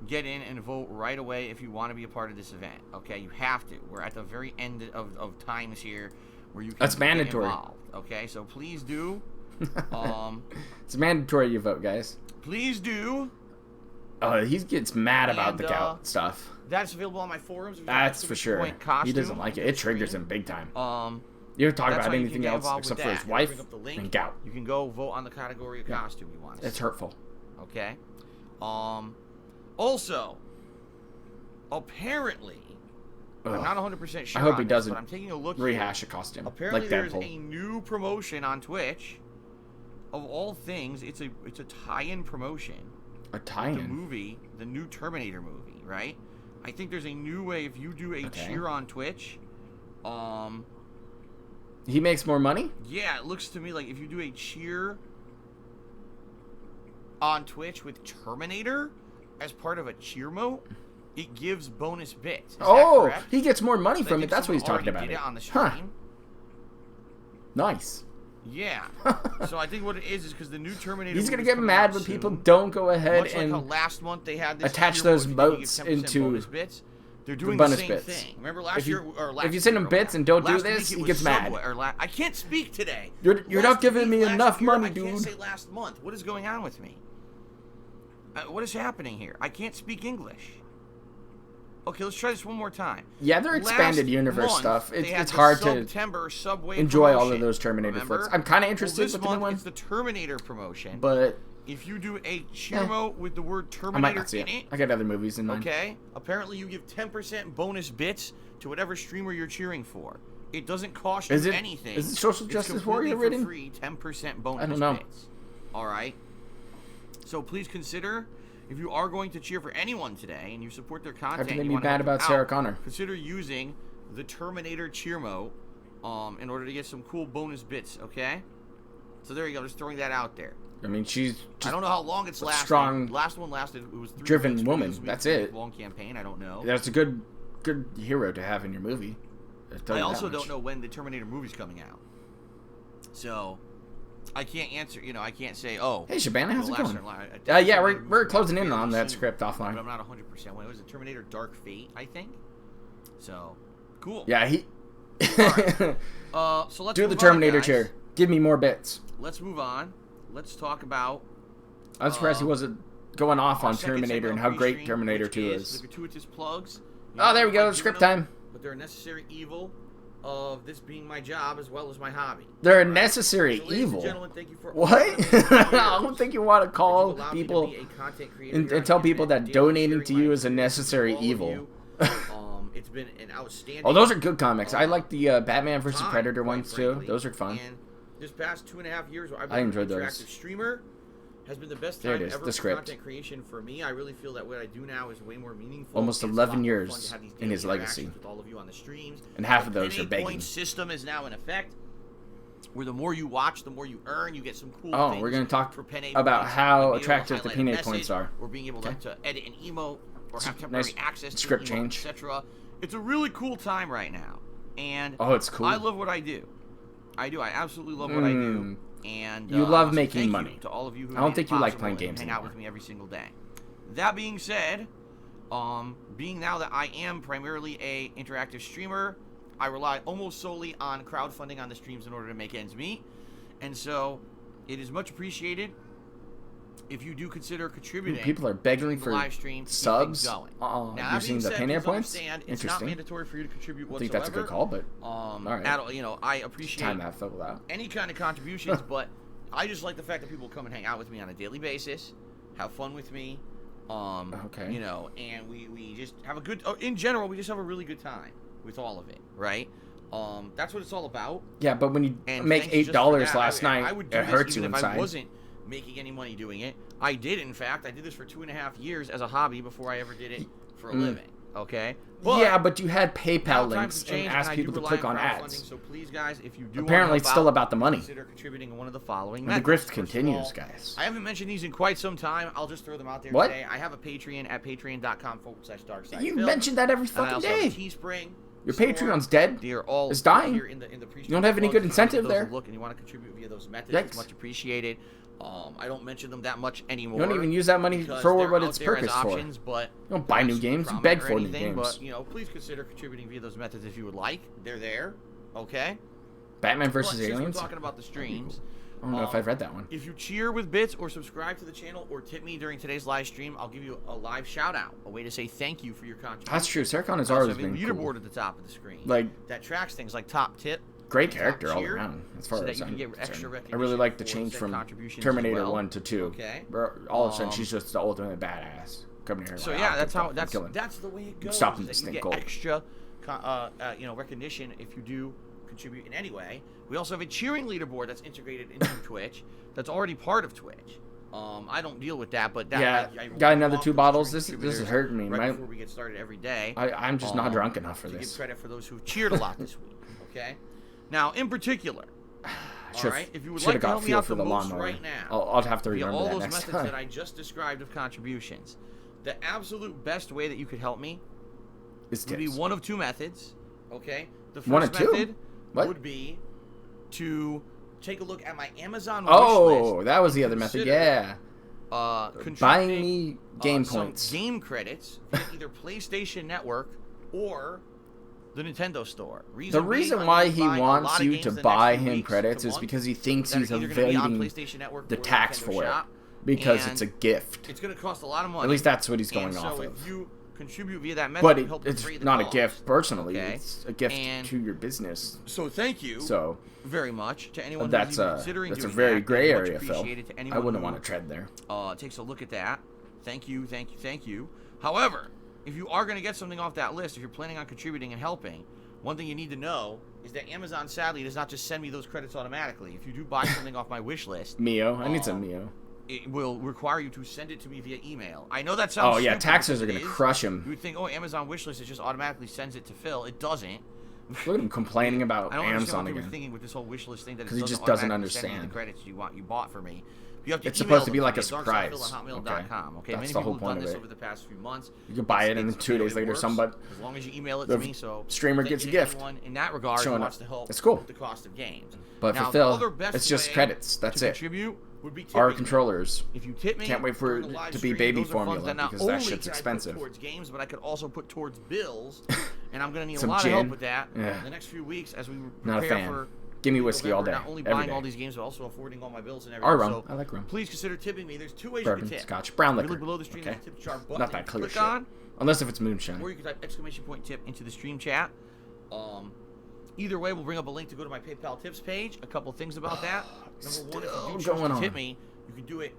get in and vote right away if you want to be a part of this event. Okay, you have to. We're at the very end of times here where you can That's get mandatory. involved. Okay, so please do. it's mandatory you vote, guys. Please do. He gets mad about And, the gout stuff. That's available on my forums. That's for sure. He doesn't like it. It triggers him big time. You don't talk That's about how you anything can get else involved except with for that. his It'll wife bring up the link. and gout. You can go vote on the category of costume you want. It's hurtful. Okay. Also, apparently, I'm not 100% sure. I hope on he this, doesn't but I'm taking a look rehash here. a costume. Apparently, like there's Deadpool. a new promotion on Twitch. Of all things, it's a tie-in promotion. A The tie-in. movie, the new Terminator movie, right? I think there's a new way if you do a cheer on Twitch. He makes more money? Yeah, it looks to me like if you do a cheer on Twitch with Terminator as part of a cheer mode, it gives bonus bits. Is that correct? He gets more money So I from it. think That's what he's someone talking about. already did it on the Huh. stream. Nice. Yeah. So I think what it is because the new Terminator. He's gonna movie's get coming mad out when people soon. don't go ahead Much and like how last month they had this attach cheer those mode, if you boats give 10% into bonus bits. They're doing bonus the same bits. thing. Remember last If you- year or last if you send year, him bits and don't do last this, week it he was gets mad. Subway, I can't speak today. You're not Last giving me week, enough last year, money, I can't dude. say last month. What is going on with me? What is happening here? I can't speak English. Okay, let's try this one more time. Yeah, they're expanded Last universe month, stuff. they had It's the hard to September Subway enjoy all promotion, of those Terminator remember? flicks. I'm kind of interested this with the month new one, it's the Terminator promotion. but if you do a cheer mode with the word I might Terminator not see in it. it, I got other movies in mind. okay, apparently you give 10% bonus bits to whatever streamer you're cheering for. It doesn't cost you anything. Is it Social It's Justice completely Warrior for written? free, 10% bonus I don't know. bits. All right. So please consider, if you are going to cheer for anyone today and you support their content, How can they you be wanna mad help them about Sarah out, Connor? Consider using the Terminator cheer mode in order to get some cool bonus bits, okay? So there you go, just throwing that out there. I mean, she's I just don't know how long it's lasted. strong, Last one lasted, it was 3 driven weeks, woman. this week, That's 3 it. Long campaign, I don't know. that's a good hero to have in your movie. I also don't know when the Terminator movie's coming out. So, I can't answer, I can't say, oh. Hey, Shabana, how's it last going? year, I think Yeah, Terminator we're movie's closing coming in out on that soon, script But offline. I'm not 100%. When it was a Terminator Dark Fate, I think. So, cool. Yeah, he. So let's Do move the on, Terminator guys. chair. Give me more bits. Let's move on. Let's talk about I'm surprised he wasn't going off our on second Terminator and segment how of great pre-stream, Terminator which 2 is is. the gratuitous plugs. Oh, there we go. I do Script them, time. But they're a necessary evil of this being my job as well as my hobby. They're a Right? necessary So, ladies evil. and gentlemen, thank you for What? I don't think you want to call people and tell people that donating to you is a necessary evil. It's been an outstanding. Oh, those are good comics. I like the Batman vs. time, Predator quite ones too. frankly. Those are fun. And this past 2.5 years, I've I been enjoyed an those. interactive streamer. Has been the best There time it is, ever the for script. content creation for me. I really feel that what I do now is way more meaningful. Almost It's a lot 11 more years fun to have these in his daily legacy. interactions with all of you on the streams. And half The of those are penny begging. point system is now in effect, where the more you watch, the more you earn. You get some cool Oh, things we're gonna talk for penny about points, how like being able to attractive the highlight a penny message, points are. or being able to edit an emote, or have temporary Nice access to script an emote, change. etc. It's a really cool time right now, and Oh, it's cool. I love what I do. I do. I absolutely love what I do. And You love so making thank money. you to all of you who I don't made think it you like possible playing and games hang out anymore. with me every single day. That being said, being now that I am primarily a interactive streamer, I rely almost solely on crowdfunding on the streams in order to make ends meet. And so it is much appreciated if you do consider contributing. People are begging to the for live stream to keep subs. things going. Now, that using being the said, Payoneer please points. understand, it's not Interesting. mandatory for you to contribute I whatsoever. think that's a good call, but all right. You know, I appreciate Time that fell out. any kind of contributions, but I just like the fact that people come and hang out with me on a daily basis, have fun with me, Okay. you know, and we just have a good. In general, we just have a really good time with all of it, right? That's what it's all about. Yeah, but when you And make thanks just for $8 that. last night, I would do it this hurts you even if inside. I wasn't making any money doing it. I did, in fact. I did this for 2.5 years as a hobby before I ever did it for a living. Okay. Yeah, but you had now PayPal times links have and changed, asked I people do to rely click on crowdfunding, ads. So please, guys, if you do Apparently, it's still about the money. consider contributing in one of the following And the methods. grift First of continues, all, guys. I haven't mentioned these in quite some time. I'll just throw them out there What? today. I have a Patreon at patreon.com/darkside. You mentioned that every And I fucking also have a day. Teespring. Your store. Patreon's dead. They're all It's dying. here in the You don't have any good incentive there. Look, and you want to contribute via those methods. Yikes. It's much appreciated. I don't mention them that much anymore. You don't even use that money because for they're what out it's there as purpose for. options, but You don't buy they're new not games, you prominent beg or for new anything, games. But, you know, please consider contributing via those methods if you would like. They're there. Okay? Batman But versus since Aliens. we're talking about the streams. I don't know if I've read that one. If you cheer with bits or subscribe to the channel or tip me during today's live stream, I'll give you a live shout out, a way to say thank you for your contribution. That's true. Sarkon has I also always have a been leaderboard cool. at the top of the screen. Like, that tracks things like top tip. great top character all cheer, around, as far so that as you can I'm get extra concerned. I really recognition like the for change said from contributions as Terminator well. 1 to 2. Okay. All of a sudden, she's just the ultimate badass. Coming here. So like, yeah, I'll that's kill how him, that's kill him. that's the way it goes. Stop him is to that you stink get gold. extra, you know, recognition if you do contribute in any way. We also have a cheering leaderboard that's integrated into Twitch. That's already part of Twitch. I don't deal with that, but that Yeah, I got another want 2 those bottles. cheering This is contributors hurting me. right before we get started every day. I'm just not drunk enough for to this. give credit for those who cheered a lot this week. Okay. Now, in particular, all right, if you would like to help me out the most right now, I'll have to via remember all that those next methods time. that I just described of contributions, the absolute best way that you could help me It's would be tips. one of 2 methods. Okay, the first One of 2? method What? would be to take a look at my Amazon wish Oh, list that was the and other method. consider, Yeah. contributing, Buying me game some points. game credits via either PlayStation Network or the Nintendo Store. The reason why he wants you to buy him credits is month because he thinks that he's are either gonna be on evading PlayStation Network the or tax Nintendo for it. Shop, Because and it's a gift. It's going to cost a lot of money. At least that's what he's going and off so of. if you contribute via that method, But you help it's defray the not a cost. gift personally. Okay? It's a gift And to your business. So thank you So very much to anyone that's who's even a considering that's a doing very that. gray Much area, Phil. appreciated to anyone I wouldn't who, want to tread there. takes a look at that. Thank you, thank you, thank you. However, if you are going to get something off that list, if you're planning on contributing and helping, one thing you need to know is that Amazon sadly does not just send me those credits automatically. If you do buy something off my wish list, Mio, I need some Mio. it will require you to send it to me via email. I know that sounds Oh yeah, stupid taxes because are it gonna is. crush You him. would think, oh, Amazon wishlist, it just automatically sends it to Phil. It doesn't. Look at him complaining about I don't understand Amazon what they were again. thinking with this whole wishlist thing, that it 'Cause he doesn't just doesn't automatically send you understand. the credits you bought for me. You have to It's email supposed to them be like me a at surprise. darksidefil@hotmail.com. Okay, That's many the people whole have done point of this it. over the past few months. You can buy it, and then It's- 2 days it later, works somebody, as long as you email it the to me. So streamer thank gets you a to gift anyone in that regard who showing wants up. to help It's cool. with the cost of games. But Now, for the Phil, other best it's just way credits. That's to it. contribute would be Our tipping me. controllers. If you tip me, Can't wait for during the it live to be stream, baby those are funds formula, that not because that only shit's can I put expensive. towards games, but I could also put towards bills, and I'm going to need a Some lot of help gin. with that Yeah. in the next few weeks as we Not a prepare fan. for Give me whiskey all November, day. Not only every buying day. all these games, but also affording all my bills and Or everything. rum. So I like rum. please consider tipping me. There's 2 ways Bourbon, you can tip. scotch, brown liquor. Really below the stream, Okay. there's a tip jar button Not that that you clear click shit. on, Unless if it's moonshine. or you can type !tip into the stream chat. Either way, we'll bring up a link to go to my PayPal tips page. A couple things about that. Number one, if you do choose going to on. tip me, you can do it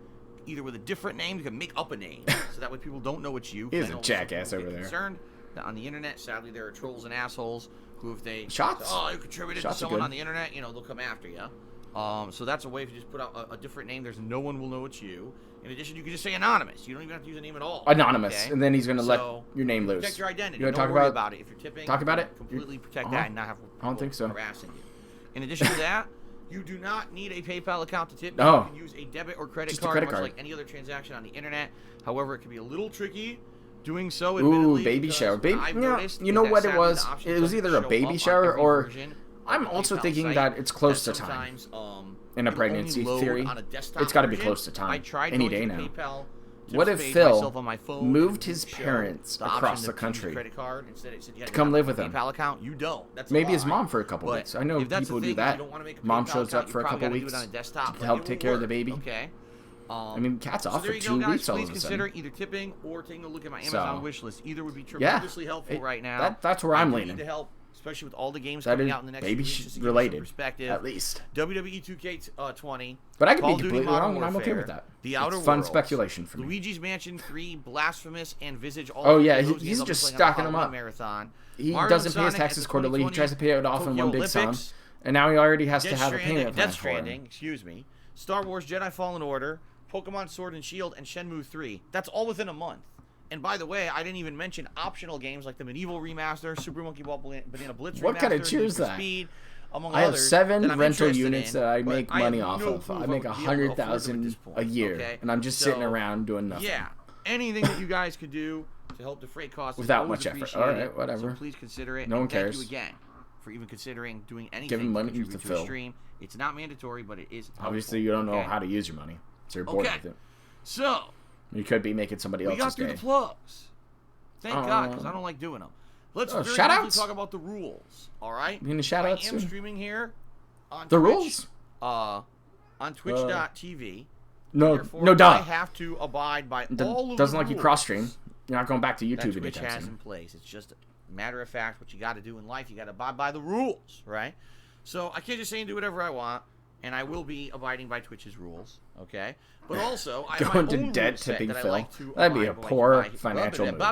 either with a different name. You can make up a name, so that way people don't know it's you. He is I a know some jackass people over get there. Concerned that on the internet, sadly, there are trolls and assholes who, if they Shots? say, oh, you contributed Shots to are someone good. on the internet, you know, they'll come after you. So that's a way if you just put out a different name. There's no one will know it's you. In addition, you can just say anonymous. You don't even have to use a name at all. Anonymous, okay? and then he's gonna let So, your name loose. Protect your identity. You wanna Don't talk worry about it. If you're tipping, talk about it? completely protect Uh-huh. that and not have I don't people think so. harassing you. In addition to that, you do not need a PayPal account to tip me. No. You can use a debit or credit Just a card, credit much card. like any other transaction on the internet. However, it can be a little tricky doing so. Ooh, admittedly, baby because shower. Baby, I've you know, noticed you know that what it sadly was? the option It was doesn't either a show baby up on shower every or version I'm the also PayPal thinking site, that it's close to time. sometimes, In a it'll pregnancy only load theory, on a desktop it's got to be version. close to time. I tried Any going day to now. PayPal What if page Phil myself on my phone moved and his show parents the across option the to use country credit card? Instead, it said you had to come have live a with him? PayPal account. You don't. That's a Maybe his lie. mom for a couple But weeks. I know if that's people the do thing, that. you don't wanna make a Mom PayPal shows account, up you for a probably couple gotta do weeks it on a desktop, to but help it take will care of the work, baby. Okay. I mean, cat's So off there for you 2 go, guys. weeks all Please of a consider sudden. either tipping or taking a look at my So, Amazon wish list. Either would be Yeah, tremendously helpful right now. That's where I'm and we leaning. need to help, especially with all the games That coming is out in the next baby few weeks, just to give you some related, perspective. at least. WWE 2K20. But I could Call be of Duty completely Modern wrong, and I'm okay Warfare, with that. The It's Outer fun Worlds, speculation for me. Luigi's Mansion 3, Blasphemous, and Visage. All Oh, three yeah, of those he's games I'll be just playing on the stacking them Halloween up. Marathon. He Mario doesn't and pay his Sonic at taxes the quarterly. He 2020 tries to pay it off in Tokyo one big sum. Olympics, And now he already has to Death have a Stranding, payment plan Death for him. Stranding, excuse me. Star Wars Jedi Fallen Order, Pokemon Sword and Shield, and Shenmue 3. That's all within a month. And by the way, I didn't even mention optional games like the Medieval Remaster, Super Monkey Ball Banana Blitz What Remaster, kind of Need cheers for that? Speed, among I have others 7 that I'm rental interested units in, that I but make have money off no of. clue I if make would be able to afford them at 100,000 this point, a year, okay? and I'm just sitting around doing nothing. Yeah, anything that you guys could do to help defray costs is Without always much effort. appreciated. All right, whatever. So please consider it. No one and thank cares. you again for even considering doing anything Giving money to to contribute to a Phil. stream. It's not mandatory, but it is helpful, Obviously, you don't know okay? how to use your money, so you're bored Okay. with it. So You could be making somebody we else's got through day. the plugs. Thank God, because I don't like doing them. Let's very briefly shout-outs? talk about the rules. All right. You gonna shout I outs am soon? streaming here on The Twitch, rules? on Twitch.tv. No, Therefore, no, I duh. have to abide by Doesn't all of the like you rules cross stream. You're not going back to that YouTube Twitch anytime has soon. in place. It's just a matter of fact what you got to do in life. You got to abide by the rules, right? So I can't just say and do whatever I want, and I will be abiding by Twitch's rules, okay? But also, I have Going my to own debt rule to set Big that I Phil. like to That'd be a abide poor by. financial move.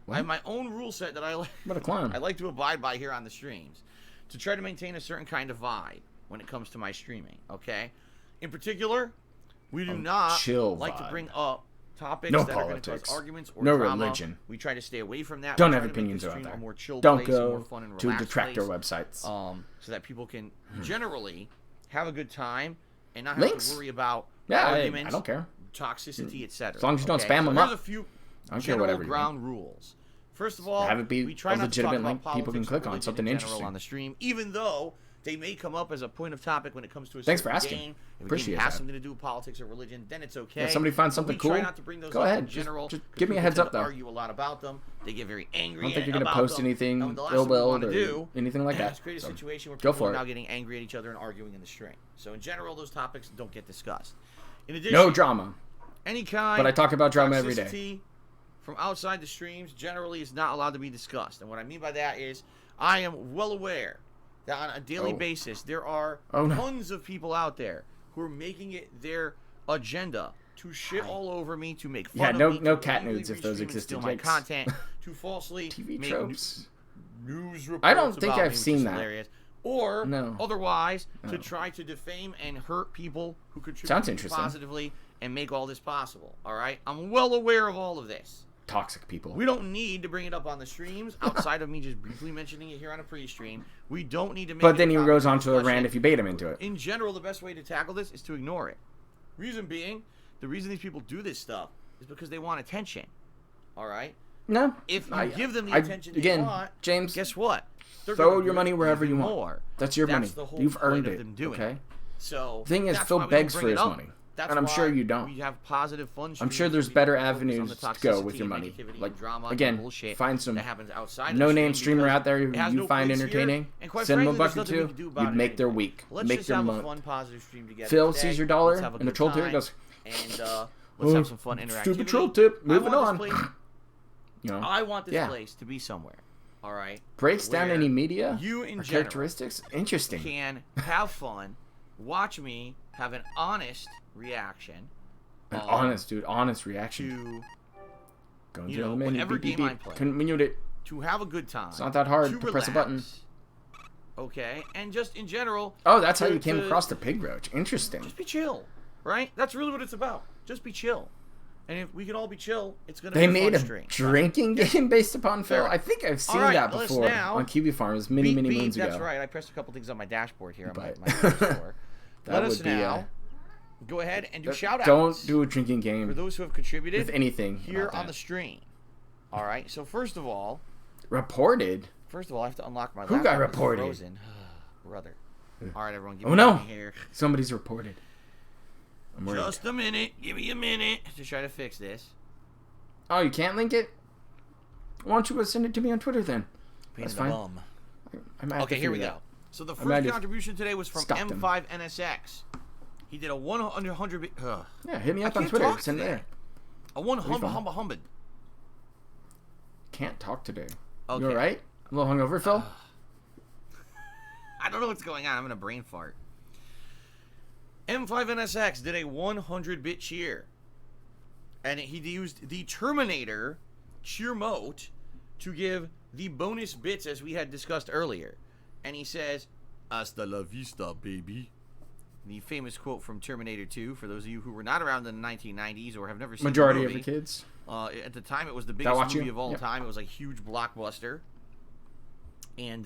I have my own rule set that I like. What a clown. I like to abide by here on the streams to try to maintain a certain kind of vibe when it comes to my streaming, okay? In particular, we do not chill like vibe. to bring up topics No that are going to politics. cause arguments or No drama. religion. We try to stay away from that. Don't We have try to make opinions the about stream that. a more chill Don't place, a go more fun and to relaxed detractor place, websites. so that people can generally have a good time and not have Links? to worry about Yeah, arguments, I don't care. toxicity, etc. As long as you don't okay? spam So them here's up. a few I don't care general whatever you ground rules. First of all, Have it be we try a not to talk legitimate about link people can politics or click on, religion something in general interesting. on the stream, even though they may come up as a point of topic when it comes to a Thanks for certain asking. game. If Appreciate a game has that. something to do with politics or religion, then it's okay. If somebody finds But something we try cool, not to bring those go up ahead. in Just- general, just 'cause give me a people heads tend up, to though. argue a lot about them. They get very angry. I don't think you're gonna about post them. anything And the last ill thing we willed wanna or do anything like that. is create a So, situation where go people for are it. now getting angry at each other and arguing in the stream. So in general, those topics don't get discussed. In addition, No drama. any kind But I talk about drama every day. toxicity from outside the streams generally is not allowed to be discussed. And what I mean by that is I am well aware that on a daily basis there are Oh, no. tons of people out there who are making it their agenda to shit all over me, to make fun Yeah, of no- me, no to cat illegally nudes if those restream and existed, steal my yikes. content, to falsely TV make tropes. news reports I don't think about I've me, which seen is that. hilarious. Or No. otherwise to No. try to defame and hurt people who contribute Sounds to me interesting. positively and make all this possible. All right, I'm well aware of all of this. Toxic people. We don't need to bring it up on the streams outside of me just briefly mentioning it here on a pre-stream. We don't need to make But it then a he topic goes of on to a rant discussion. if you bait him into it. In general, the best way to tackle this is to ignore it. Reason being, the reason these people do this stuff is because they want attention. All right? No. If you give them the attention they again, want, James, guess what? They're throw gonna your do money it wherever even you want. more. That's your money. The whole You've point earned of it. them doing Okay. it. So The thing is, that's Phil why we begs don't for bring his it up. money. That's And I'm sure why you don't. We have positive fun I'm streams sure there's where we better don't focus on avenues the to go with toxicity your and money. negativity Like, and drama again, and bullshit find some that happens outside of the no-name stream streamer because out there it has you no find place here. entertaining. And quite Send them a frankly, there's buck or nothing we two. can do about You'd it make their anyway. week. Let's Make just their have month. a fun, positive stream together. Phil today. sees your dollar, Let's have a and the good troll tier time, goes, and let's have some fun interactivity. Stupid troll tip. Moving I want on. This place, You know, I want this Yeah. place to be somewhere. All right. breaks down where any media you in or general characteristics. Interesting. can have fun, watch me have an honest reaction. An honest, dude. Honest reaction. To Going you to know, the menu. whatever Beep, beep, game I beep. play. Couldn't mute it. to have a good time. It's not that hard to press a button. relax, Okay, and just in general. Oh, that's how to- you came to across the pig roach. Interesting. Just be chill, right? That's really what it's about. Just be chill. And if we can all be chill, it's gonna They be a made fun a stream. drinking game based upon Phil. Fair. I think I've seen All right, that let's before now on Kiwi Farms many Beep, moons ago. That's right. I pressed a couple things on my dashboard here on But- my store. That Let would us be, now go ahead and do shout outs. Don't do a drinking for game those who have contributed with anything here about on the that. stream. All right. So first of all, Reported. First of all, I have to unlock my Who laptop. got It's reported? frozen. Brother. All right, everyone, give Oh me no! a minute here. Somebody's reported. I'm worried. Just a minute. Give me a minute to try to fix this. Oh, you can't link it? Why don't you send it to me on Twitter then? Pain That's in the fine. bum. I might have Okay, to here we figure go. that. So the might first have contribution today was from stopped him. M5NSX. He did a 100 bit. Yeah, hit me up I on can't Twitter. talk Send it today. there. A one fine. humba. Can't talk today. Okay. You alright? A little hungover, Phil? I don't know what's going on. I'm in a brain fart. M5NSX did a 100-bit cheer. And he used the Terminator cheer mote to give the bonus bits as we had discussed earlier. And he says, "Hasta la vista, baby." The famous quote from Terminator 2, for those of you who were not around in the 1990s or have never seen Majority the of movie. the kids. At the time, it was the That biggest watch movie you? of all Yeah. time. It was a huge blockbuster. And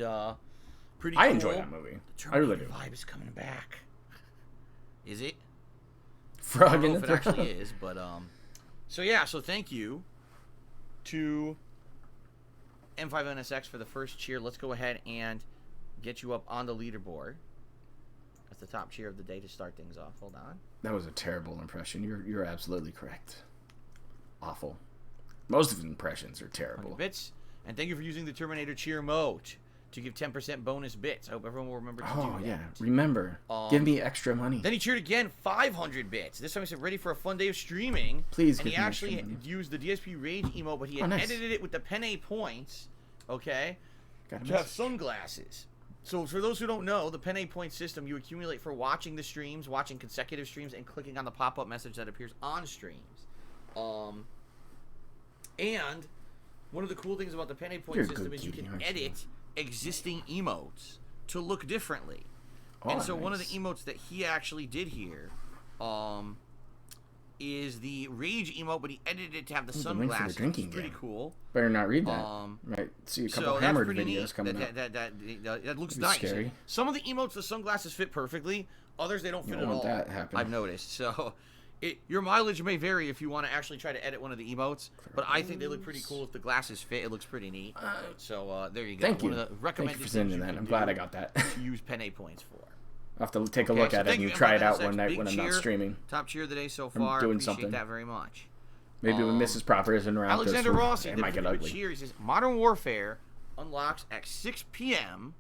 pretty I cool. enjoy that movie. The I really do. Terminator vibe is coming back. Is it? I Frog don't in know the if it throat. actually is, but so yeah, so thank you to M5NSX for the first cheer. Let's go ahead and get you up on the leaderboard. That's the top cheer of the day to start things off. Hold on. That was a terrible impression. You're absolutely correct. Awful. Most of the impressions are terrible. Bits, and thank you for using the Terminator cheer mode to give 10% bonus bits. I hope everyone will remember to do Oh that. yeah, remember. Give me extra money. Then he cheered again, 500 bits. This time he said, "Ready for a fun day of streaming." Please and give he me actually extra money. used the DSP Rage emote, but he had nice. edited it with the Penne points, okay, Got a to have message. sunglasses. So for those who don't know, the Penne point system, you accumulate for watching the streams, watching consecutive streams, and clicking on the pop-up message that appears on streams. And one of the cool things about the Penne point You're a system good is you cutie, can aren't you? edit existing emotes to look differently. Oh, And so one of the nice. emotes that he actually did here is the Rage emote, but he edited it to have the Ooh, the link for the sunglasses, which is drinking pretty game. cool. Better not read that. Right. See a couple that's hammered pretty videos neat. coming up. That looks Pretty nice. scary. Some of the emotes, the sunglasses fit perfectly. Others, they don't fit don't at want all. that to happen. I've noticed. So your mileage may vary if you want to actually try to edit one of the emotes, but I think they look pretty cool. If the glasses fit, it looks pretty neat. So there you go. Thank you. One of the Thank recommended you for things sending you that. can I'm glad do I got that. to use Penne points for. I'll have to take a Okay, look so at it thank and you, try it out M5NSX. one night Big when I'm not cheer. streaming. Top cheer of the day so far. doing Appreciate something. that very much. Maybe when Mrs. Proper isn't around. 'cause Alexander Rossi it did might a get pretty good ugly. cheer. He says Modern Warfare unlocks at 6 p.m.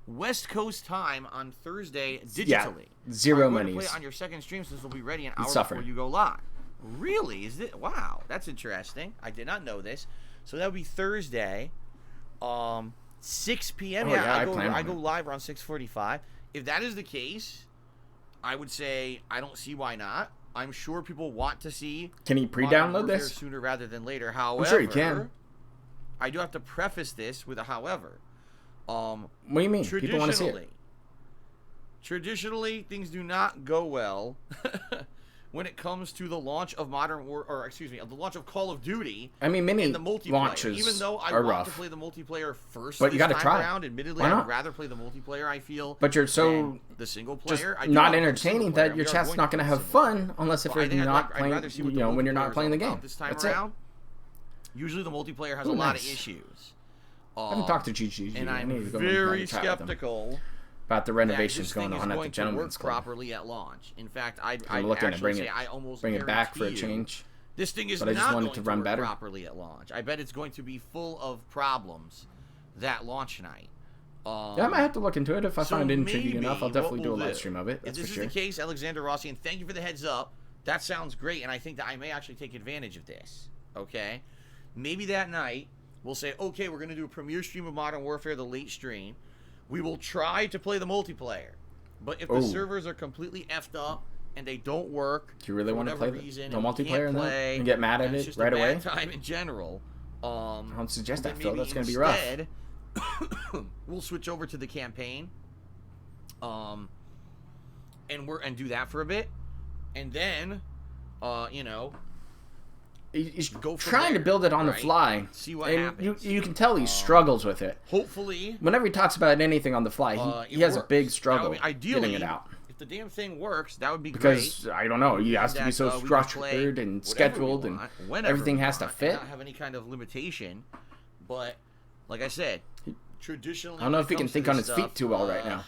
West Coast time on Thursday digitally. Zero Are you going to monies. play it on your second stream since it'll be ready an hour suffer. before you go live. Really? Is it? Wow, that's interesting. I did not know this. So that would be Thursday, 6 p.m. Oh, yeah, I go plan on go it. live around 6:45. If that is the case, I would say I don't see why not. I'm sure people want to see. Can he Modern pre-download Warfare this? sooner rather than later? However, I'm sure he can. I do have to preface this with a however. What do you mean? People want to see it. Traditionally, things do not go well when it comes to the launch of the launch of Call of Duty. I mean, mini in the multiplayer. launches Even though I are want rough. to play the multiplayer first, But you got gotta to try. around. Admittedly, Why I not? would rather play the multiplayer. I feel. But you're so than the single just player. I do not wanna play the entertaining single player. that your We are chat's going not to going to play have the single player. fun unless if But I you're think not I'd playing. rather see what You know, when you're not multiplayer's playing the all game. about this time That's around. Usually, the multiplayer has a Ooh, lot nice. of issues. I haven't talked to GG. And I need I'm to go and have very a chat with him skeptical about the that renovations this going thing is on at the going to Gentleman's work Club. properly at launch. In fact, I'd I'm looking to actually bring say it- I almost Bring it back for a guarantee you change. this thing is But I just not want it going to to run work better. properly at launch. I bet it's going to be full of problems that launch night. Yeah, I might have to look into it. If I So find it intriguing maybe enough, I'll what definitely do a we'll live stream of it. If That's this for sure. is the case, Alexander Rossi, and thank you for the heads up. That sounds great, and I think that I may actually take advantage of this. Okay? Maybe that night, we'll say, okay, we're going to do a premiere stream of Modern Warfare, the late stream. We will try to play the multiplayer. But if the Ooh. servers are completely effed up and they don't work, Do you really for want to whatever play reason, the and we multiplayer can't in that play, and get mad at and it's it just right a away? bad time in general. I don't suggest then that, Phil. maybe That's going to be rough. instead, we'll switch over to the campaign, and do that for a bit, and then, He's go from trying to there, build it on the right? fly. See what and happens. You can tell he struggles with it. Hopefully, Whenever he talks about anything on the fly, it he has a works. big That struggle would be- ideally, getting it out. if the damn thing works, that would be Because, great. I don't know, he has to be That, so we can play structured and whatever we scheduled and want, whenever everything we has to want, fit. and not have any kind of limitation. But like I said, traditionally, I don't know when if he it can comes to think on this his feet stuff, too well right now.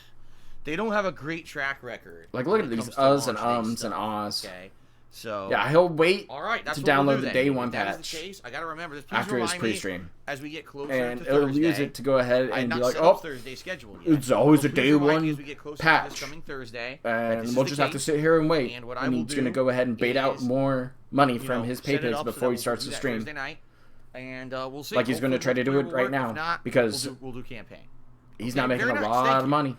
They don't have a great track record. Like, look when at it these comes to uhs and launch day ums and stuff, ahs. Okay, so Yeah, he'll wait all right, that's to what we'll download do the then. day If one that is patch the case, I gotta remember this. Please after his remind me pre-stream. as we get closer And to it'll Thursday. use it to go ahead I have and not be like, set up oh, Thursday schedule yet. it's always So a please day remind me one as we get closer to patch. this coming Thursday, that this And is we'll the just have to case. sit here and wait. And what I And will he's going to do go ahead and bait out is, more money you from know, his set it Paypigs up so that before he we'll starts do the that stream. Thursday night, and we'll see. Like he's gonna Hopefully try to do we'll it work. right If now, not, because we'll do campaign. He's Okay, not making very a nice. lot Thank of you. money.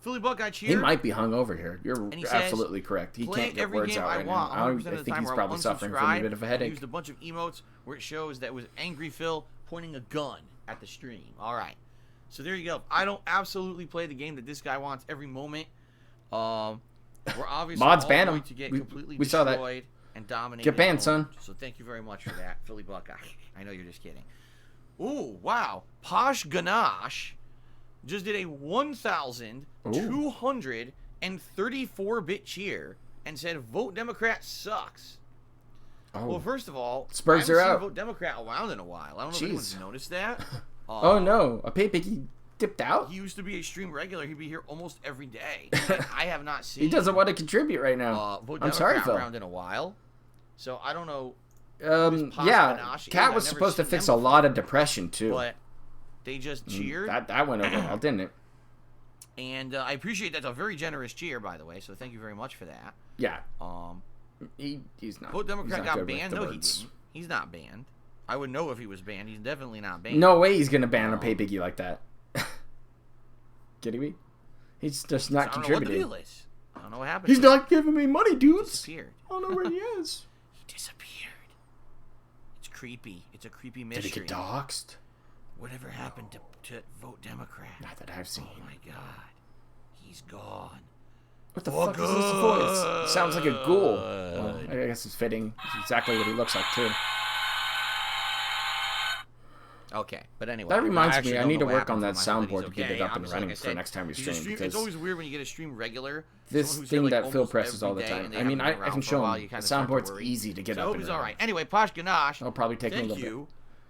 Philly Buckeye cheer. He might be hungover here. You're And he says, absolutely correct. He play can't get every words game out I right want. now. 100% I of the think time he's where probably I'll suffering from a unsubscribe. bit of a I headache. used a bunch of emotes where it shows that was Angry Phil pointing a gun at the stream. All right. So there you go. I don't absolutely play the game that this guy wants every moment. We're obviously Mods all ban going him. to get We completely saw that. destroyed and dominated. Get banned, at son. home. So thank you very much for that, Philly Buckeye. I know you're just kidding. Ooh, wow. Posh Ganache just did a 1,234-bit cheer and said, "Vote Democrat sucks." Oh, Well, first of all, Spurs I are haven't seen out. Vote Democrat around in a while. I don't know if anyone's Jeez. noticed that. oh no, a Paypig dipped out. He used to be a stream regular. He'd be here almost every day. And I have not seen. He doesn't want to contribute right now. Vote I'm Democrat sorry, Phil. around in a while. So I don't know. Posh Yeah, Ganache is. Cat I've was never supposed to seen fix them a before. lot of depression too. But they just cheered. That went over well, didn't it? And I appreciate that's a very generous cheer, by the way. So thank you very much for that. Yeah. He's not. Vote Democrat he's not got good with banned. the No, he words. didn't. He's not banned. I would know if he was banned. He's definitely not banned. No way he's gonna ban a Paypiggy like that. Kidding me? He's just not I don't know what the contributing. deal is. I don't know what happened. He's to him. not giving me money, He dudes. disappeared. I don't know where he is. He disappeared. It's creepy. It's a creepy Did mystery. he get doxxed? Whatever happened to Vote Democrat? Not that I've seen. Oh my God, he's gone. What the Oh, fuck is this voice? It sounds like a ghoul. Well, I guess it's fitting. It's exactly what he looks like too. Okay, but anyway. That reminds actually me, I don't need know to what work happened on to that him. I hope soundboard he's to get it okay. up and Obviously, running like I for said, next time we he's a stream. It's Because always weird when you get a stream regular. this someone who's thing here, that like, Phil almost presses all every the day, time. and they I mean, haven't been I around can for a show while, him you the kinda start to soundboard's worry. easy to get So I up hope and he's all right. running. Anyway, Posh Ganache. It'll probably take me a Thank little you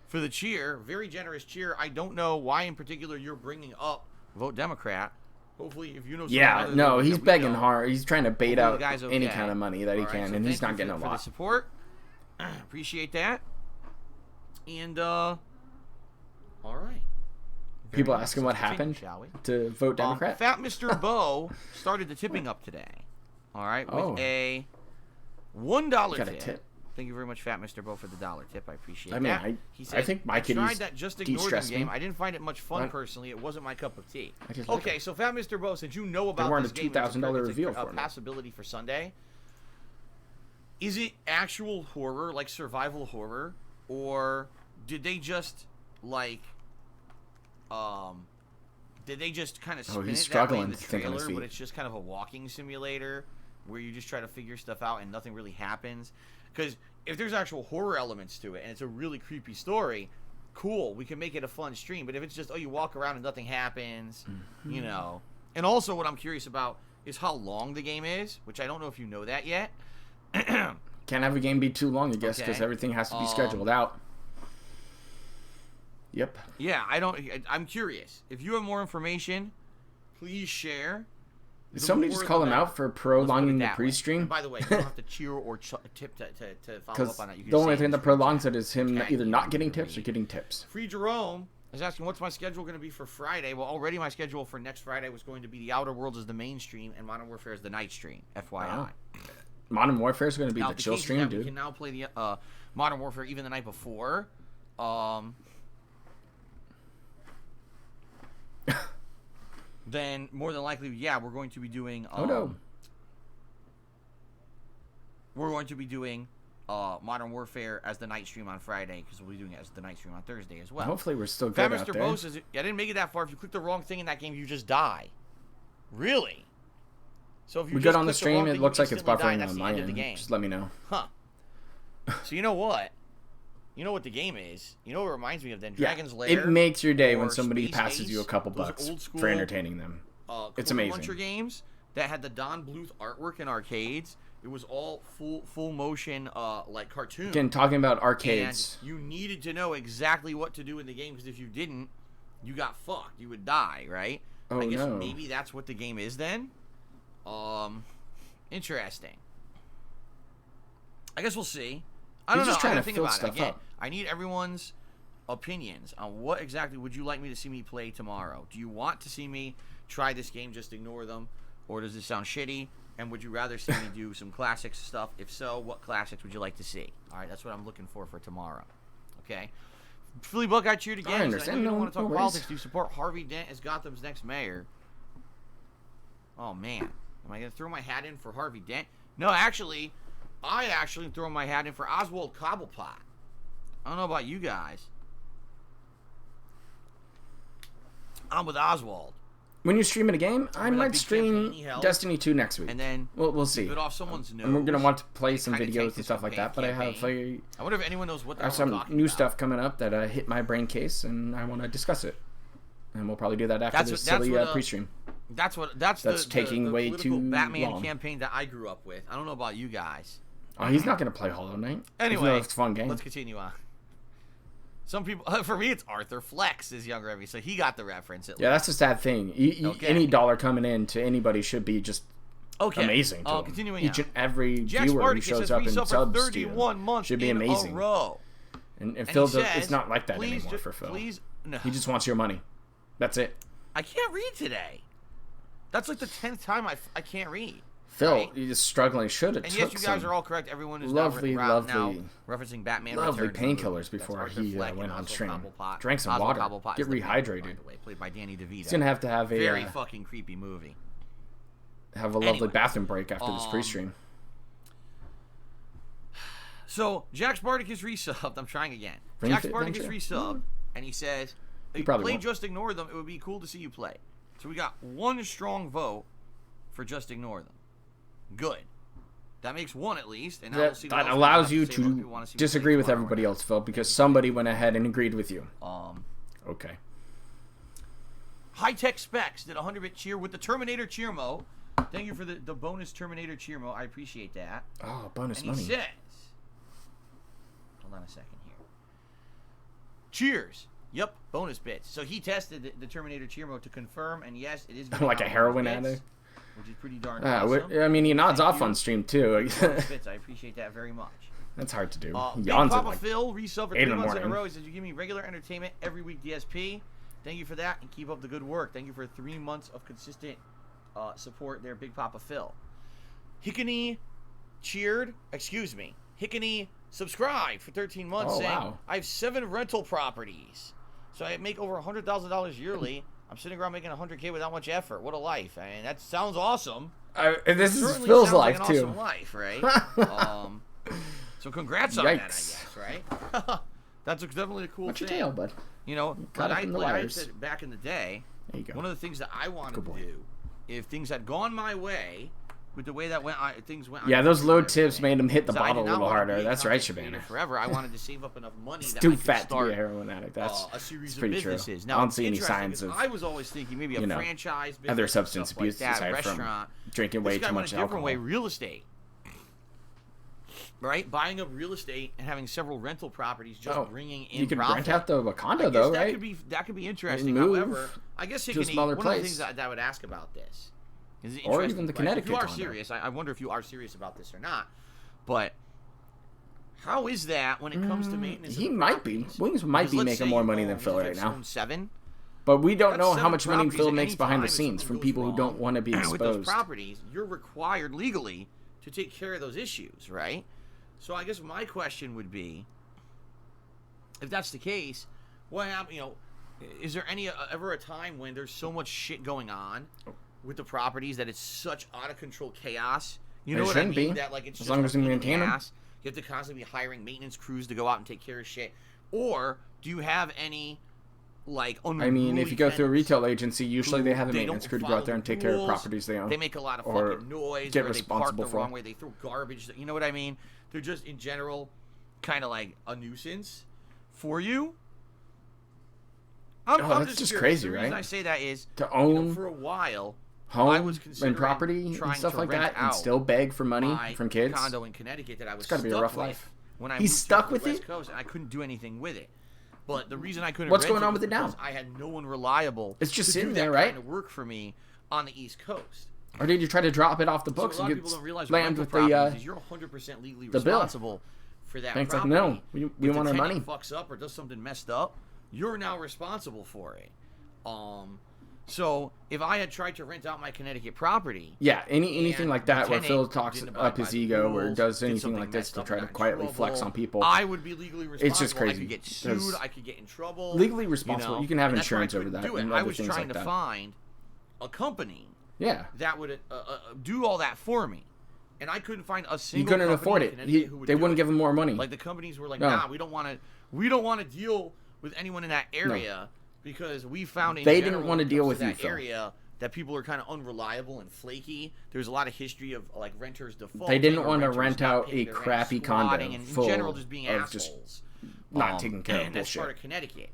for the cheer. Very generous cheer. I don't know why in particular you're bringing up Vote Democrat. Hopefully, if you know. bit. Yeah, no, he's begging hard. He's trying to bait Hopefully out the guy's any okay. kind of money that he All right, can, so and he's thank not you getting a for the lot. support. Appreciate that. And all right. Very People nice. asking what Let's continue, happened shall we? to vote Democrat. Fat Mr. Bo started the tipping up today. All right, with Oh. a $1 Got a tip. tip. Thank you very much, Fat Mr. Bo, for the $1 tip. I appreciate I mean, that. He I think my I tried kitties that just ignored the de-stress game. me. I didn't find it much fun What? personally. It wasn't my cup of tea. I just like Okay, it. so Fat Mr. Bo, since you know about weren't this a game, $2,000 it's reveal a for me. possibility for Sunday. Is it actual horror, like survival horror, or did they just did they just kind of spin he's it that way struggling in the to think on his trailer, but feet. it's just kind of a walking simulator where you just try to figure stuff out and nothing really happens? Because if there's actual horror elements to it and it's a really creepy story, cool, we can make it a fun stream. But if it's just, you walk around and nothing happens, you know. And also what I'm curious about is how long the game is, which I don't know if you know that yet. Can't have a game be too long, I guess, because Okay. everything has to be scheduled out. Yep. Yeah, I'm curious. If you have more information, please share. Did The somebody more just the call him better. out for Let's put it prolonging the that way. pre-stream? And by the way, you don't have to cheer or tip to follow Because up on it. You can the only say thing in that the stream prolongs chat. it is him Okay. either not getting tips or getting tips. Free Jerome is asking, what's my schedule going to be for Friday? Well, already my schedule for next Friday was going to be The Outer Worlds as the main stream and Modern Warfare as the night stream, FYI. Wow. Modern Warfare is going to be Now, the the chill case is stream, that we dude. can now play the Modern Warfare even the night before. Then more than likely, yeah, we're going to be doing. Oh no. We're going to be doing Modern Warfare as the night stream on Friday because we'll be doing it as the night stream on Thursday as well. Hopefully we're still Fat good out Mr. there. Bo says, I didn't make it that far. If you click the wrong thing in that game, you just die. Really? So if you We just good on the click stream. wrong It thing, looks you like it's instantly die, buffering that's on the my end of the end. game. Just let me know. Huh. So you know what? You know what the game is? You know what it reminds me of then? Yeah, Dragon's Lair. it makes your day when or somebody Space passes you a Ace, couple those bucks old school, for entertaining them. It's Clone amazing. Muncher games that had the Don Bluth artwork in arcades. It was all full motion like cartoon. Again, talking about arcades. And you needed to know exactly what to do in the game because if you didn't, you got fucked. You would die, right? Oh, I guess no. maybe that's what the game is then. Interesting. I guess we'll see. I don't know. Just trying I to gotta think fill about it. stuff Again, up. I need everyone's opinions on what exactly would you like me to see me play tomorrow. Do you want to see me try this game, just ignore them, or does it sound shitty? And would you rather see me do some classics stuff? If so, what classics would you like to see? All right, that's what I'm looking for tomorrow. Okay. Philly Buckeye cheered again. I He said, understand. I know you No- don't want to talk no worries. politics. Do you support Harvey Dent as Gotham's next mayor? Oh, man. Am I going to throw my hat in for Harvey Dent? No, actually, I actually throw my hat in for Oswald Cobblepot. I don't know about you guys. I'm with Oswald. When you're streaming a game, I Remember that might big stream campaign he held? Destiny 2 next week. And then we'll see. bit off someone's nose. And we're gonna want to play some Kinda videos tanked and his stuff like that. But I have campaign. I wonder if anyone knows what I have I'm some talking new about. stuff coming up that hit my brain case, and I want to discuss it. And we'll probably do that after this silly pre-stream. That's the taking way political too Batman long. campaign that I grew up with. I don't know about you guys. Oh, he's not gonna play Hollow Knight. Anyway, Even though it's a fun game. let's continue on. Some people, for me, it's Arthur Flex is younger than me, so he got the reference. At Yeah, that's the sad thing. Okay. Any dollar coming in to anybody should be just least. amazing. To him. Continuing Each on. and every Jack viewer who Spartacus shows says up we and suffered subs to 31 you months should be in amazing. a row. And he Phil, says, it's not like that please anymore for Phil. No. He just wants your money. That's it. I can't read today. That's like the 10th time I can't read. Phil, Right? you're just struggling. Should have And took yes, you guys some are all correct. Everyone is lovely, now lovely, referencing Batman lovely Returns. painkillers That's before Arthur he Fleck went and on Oswald stream. Cobblepot. Drank some Oswald water. Cobblepot Get is the Penguin, rehydrated. by the way, played by Danny DeVito. He's gonna have to have a Very fucking creepy movie. lovely Anyway, bathroom break after this pre-stream. So Jack Spartacus resubbed. I'm trying again. Ring Jack Fit Spartacus Venture? resubbed, and he says, "If you probably play won't. Just Ignore Them, it would be cool to see you play." So we got one strong vote for Just Ignore Them. Good. That makes one at least, and now we'll see what That else allows we you have to say, what to people wanna see me disagree play with tomorrow. everybody else, Phil, because somebody went ahead and agreed with you. Okay. High Tech Specs did a 100-bit cheer with the Terminator cheer mo. Thank you for the bonus Terminator cheer mo. I appreciate that. Oh, bonus And money. he says, hold on a second here. Cheers. Yep, bonus bits. So he tested the Terminator cheer mode to confirm, and yes, it is giving Like a out heroin bonus bits, addict? which is pretty darn awesome. I mean, he nods Thank off you. on stream too. Bonus bits, I appreciate that very much. That's hard to do. He Big yawns at Papa like Phil resub for 8 in 3 the months in a morning. row. He says, you give me regular entertainment every week, DSP. Thank you for that, and keep up the good work. Thank you for 3 months of consistent support there, Big Papa Phil. Hickney Hickney subscribed for 13 months Oh, saying, wow. I have 7 rental properties. So I make over $100,000 yearly. I'm sitting around making $100K without much effort. What a life. I mean, that sounds awesome. and this is Certainly Phil's sounds like life an too. awesome life, right? So congrats on that, I Yikes. guess, right? That's definitely a cool What's thing. your tail, bud? You know, Got it from the like I wires. said back in the day, There you go. one of the things that I wanted Good to boy. do, if things had gone my way, with the way that things went. Yeah, on those YouTube load and tips everything, made him hit the is I did bottle a not little want to harder. be a That's right, content creator Shabana. Forever, I wanted to save up enough money It's that too I could fat to start be a heroin addict. That's a series of pretty true. businesses. I Now, don't it's see any interesting signs because of I was always thinking maybe a franchise business, other and substance stuff like abuse that, aside restaurant. from drinking way This guy too went much a different alcohol. way, real estate. Right, buying up real estate and having several rental properties, just bringing in You could profit. rent out a condo I guess though, that right? could be interesting. move However, I guess to a Hickney, smaller one of the place. things that I would ask about this is Or interesting, even the right? Connecticut If you are condo. serious, I wonder if you are serious about this or not. But how is that when it comes to maintenance? He of the might be. properties? Wings might Because be let's making say more you money own- than Phil you right just now. own 7. But we don't That's know how 7 much money properties Phil at makes any behind the time if scenes something from goes people who wrong don't want to be with those exposed. properties. You're required legally to take care of those issues, right? So I guess my question would be, if that's the case, what happened? You know, is there any ever a time when there's so much shit going on with the properties that it's such out of control chaos? You know It what I shouldn't mean? be, That like it's as just long a as you pain in the maintain 'em. ass. You have to constantly be hiring maintenance crews to go out and take care of shit. Or do you have any like I mean, if you go through a tenants retail agency, usually who they have a they maintenance don't crew to go follow out there and the take care of rules, properties they own. They make a lot of or fucking noise. get or they park responsible the for. wrong way. They throw garbage. You know what I mean? They're just in general kind of like a nuisance for you. I'm that's just curious. crazy, The reason right? I say that is To own for a while home I was considering and property and trying stuff to like rent that and out still beg for money my from kids. condo in Connecticut that I was It's gotta be a stuck rough with life. when I He's moved stuck to with the West it? Coast, and I couldn't do anything with it. But the reason I couldn't What's rent going on was with it now? because I had no one reliable. It's just to sitting do there, that right? kind of work for me on the East Coast. Or did you try to drop it off the So books a lot and of get people don't realize slammed rental with the properties is you're 100% legally the bill. responsible for that Bank's like, property. no, we If want our the money. tenant fucks up or does something messed up, you're now responsible for it. So if I had tried to rent out my Connecticut property, Yeah, anything and like the that where tenant Phil talks didn't abide up his by the ego or rules, does did anything something like this messed to up, try to got in quietly flex trouble, on people. I would be legally responsible. It's just I crazy, could get 'cause sued. I could get in trouble. legally responsible, you can have and that's why I insurance over couldn't that do it. and I other was things trying like to that. find a company Yeah. that would do all that for me, and I couldn't find a single. You couldn't company afford in it. Connecticut who would They do wouldn't it. give him more money. Like the companies were like, No. nah, we don't want to deal with anyone in that area because we found in They didn't general wanna when it deal comes with to you, that Phil. area that people are kind of unreliable and flaky. There's a lot of history of like renters defaulting. They didn't or want to renters rent not out paying a their rent, crappy squatting, condo and full in general just being of just assholes. not taking care of and that's part bullshit. of Connecticut.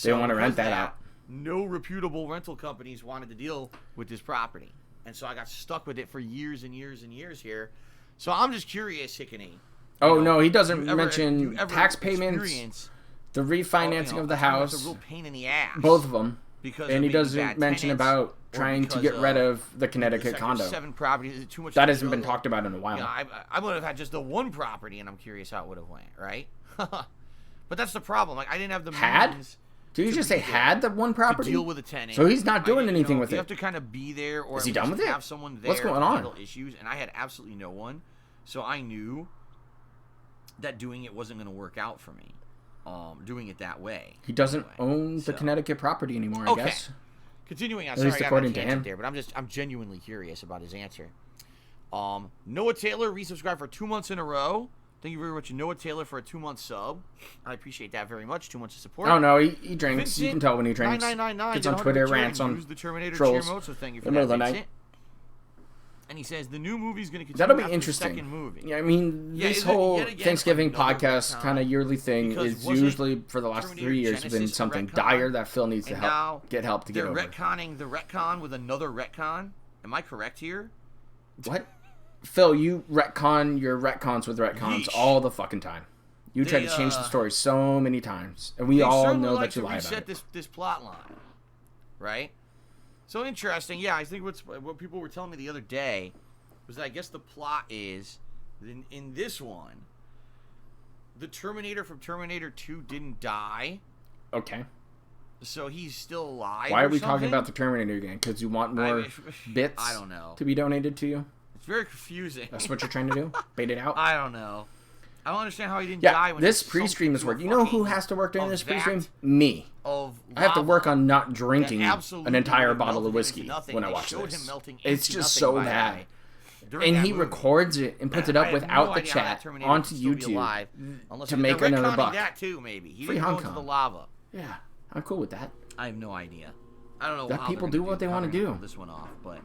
They wanna because rent of that out. No reputable rental companies wanted to deal with this property, and so I got stuck with it for years and years and years here. So I'm just curious, Hickney. Oh, no, he do doesn't you ever mention tax payments, experience- the refinancing of the house, It's a real pain in the ass. both of them. Because And of he maybe doesn't bad mention tenants, about or trying to because get rid of the the Connecticut Sector condo. 7 properties. Is it too much? That to hasn't been juggle? talked about in a while. You know, I would have had just the one property, and I'm curious how it would have went, right? But that's the problem. Like I didn't have the Had? means Did you to just be say there had the one to property? deal with a tenant. So he's not I doing didn't- anything you know, with you it. have to kind of be there, or Is at he done least with it? have someone there What's going to on? handle issues, and I had absolutely no one. So I knew that doing it wasn't going to work out for me. Doing it that way. He doesn't anyway. own the So- Connecticut property anymore, I Okay. guess. Continuing on, At sorry, least I got according on a to tangent him. there, but I'm genuinely curious about his answer. Noah Taylor resubscribed for 2 months in a row. Thank you very much, Noah Taylor, for a 2-month sub. I appreciate that very much. 2 months of support. Oh, no, he drinks. You can tell when he drinks. 9999 Gets did on 100 Twitter, cheer rants and on used the Terminator trolls cheer mode, so thank you for in the that, middle of the night. Vincent. And he says the new movie's going to continue That'll be after interesting. the second movie. Yeah, I mean, Yeah, this is it whole yet again Thanksgiving another podcast retcon? kind of yearly thing Because is wasn't usually, for the last Terminator 3 years, been Genesis a something retcon? dire that Phil needs to And now get help to get they're over. retconning the retcon with another retcon. Am I correct here? What? Phil, you retcon your retcons with retcons Yeesh. all the fucking time. You try They, to change the story so many times, and we They all certainly know like that you to lie about reset it. this plot line, right? So interesting. Yeah, I think what people were telling me the other day was that I guess the plot is in this one, the Terminator from Terminator 2 didn't die, Okay. so he's still alive. Why are or we talking something? about the Terminator again? Because you want more bits I don't know. to be donated to you? It's very confusing. That's what you're trying to do? Bait it out? I don't know. I don't understand how he didn't Yeah, die when this he pre-stream is sunk work. into You a know who fucking- has to work during a this vat pre-stream? Me. Of I have to lava work on not that drinking absolutely an entire melted bottle of into whiskey nothing. when I They watch showed this. him melting It's into just nothing, so by the bad. way, during And that he movie. records it and puts it I up have without no the idea how that chat Terminator onto could still be YouTube alive, unless to they're make another retconning buck. that too, maybe. He Free didn't go Hong into the Kong. lava. Yeah, I'm cool with that. I have no idea. I don't know Let how people they're do gonna what they how wanna they're gonna do. pull this one off, but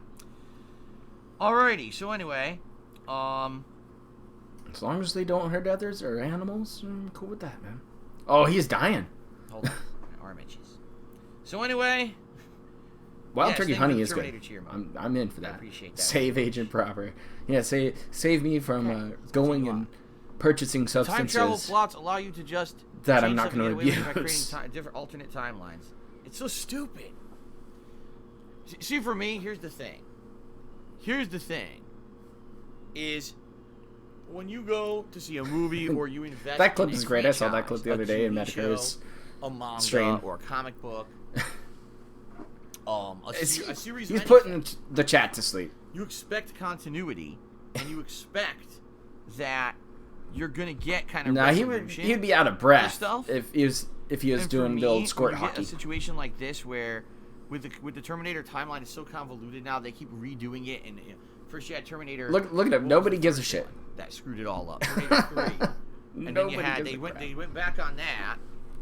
alrighty. So anyway, As long as they don't hurt others or animals, I'm cool with that, man. Oh, he's dying. hold on, my arm itches. So anyway, Wild yes, Turkey thank Honey you, is good. Terminator cheer mode. I'm in for I that. appreciate that. Save Agent Proper. Yeah, save me from going and purchasing time travel substances plots allow you to just that I'm change not something going in a to way by use. creating different alternate timelines. It's so stupid. See, for me, here's the thing. Is when you go to see a movie or you invest That clip in a is great. I saw that franchise, clip the other day in TV Medicare's show, a manga stream. or a comic book, a series He's of putting anything, the chat to sleep. you expect continuity and you expect that you're gonna get kind of Nah, resolution he'd be out of breath stuff. if he was And for doing me, the old when squirt you get hockey. a situation like this where with the Terminator timeline is so convoluted now, they keep redoing it. And first you had Terminator. Look at him. what was Nobody the gives a first shit. one that screwed it all up. Terminator 3. And then Nobody you had gives a crap. they went back on that,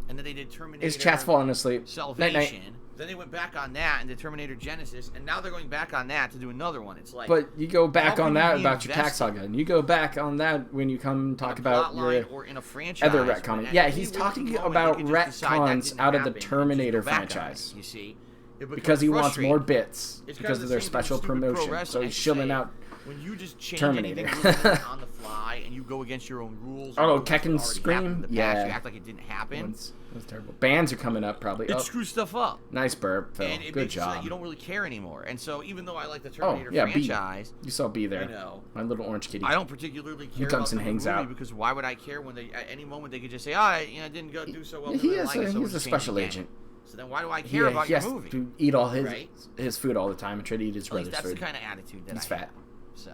and then they did Terminator. His chat's falling asleep. Salvation. Night, night. Then they went back on that and did Terminator Genesis, and now they're going back on that to do another one. It's like, But you go back how on can that you be about your tax invested saga, and you go back on that when you come talk in a about plot line your or in a franchise. other but retconning. at Yeah, any he's waking talking moment, about they could just decide that retcons didn't out of the happen and just Terminator go back on it, franchise. You see, It because he becomes wants more frustrating. bits It's because kinda of the their same thing special with stupid pro promotion. So wrestling. he's shilling Say, out when you just change Terminator. anything really on the fly and you go against your own rules. Oh, rules that Kekken's already Scream? happened in the past, Yeah. You act like it didn't happen. That's terrible. Bands are coming up probably. It Oh, screws stuff up. nice burp, Phil. And it Good makes it so that job. you don't really care anymore. And so even though I like the Oh, Terminator yeah, franchise, B. You saw B there. I know. My little orange kitty. I don't particularly care comes about and the hangs movie out. because why would I care when they at any moment they could just say, "Oh, it didn't go do so well." He is he's a we'll just change special it again." agent. So then why do I care about he your has movie? to eat all Right? his food all the time and try to eat his At least brother's that's food. the kind of attitude that He's I fat. have. So,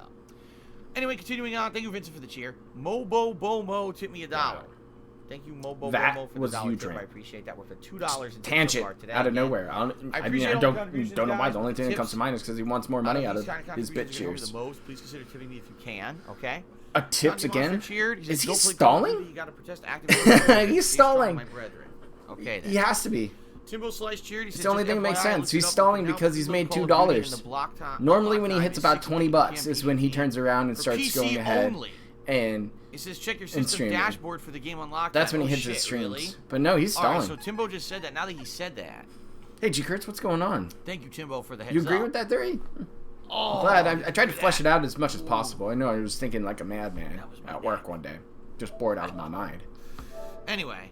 anyway, continuing on. Thank you, Vincent, for the cheer. Mobo Bomo tipped me $1. Wow. Thank you, Mobo That Bomo, for was the a $1 huge tip. rant. I appreciate that. We're for $2 in Tangent so far today. out of Again, nowhere. I appreciate all the contributions, don't know why. guys. The only thing that comes Tips. to mind is because he wants more money out these of kind of his bit contributions that help me cheers. the most. Please consider tipping me if you can. Okay. Tips Andy again? Monster cheered. He Is said, he "Go play Call of stalling? Duty. You gotta protest active He's Stay strong, stalling. my brethren." Okay. Then. He has to be. Timbo Slice cheered. He It's said, the only "Just thing that makes FYI, sense. looked He's it up, stalling looking out because for he's Call made of Duty $2. in the block time- Normally, block when he time hits is about 60 $20 bucks, PM is when he turns around and For starts PC going ahead. only. And It says check your and system streaming. dashboard for the game unlocked. that's when he Oh, hits shit, his streams. Really? But no, he's All right, stalling. so Timbo just said that. Now that he said that, Hey, G. Kurtz, what's going on? thank you, Timbo, for the heads You agree up. with that theory? Oh, Glad. I tried to look at flesh that. it out as much as possible. I know I was thinking like a madman That was my at dad. work one day. Just bored out of my mind. Anyway,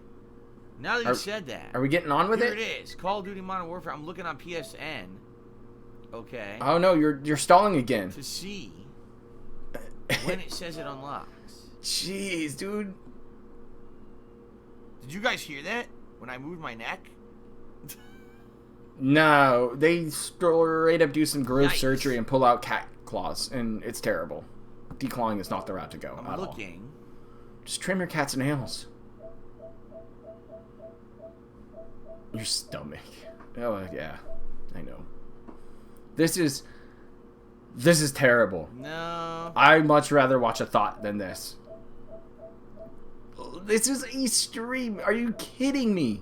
now that you said that, Are we getting on with here it? it is. Call of Duty Modern Warfare. I'm looking on PSN. Okay. Oh no, you're stalling again. To see when it says it unlocks. Jeez, dude. Did you guys hear that? When I moved my neck? No, they straight up do some gross Yikes. surgery and pull out cat claws, and it's terrible. Declawing is not the route to go I'm at all. looking. Just trim your cat's nails. Your stomach. Oh yeah, I know. This is terrible. No. I'd much rather watch a thought than this. This is a stream. Are you kidding me?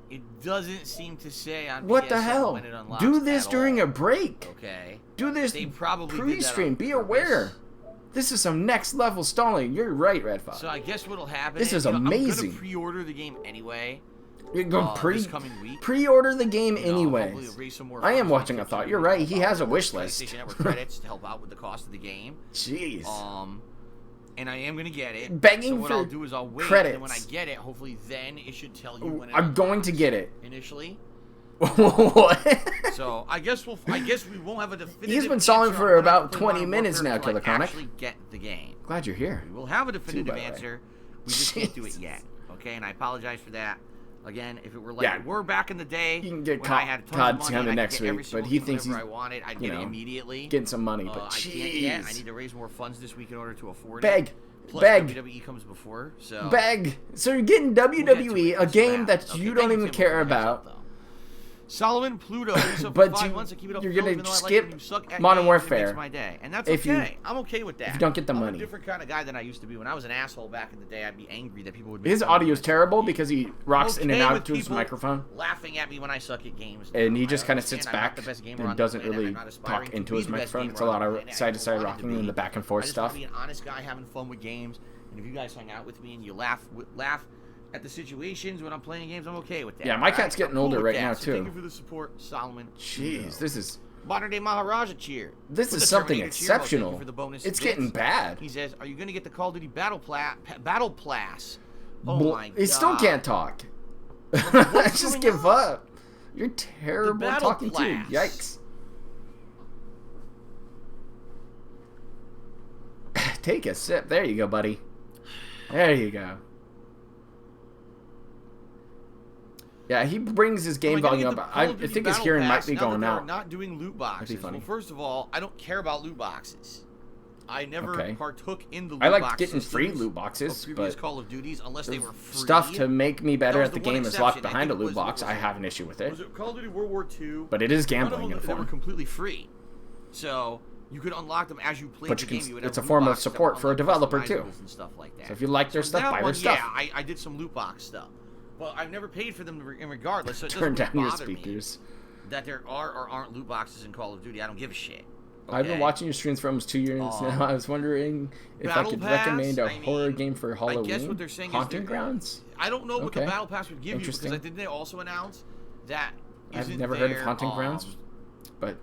It doesn't seem to say on What the PSN hell? when it unlocks Do this at during all. a break. Okay. Do this They probably did that pre-stream. on Be purpose. aware. This is some next level stalling. You're right, Red Fox. So I guess what'll happen This is I'm amazing. gonna pre-order the game anyway. You're going This coming week. pre-order the game You know, anyways. hopefully raise some more I am funds watching to a thought. the You're right. He has a wish list. PlayStation Network credits to help out with the cost of the game. Jeez. And I am gonna get it. Begging so what for I'll do is I'll wait, credits. and when I get it, hopefully then it should tell you when it I'm going to unlocks get it. initially. What? So I guess we won't have a definitive. He's been stalling answer for on when I about play 20 Modern minutes Warfare now, until Killer I Chronic. actually get the game. Glad you're here. We will have a definitive by the way. answer. We just can't do it Jesus. yet. Okay, and I apologize for that. Again, if it were like Yeah. it were back in the day, You can get when I had tons COD of money coming and I next could get every week, single but he game thinks whenever he's, I wanted, I'd you get it know, immediately. getting some money. But I can't yet. I jeez. need to raise more funds this week in order to afford Beg. it. Plus, Beg. WWE comes before, so Beg. So you're getting We'll get to WWE, it. a Let's game wrap. that Okay, you thank don't even Tim, care for the heads about. up, though. Solomon Pluto, he's up But for 5 you- months. I keep it up you're Phil, gonna even though I like skip when you suck at Modern games, it Warfare makes my day, and that's if you- okay. I'm okay with that. if you don't get the I'm money. a different kind of guy than I used to be. When I was an asshole back in the day, I'd be angry that people would. His make fun of me audio is when I terrible suck at because he games. rocks I'm in and okay out with to his people microphone. laughing at me when I suck at games. And he I just kind of sits understand I'm not back the best gamer and on the doesn't planet. really I'm not aspiring talk to into be his the best microphone. gamer It's a on lot the of planet. I side to don't side want to rocking be. and the back and forth I just stuff. want to be an honest guy having fun with games, and if you guys hang out with me and you laugh at the situations when I'm playing games, I'm okay with that. Yeah, my all cat's right? getting I'm cool older with right that. now, So too. Thank you for the support, Solomon. Jeez, this is Modern Day Maharaja cheer. this With is the something Terminator cheer mode, thank you exceptional. for the bonus It's bits. getting bad. He says, "Are you going to get the Call of Duty Battle Pass?" Oh Bl- my god. He still can't talk. Just going give on? up. You're terrible at Battle talking Pass. too. Yikes. Take a sip. There you go, buddy. There you go. Yeah, he brings his game Am I gonna volume get the up. Call I of Duty think his Battle hearing might Pass be now that going they're out. Not doing loot boxes. funny. Well, first of all, I don't care about loot boxes. I never Okay. partook in the loot I like box getting free systems loot boxes, of previous but Call of Duties unless they were free. stuff to make me better That was at the the one game is exception. locked I behind a think it loot was- box. I have an issue with it. Was it Call of Duty World War II? But it is One of gambling them, in a they were form. completely free. So you could unlock them as you played But the you can- game. You would it's have a loot form of boxes that support would for a unlock developer, too. customizables and stuff like that. So if you like their stuff, that buy their one, stuff. Yeah, I did some loot box stuff. But I've never paid for them regardless, so it Turn doesn't down really your bother me speakers. that there are or aren't loot boxes in Call of Duty. I don't give a shit. I've been Okay? watching your streams for almost 2 years now. I was wondering if I Battle could Pass, recommend a I mean, horror game for Halloween. I guess what they're saying Haunting is Grounds? I don't know what the Okay. Battle Pass would give you because Interesting. didn't they also announce that I've isn't never heard of there, Haunting Grounds, but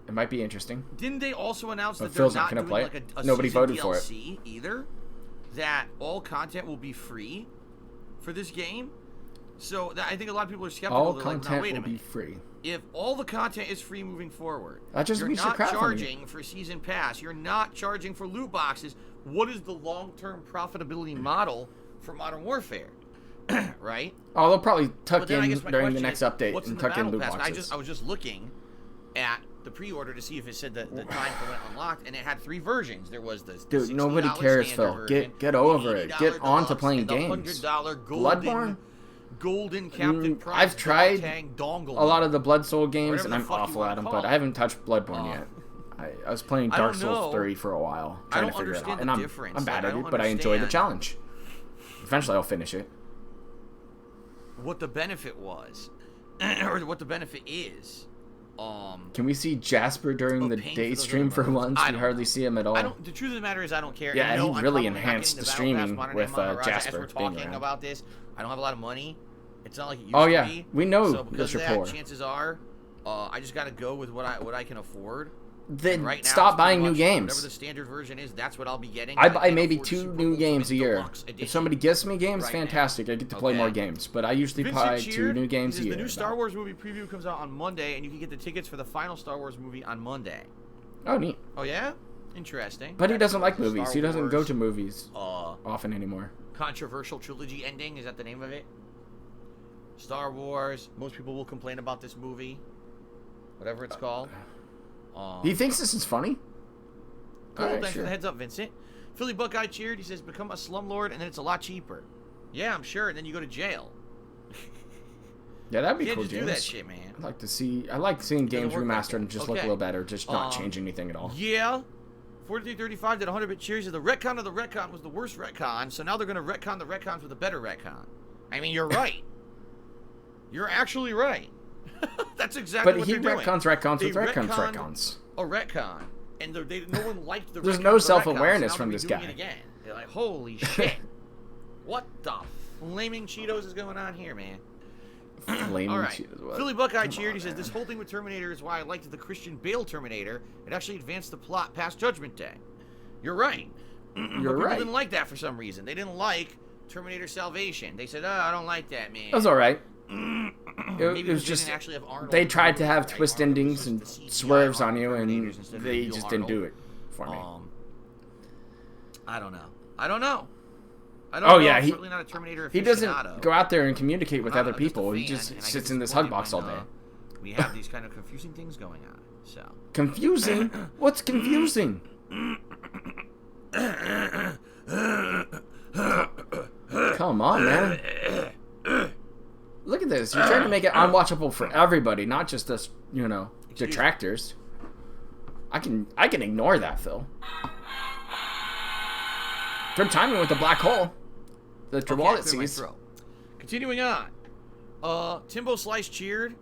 It might be interesting. Didn't they also announce But that Phil's they're not not gonna doing play like it. a Nobody season voted for it. DLC either? That all content will be free for this game? So I think a lot of people are skeptical. All They're like, content no, wait a will be minute. free. If all the content is free moving forward, That just you're means you're not crowdfunding charging for season pass. You're not charging for loot boxes. What is the long-term profitability model for Modern Warfare? Right? Oh, they'll probably tuck But then I in guess my during the question next is, update what's and the tuck in battle loot pass? boxes. I was just looking at the pre-order to see if it said that the time for when it unlocked, and it had 3 versions. There was the Dude, $60 nobody cares, standard Phil. version, Get over the it. $80 Get on to deluxe, playing and the games. $100 Bloodborne? golden Captain Price I've tried Tang dongle. a lot of the Blood Soul games, Whatever and the I'm fuck you awful wanna at them, call but it. I haven't touched Bloodborne yet. I was playing I Dark don't Souls know. 3 for a while, I trying to don't figure it out. understand And the I'm difference. bad Like, at I it, don't but I enjoy the understand. challenge. Eventually, I'll finish it. What the benefit was, or what the benefit is. Can we see Jasper during the paying for day those stream other for modes? once? I We don't hardly know. see him at all. I don't. The truth of the matter is, I don't care. Yeah, And no, he I'm really probably not enhanced getting the Battle Pass streaming Modern with, Day Maharaja Jasper As we're being talking around. about this, I don't have a lot of money. It's not like it used Oh, to yeah. be. We know So because that of you're that, poor. chances are, I just got to go with what I can afford. Then And right now, stop it's pretty buying new much games. Whatever the standard version is, that's what I'll be getting. I buy can't maybe afford 2 Super new games a Ultimate year. Deluxe Edition If somebody gets me games, right now. fantastic. I get to play Okay. more games. But I usually Vincent buy Cheer, 2 new games he a says year. the new Star Wars movie preview comes out on Monday, and you can get the tickets for the final Star Wars movie on Monday. Oh, neat. Oh yeah, interesting. But he That's doesn't like the movies. Star He doesn't go Wars, to movies uh, often anymore. controversial trilogy ending. Is that the name of it? Star Wars. Most people will complain about this movie, whatever it's called. He thinks this is funny? Cool, Alright, thanks for sure. the heads up, Vincent. Philly Buckeye cheered. He says, become a slumlord, and then it's a lot cheaper. Yeah, I'm sure. And then you go to jail. Yeah, that'd be You can't cool, just do James. that shit, man. I like seeing games work like remastered that. and just look a Okay. little better, just not Um, change anything at all. Yeah. 4335 did 100-bit cheers. The retcon of the retcon was the worst retcon, so now they're going to retcon the retcons with a better retcon. I mean, you're right. You're actually right. That's exactly But what he they're doing. retcons They with retcons. retconned a retcon, and no one liked the There's retcon no of the self-awareness retcon, so now from they're this doing guy. It again. They're like, holy shit. What the flaming Cheetos is going on here, man? Flaming All right. shit as well. Philly Buckeye Come cheered. on, He says, man. this whole thing with Terminator is why I liked the Christian Bale Terminator. It actually advanced the plot past Judgment Day. You're right. You're but people right. didn't like that for some reason. They didn't like Terminator Salvation. They said, oh, I don't like that, man. That was alright. Maybe It because was they just didn't actually have Arnold they in the tried to movie, have right? twist Arnold was endings just and the CGI swerves on you, Terminators and instead of they real just didn't do Arnold. it for me. I don't know. I don't know. Oh, know. yeah, I'm he- certainly not a Terminator He aficionado. doesn't go out there and communicate with I'm other just a people. He fan, just and I sits get in this hug disappointed box all when, day. We have these kind of confusing things going on. So. Confusing? What's confusing? Come on, man. Look at this. You're trying to make it unwatchable for everybody, not just us, detractors. I can ignore that, Phil. Good timing with the black hole. The Okay, wallet clear my sees. throat. Continuing on. Timbo Slice cheered,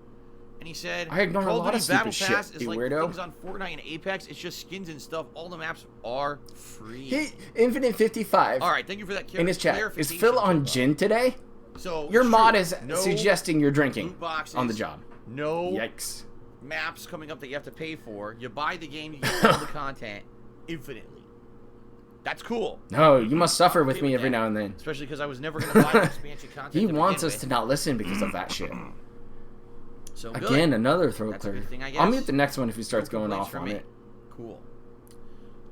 and he said, I ignore a Call of lot of Duty Battle stupid Pass shit, is you like weirdo. things on Fortnite and Apex. It's just skins and stuff. All the maps are free. Infinite 55 All right, thank you for that in his chat. Is clarification, Phil on Timbo. gin today? So Your it's mod true. is No suggesting you're drinking loot boxes, on the job. No Yikes. maps coming up that you have to pay for. You buy the game, you get all the content infinitely. That's cool. No, you must suffer with Okay me with every that. now and then. Especially because I was never going to buy the expansion content. He to wants begin us with. to not listen because of that shit. So good. Again, another throat That's a clear. good thing, I I'll guess. mute the next one if he starts No going complaints off from on me. it. Cool.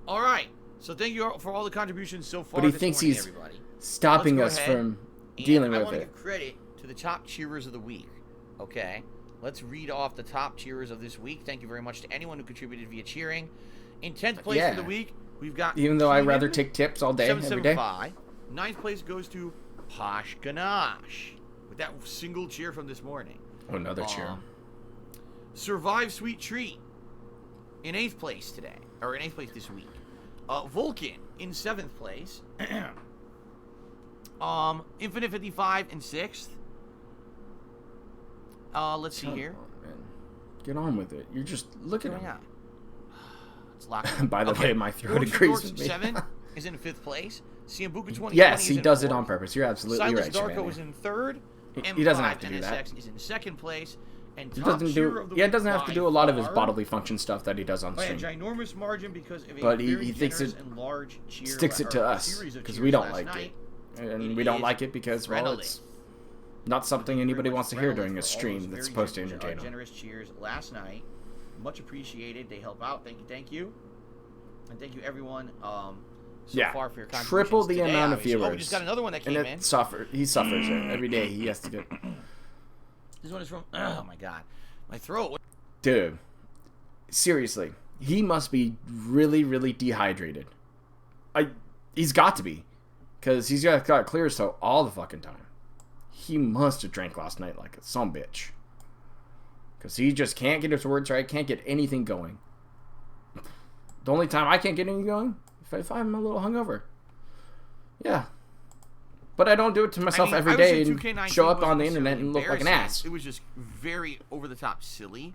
All right. So thank you all for all the contributions so far. But he this thinks morning, he's everybody. stopping Let's us go ahead from And dealing I with want to it. give credit to the top cheerers of the week. Okay. Let's read off the top cheerers of this week. Thank you very much to anyone who contributed via cheering. In 10th place Yeah. for the week, we've got Even though I'd rather Keenan, take tips all day, every day. 775. 9th place goes to Posh Ganache with that single cheer from this morning. Oh, another cheer. Survive Sweet Treat in 8th place today, or in 8th place this week. Vulcan in 7th place. Infinite 55 in 6th. Let's see Come here. on, man. Get on with it. You're just looking at What's me. going on? It's locked. By the way, my throat agrees with me. 7 is in 5th place. Siambuka 2020 Yes, is he in does it 4th. on purpose. You're absolutely Silas right, Darko Shabani. is in 3rd. He doesn't have to M5 do that. NSX is in 2nd place. And He top doesn't cheer do. of the Yeah, it week doesn't have to by do a lot of his far bodily function stuff that he does on by a stream. ginormous margin because of a But very he thinks generous it and large cheer Sticks it to or us series of because cheers we don't last like night. it, and It we don't is like it because well, thrilling. it's not something Thank you anybody very wants much, to hear Reynolds, during for a all stream those that's very supposed to entertain them. generous cheers last night. Much appreciated. They help out. Thank you. And thank you everyone so far for your contributions triple the today, amount of obviously. viewers. Oh, we just got another one that And came in. he suffers it every day. He has to get. This one is from. Oh my god, my throat. Dude, seriously, he must be really, really dehydrated. He's got to be, because he's got clear so all the fucking time. He must have drank last night like a some bitch, because he just can't get his words right, can't get anything going. The only time I can't get anything going if I'm a little hungover. Yeah. But I don't do it to myself every day and show up on the internet and look like an ass. It was just very over the top silly,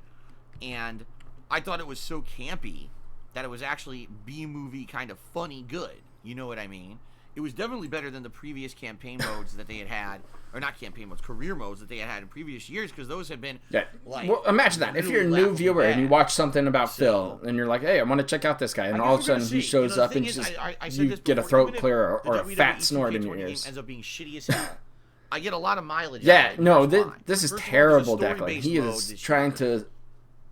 and I thought it was so campy that it was actually B-movie kind of funny good. You know what I mean? It was definitely better than the previous campaign modes that they had, or not campaign modes, career modes that they had in previous years, because those had been like. Well, imagine that. If you're a new viewer and you watch something about Phil, and you're like, hey, I want to check out this guy, and all of a sudden he shows up and just you get a throat clear or a fat snort in your ears. Ends up being shitty as hell. I get a lot of mileage. Yeah, no, this this is terrible, Declan. He is trying to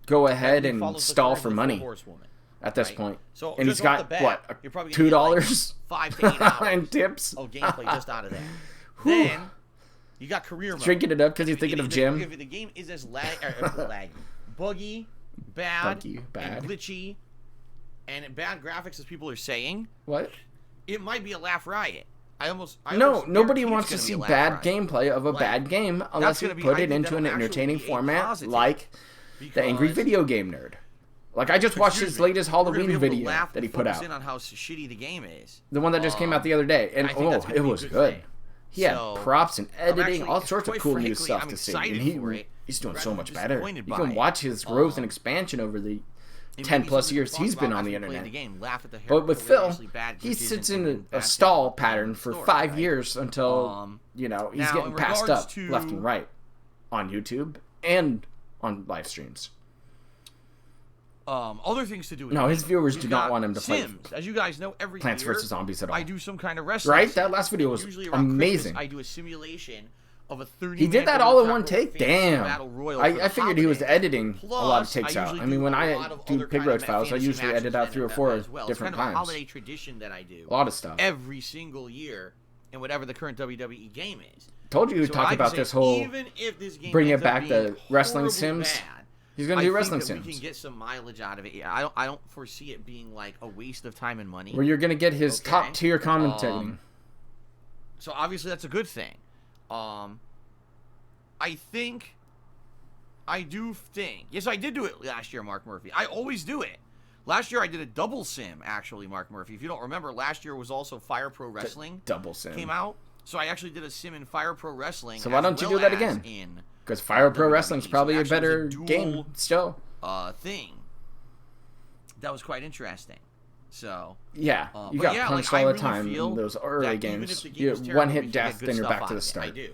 go ahead and stall for money at this point. So and he's got what, $2 5 to 8 hours in tips of gameplay just out of that. Then you got career mode. Drinking it up because he's thinking of Jim. If the game is as buggy, bad, and glitchy, and bad graphics as people are saying, what? It might be a laugh riot. Nobody wants to see bad gameplay of a bad game unless you put it into an entertaining format like the Angry Video Game Nerd. Like, I just watched his latest Halloween video that he put out. On how shitty the game is. The one that just came out the other day. And, it was good. He had props and editing, all sorts of cool new stuff to see. And he's doing so much better. You can watch his growth and expansion over the 10-plus years he's been on the internet. But with Phil, he sits in a stall pattern for 5 years until, he's getting passed up left and right on YouTube and on live streams. Other things to do with his viewers do not want him to play Sims. As you guys know, every Plants year vs. Zombies at all. I do some kind of wrestling. Right? That last video was usually around amazing. Christmas, I do a simulation of a 30 He did that all in one take? Damn. I figured he was editing a lot of takes out. I mean, when I do Pig Roach files, I usually edit out 3 or 4 different times. It's a holiday tradition that I do. A lot of stuff. Every single year in whatever the current WWE game is. Told you to talk about this whole bring it back the wrestling sims. He's gonna do wrestling sims. We can get some mileage out of it. I don't foresee it being like a waste of time and money. Where you're gonna get his top tier commentating. So obviously that's a good thing. I do think. Yes, I did do it last year, Mark Murphy. I always do it. Last year I did a double sim, actually, Mark Murphy. If you don't remember, last year was also Fire Pro Wrestling. Double sim came out. So I actually did a sim in Fire Pro Wrestling. So why don't you do that again? Because Fire Pro Wrestling is probably a better game still. Thing. That was quite interesting. So yeah, you got punched all the time in those early games. You one-hit death, then you're back to the start. I do.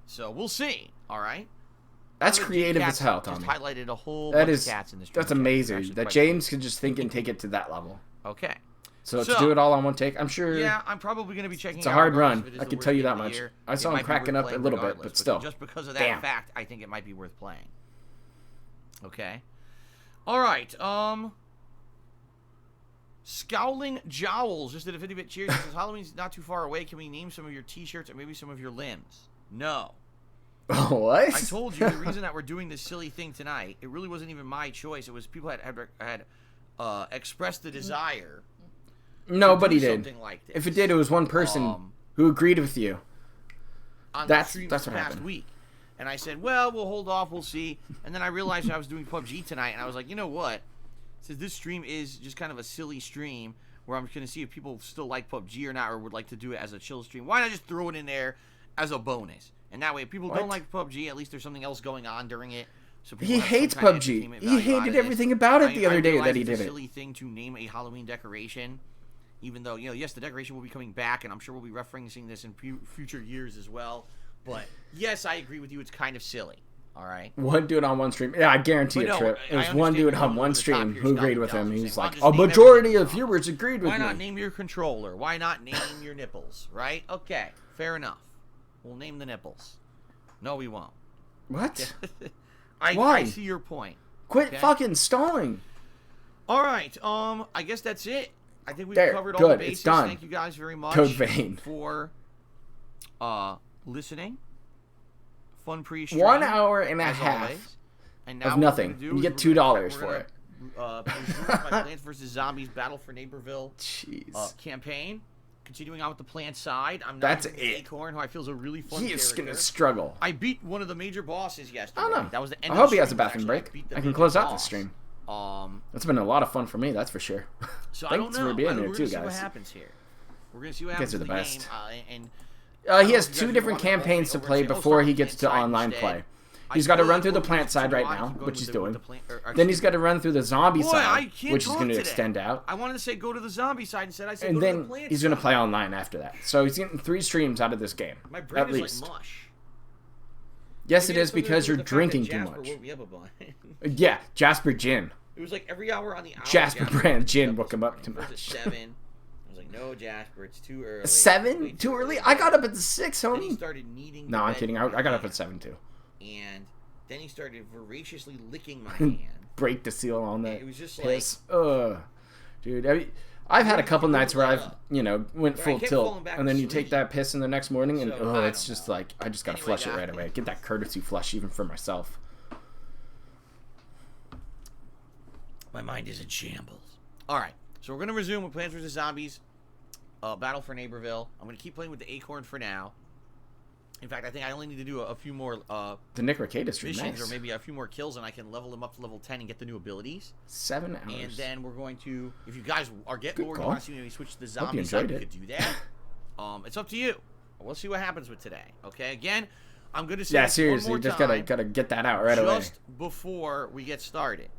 So we'll see. All right. That's creative as hell, Tommy. Just highlighted a whole bunch of cats in this. That's amazing. That James can just think and take it to that level. Okay. So to do it all on one take, I'm sure. Yeah, I'm probably going to be checking. It's a hard run. I can tell you that much. I saw him cracking up a little bit, but still. Just because of that fact, I think it might be worth playing. Okay. All right. Scowling Jowls just did a 50-bit cheers. He says Halloween's not too far away. Can we name some of your T-shirts or maybe some of your limbs? No. What? I told you the reason that we're doing this silly thing tonight. It really wasn't even my choice. It was people had expressed the desire. Nobody did. Like if it did, it was one person who agreed with you. That's what happened. Week. And I said, well, we'll hold off, we'll see. And then I realized I was doing PUBG tonight, and I was like, you know what? Since this stream is just kind of a silly stream where I'm going to see if people still like PUBG or not, or would like to do it as a chill stream, why not just throw it in there as a bonus? And that way, if people don't like PUBG, at least there's something else going on during it. So he hates PUBG. He hated everything about it the other day that he did it. It's a silly thing to name a Halloween decoration. Even though, yes, the decoration will be coming back, and I'm sure we'll be referencing this in future years as well. But, yes, I agree with you. It's kind of silly. All right. One dude on one stream. Yeah, I guarantee But it, no, Trip. It I was one understand dude you on go one over the top stream here, who stop agreed me, with him. Dom. He's Why like, just a name majority everything, of Dom? viewers agreed with Why me. not name your controller? Why not name your nipples? Right? Okay, fair enough. We'll name the nipples. No, we won't. What? I Why? see your point. Quit Okay. fucking stalling. All right. I guess that's it. I think we've There, covered all the good, bases. it's done. Thank you guys very much Code Vein. for listening. Fun pre-stream. 1 hour and a as half always. And now of what we're nothing. gonna do You is get we're gonna- $2 for we're it. gonna, resume my Plants vs. Zombies Battle for Neighborville Jeez. campaign. Continuing on with the plant side. I'm not That's using it. Acorn, who I feel is a really fun He is character. gonna struggle. I beat one of the major bosses yesterday. I don't know. That was the end I of hope the he has a stream, bathroom actually. break. beat the I can major close out the boss. stream. Um, It's been a lot of fun for me, that's for sure. so I Thanks don't know. for being We're here gonna too, see what guys. happens here. We're gonna see what You happens guys are in the the best. game. And He has I don't know if you two guys different wanna go campaigns to over play and say, before stop he the gets to plant side online instead. play. I He's got to feel run like through the what plant we side do, right I now, keep going which with he's the doing. plant- Then he's got to run through the zombie Boy, I side, can't which is talk going to today. extend out. I wanted to say go to the zombie side instead. I said And go to the then plant he's going to side. play online after that. So he's getting 3 streams out of this game. My brain at is least. like mush. Yes, Maybe it it's is something to because do you're with the fact that drinking too Jasper much. woke me up a bunch. Yeah, Jasper Gin. It was like every hour on the hour. Jasper brand gin woke him up too It was at much. 7. I was like, no, Jasper, it's too early. 7? Way Too early? I got up at 6, Then he homie. started kneading. No, the I'm bed kidding. with my I got up hand. at 7 too. And then he started voraciously licking my hand. Break the seal on that. It was just piss. Ugh. Dude, I've had a couple nights where I've, went But I full kept tilt, falling back and then you asleep. take that piss in the next morning, and So, I it's don't just know. like, I just gotta Anyway, flush it guys. right away. Get that courtesy flush even for myself. My mind is in shambles. All right, so we're gonna resume with Plants vs Zombies, Battle for Neighborville. I'm gonna keep playing with the Acorn for now. In fact, I think I only need to do a few more The Nick Ricada stream, missions, nice. or maybe a few more kills, and I can level them up to level 10 and get the new abilities. 7 hours. And then we're going to, if you guys are getting Good bored and call. want to see me switch to the Hope you zombie side, enjoyed we it. could do that. It's up to you. We'll see what happens with today. Okay, again, I'm going to say Yeah, this seriously, one more just time, gotta get that out right away. just before we get started.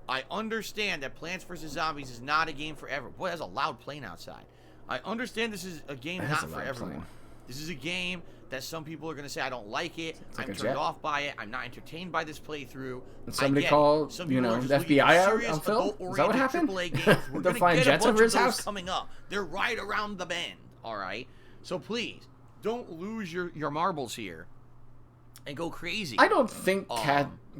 I understand that Plants vs. Zombies is not a game for everyone. Boy, that's a loud plane outside. I understand this is a game That is not a for loud everyone. plane. This is a game that some people are going to say, I don't like it. like I'm a turned jet. off by it. I'm not entertained by this playthrough. Did I somebody get it. call, Some you people know, are just the looking FBI for out serious, on Phil? Is that what adult-oriented happened? AAA games. We're They're gonna flying get jets a bunch over of his those house? coming up. They're right around the bend. All right. So please don't lose your marbles here and go crazy. I don't think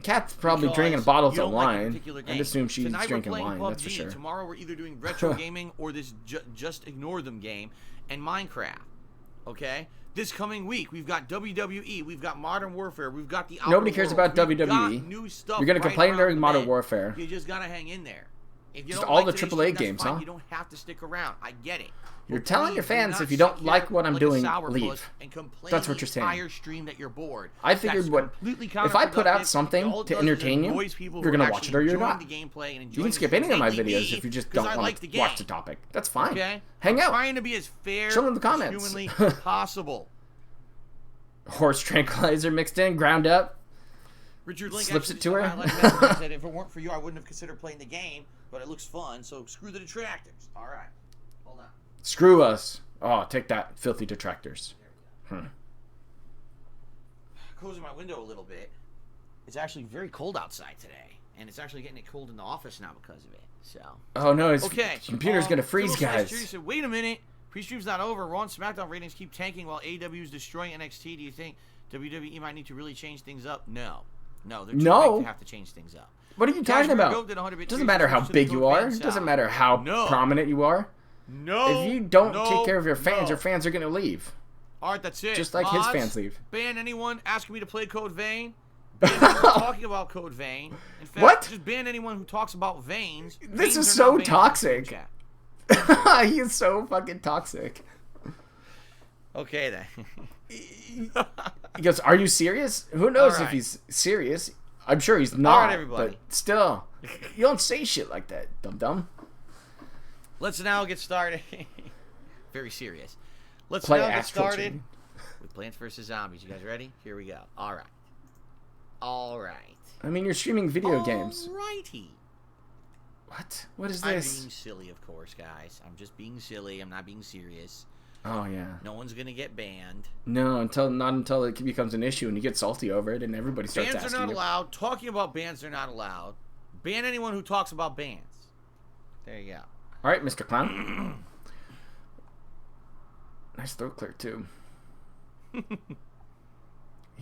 Kat's probably Because drinking bottles you of don't like a wine. particular I'd game. assume she's Tonight drinking we're playing wine, PUBG. that's for sure. Tomorrow we're either doing retro gaming or this just ignore them game and Minecraft. Okay? This coming week we've got WWE, we've got Modern Warfare, we've got the Outer Nobody cares Worlds, about we've got WWE. new stuff You're gonna right complain around during the Modern bend. Warfare. You just gotta hang in there. If you Just don't all like the today's AAA stream, that's games, fine. huh? You don't have to stick around. I get it. You're But telling your please do fans not if you sit don't like here what I'm like a doing, sourpuss leave. and complain That's what the you're saying. entire stream that you're bored. I figured That's what completely if I put out counterproductive. something All it to does is entertain you, annoys people you're who gonna are watch it actually or you're enjoying not. the gameplay and You enjoying can skip the any of my mainly videos me, if you just 'cause don't I want like the to watch game. the topic. That's fine. Okay? Hang I'm out. trying to be as fair Chill in the as comments. humanly possible. Horse tranquilizer mixed in, ground up. Richard Link Slips actually it to her. just highlighted that and said, if it weren't for you, I wouldn't have considered playing the game, but it looks fun, so screw the detractors. All right. Hold on. Screw us. Oh, take that, filthy detractors. Closing my window a little bit. It's actually very cold outside today, and it's actually getting cold in the office now because of it. So Oh no, his okay, computer's gonna freeze, Phil Slice guys. said, wait a minute, pre-stream's not over. Raw and SmackDown ratings keep tanking while AEW is destroying NXT. Do you think WWE might need to really change things up? No, they're too No. big to have to change things up. What are you talking about? Doesn't matter how big you are. Doesn't matter how prominent you are. No. If you don't no, take care of your fans, no. your fans are gonna leave. All right, that's it. Just like his Mods, fans leave. Ban anyone asking me to play Code Vein. Ban anyone talking about Code Vein. In fact, What? just ban anyone who talks about veins. This Veins is are so not veins in toxic. chat. He is so fucking toxic. Okay then. He goes, "Are you serious?" Who knows All if right. he's serious? I'm sure he's not. right, everybody. But still, you don't say shit like that, dum. Let's now get started. Very serious. Let's Play now get Astral started Chain. with Plants vs. Zombies. You guys ready? Here we go. All right. All right. I mean, you're streaming video games. Alrighty. What? What is I'm this? being silly, of course, guys. I'm just being silly. I'm not being serious. Oh yeah. No one's gonna get banned. No, not until it becomes an issue and you get salty over it and everybody starts Bans asking are not you. allowed. Talking about bans are not allowed. Ban anyone who talks about bans. There you go. All right, Mr. Clown. Nice throat clear too. He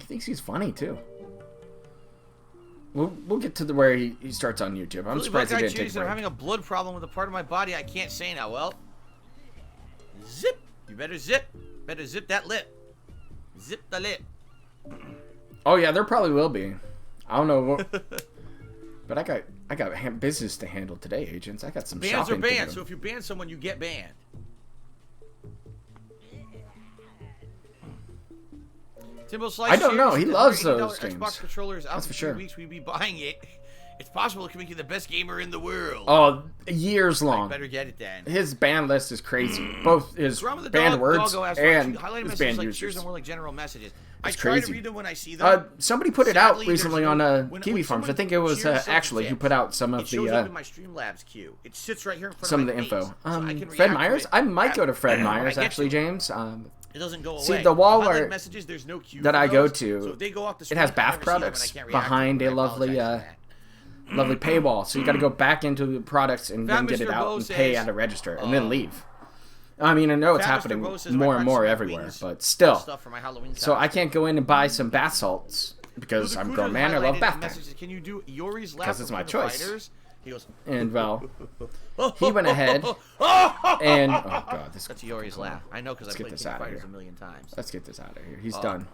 thinks he's funny too. We'll get to where he starts on YouTube. I'm surprised he didn't take a break. I'm having a blood problem with a part of my body I can't say now. Well, zip. You better zip. Better zip that lip. Zip the lip. Oh yeah, there probably will be. I don't know what, but I got business to handle today, agents. I got some bans shopping are banned. to do. So if you ban someone, you get banned. Timbo Slice I don't know. shares He the loves $80 those games. Xbox controllers out That's in for 2 sure. weeks. We'd be buying it. It's possible it can make you the best gamer in the world. Oh, years long. Better get it then. His band list is crazy. Both his What's wrong with the band dog? words Doggo asked and for highlighted his messages band like users. cheers and more like general messages. I It's try crazy. to read them when I see them. Somebody put it out Sadly, recently there's on no- Kiwi when Farms. I someone think it was cheers something Ashley who tips, put out some it of shows up the in my Streamlabs queue. It sits right here in front some of of the my info. face, so I can Fred react to Myers. it. I might go to Fred When I Myers get actually, to it. James. It doesn't go away. See, the wall Highlighted where messages, there's no queue that for I go those, to, so if they go off the it screen, has I bath never see them and I products can't react to behind them, a and I lovely apologize for that. lovely paywall. So you got to go back into the products and then Fat get it Mr. out Bo and pay says, at a register and then leave. I mean, I know it's Fat Mr. happening Bo says, more "My and more friends everywhere, wings, but still. stuff for my Halloween So I costume." can't go in and buy some bath salts because Luda I'm a Cruiser grown man. I love highlighted bath in time. messages, can you do Yori's lap? Because it's my for choice. Fighters? He goes, And well, he went ahead and oh god, this that's Yori's laugh. I know because I Let's get played this King of outta Fighters here. a million times. Let's get this out of here. He's done.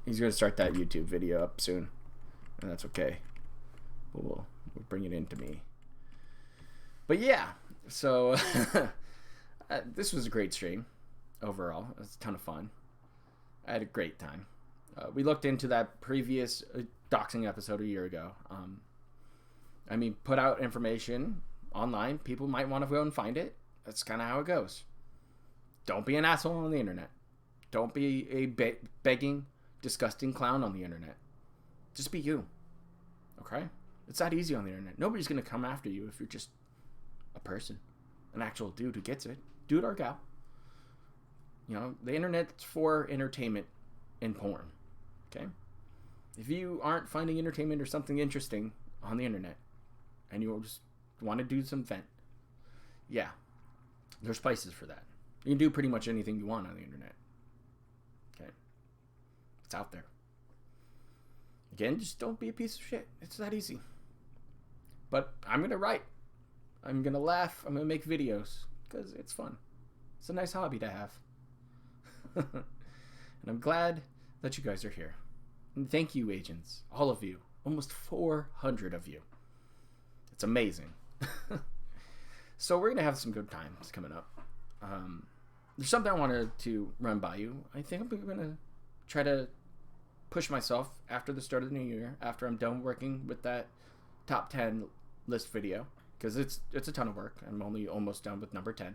He's gonna start that YouTube video up soon, and that's okay. We'll bring it into me. But yeah, so this was a great stream overall. It was a ton of fun. I had a great time. We looked into that previous doxing episode a year ago. I mean, put out information online. People might want to go and find it. That's kind of how it goes. Don't be an asshole on the internet. Don't be a begging, disgusting clown on the internet. Just be you. Okay? It's that easy on the internet. Nobody's going to come after you if you're just a person. An actual dude who gets it. Dude or gal. You know, the internet's for entertainment and porn. Okay? If you aren't finding entertainment or something interesting on the internet, and you just want to do some vent, yeah, there's places for that. You can do pretty much anything you want on the internet. Okay? It's out there. Again, just don't be a piece of shit. It's that easy. But I'm going to write. I'm going to laugh. I'm going to make videos. Because it's fun. It's a nice hobby to have. And I'm glad that you guys are here. And thank you, agents. All of you. Almost 400 of you. It's amazing. So we're going to have some good times coming up. There's something I wanted to run by you. I think I'm going to try to push myself after the start of the new year, after I'm done working with that top 10 list video, because it's a ton of work. I'm only almost done with number 10,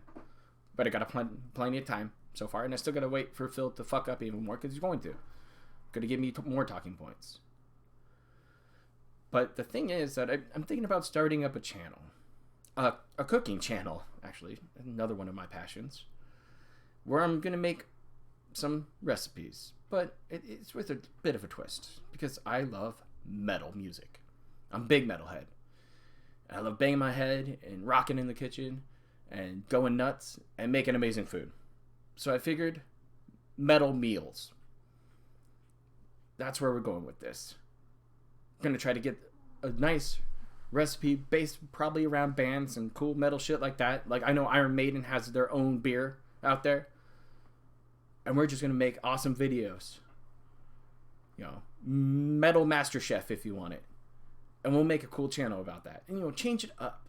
but I got plenty of time so far, and I still got to wait for Phil to fuck up even more, because he's going to give me more talking points. But the thing is that I'm thinking about starting up a channel, a cooking channel, actually, another one of my passions, where I'm gonna make some recipes, but it's with a bit of a twist, because I love metal music. I'm a big metalhead. I love banging my head and rocking in the kitchen and going nuts and making amazing food. So I figured metal meals. That's where we're going with this. I'm gonna try to get a nice recipe based probably around bands and cool metal shit like that. Like, I know Iron Maiden has their own beer out there. And we're just going to make awesome videos. You know, Metal Master Chef if you want it. And we'll make a cool channel about that. And, you know, change it up.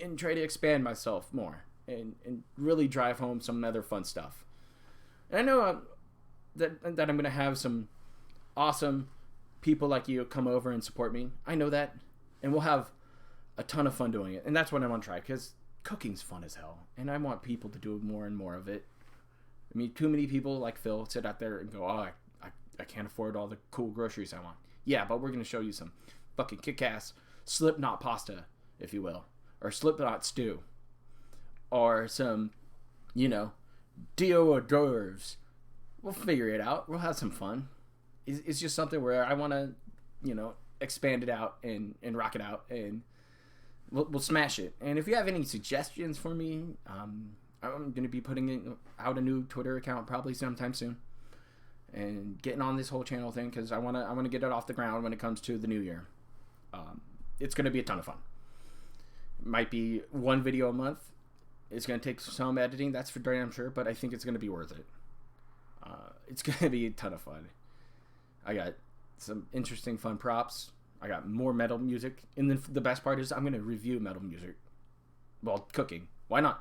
And try to expand myself more. And really drive home some other fun stuff. And I know that I'm going to have some awesome people like you come over and support me. I know that. And we'll have a ton of fun doing it. And that's what I want to try. Because cooking's fun as hell. And I want people to do more and more of it. I mean, too many people like Phil sit out there and go, oh, I can't afford all the cool groceries I want. Yeah, but we're going to show you some fucking kick-ass Slipknot pasta, if you will. Or Slipknot stew. Or some, you know, Dio hors d'oeuvres. We'll figure it out. We'll have some fun. It's just something where I want to, expand it out and rock it out, and we'll smash it. And if you have any suggestions for me, I'm going to be putting out a new Twitter account probably sometime soon, and getting on this whole channel thing because I want to get it off the ground when it comes to the new year. It's going to be a ton of fun. It might be one video a month. It's going to take some editing, that's for damn sure, but I think it's going to be worth it. It's going to be a ton of fun. I got some interesting, fun props. I got more metal music. And then the best part is I'm going to review metal music while cooking. Why not?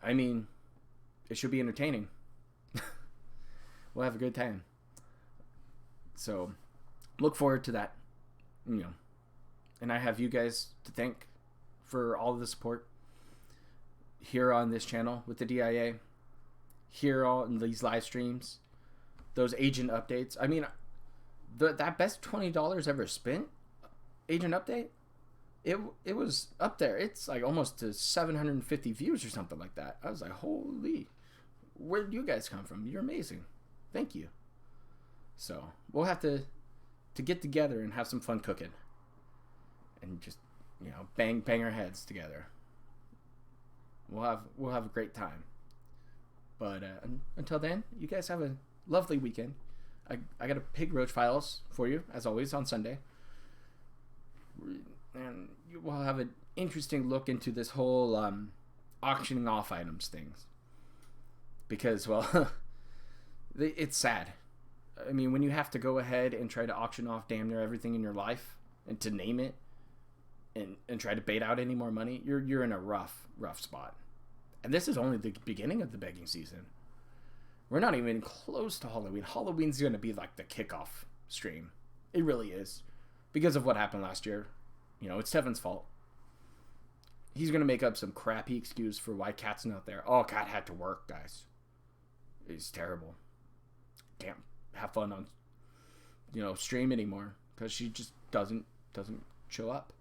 I mean, it should be entertaining. We'll have a good time. So, look forward to that. And I have you guys to thank for all of the support here on this channel with the DIA, here on these live streams, those agent updates. I mean, that best $20 ever spent agent update, it was up there. It's like almost to 750 views or something like that. I was like, holy, where did you guys come from? You're amazing. Thank you. So we'll have to get together and have some fun cooking and just bang our heads together. We'll have a great time. But until then, you guys have a lovely weekend. I got a Pig Roach Files for you, as always, on Sunday. And we'll have an interesting look into this whole auctioning off items things. Because, well, it's sad. I mean, when you have to go ahead and try to auction off damn near everything in your life, and to name it, and try to bait out any more money, you're in a rough spot. And this is only the beginning of the begging season. We're not even close to Halloween. Halloween's going to be like the kickoff stream. It really is. Because of what happened last year. It's Tevin's fault. He's going to make up some crappy excuse for why Cat's not there. Oh, Cat had to work, guys. It's terrible. Can't have fun on, stream anymore. Because she just doesn't show up.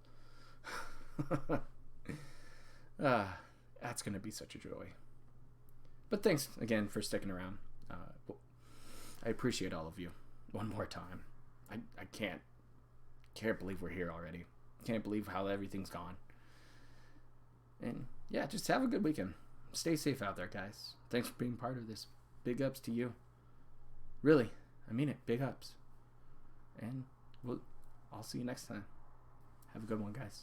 That's going to be such a joy. But thanks again for sticking around. I appreciate all of you. One more time. I can't believe we're here already. Can't believe how everything's gone. And yeah, just have a good weekend. Stay safe out there, guys. Thanks for being part of this. Big ups to you. Really, I mean it. Big ups. And I'll see you next time. Have a good one, guys.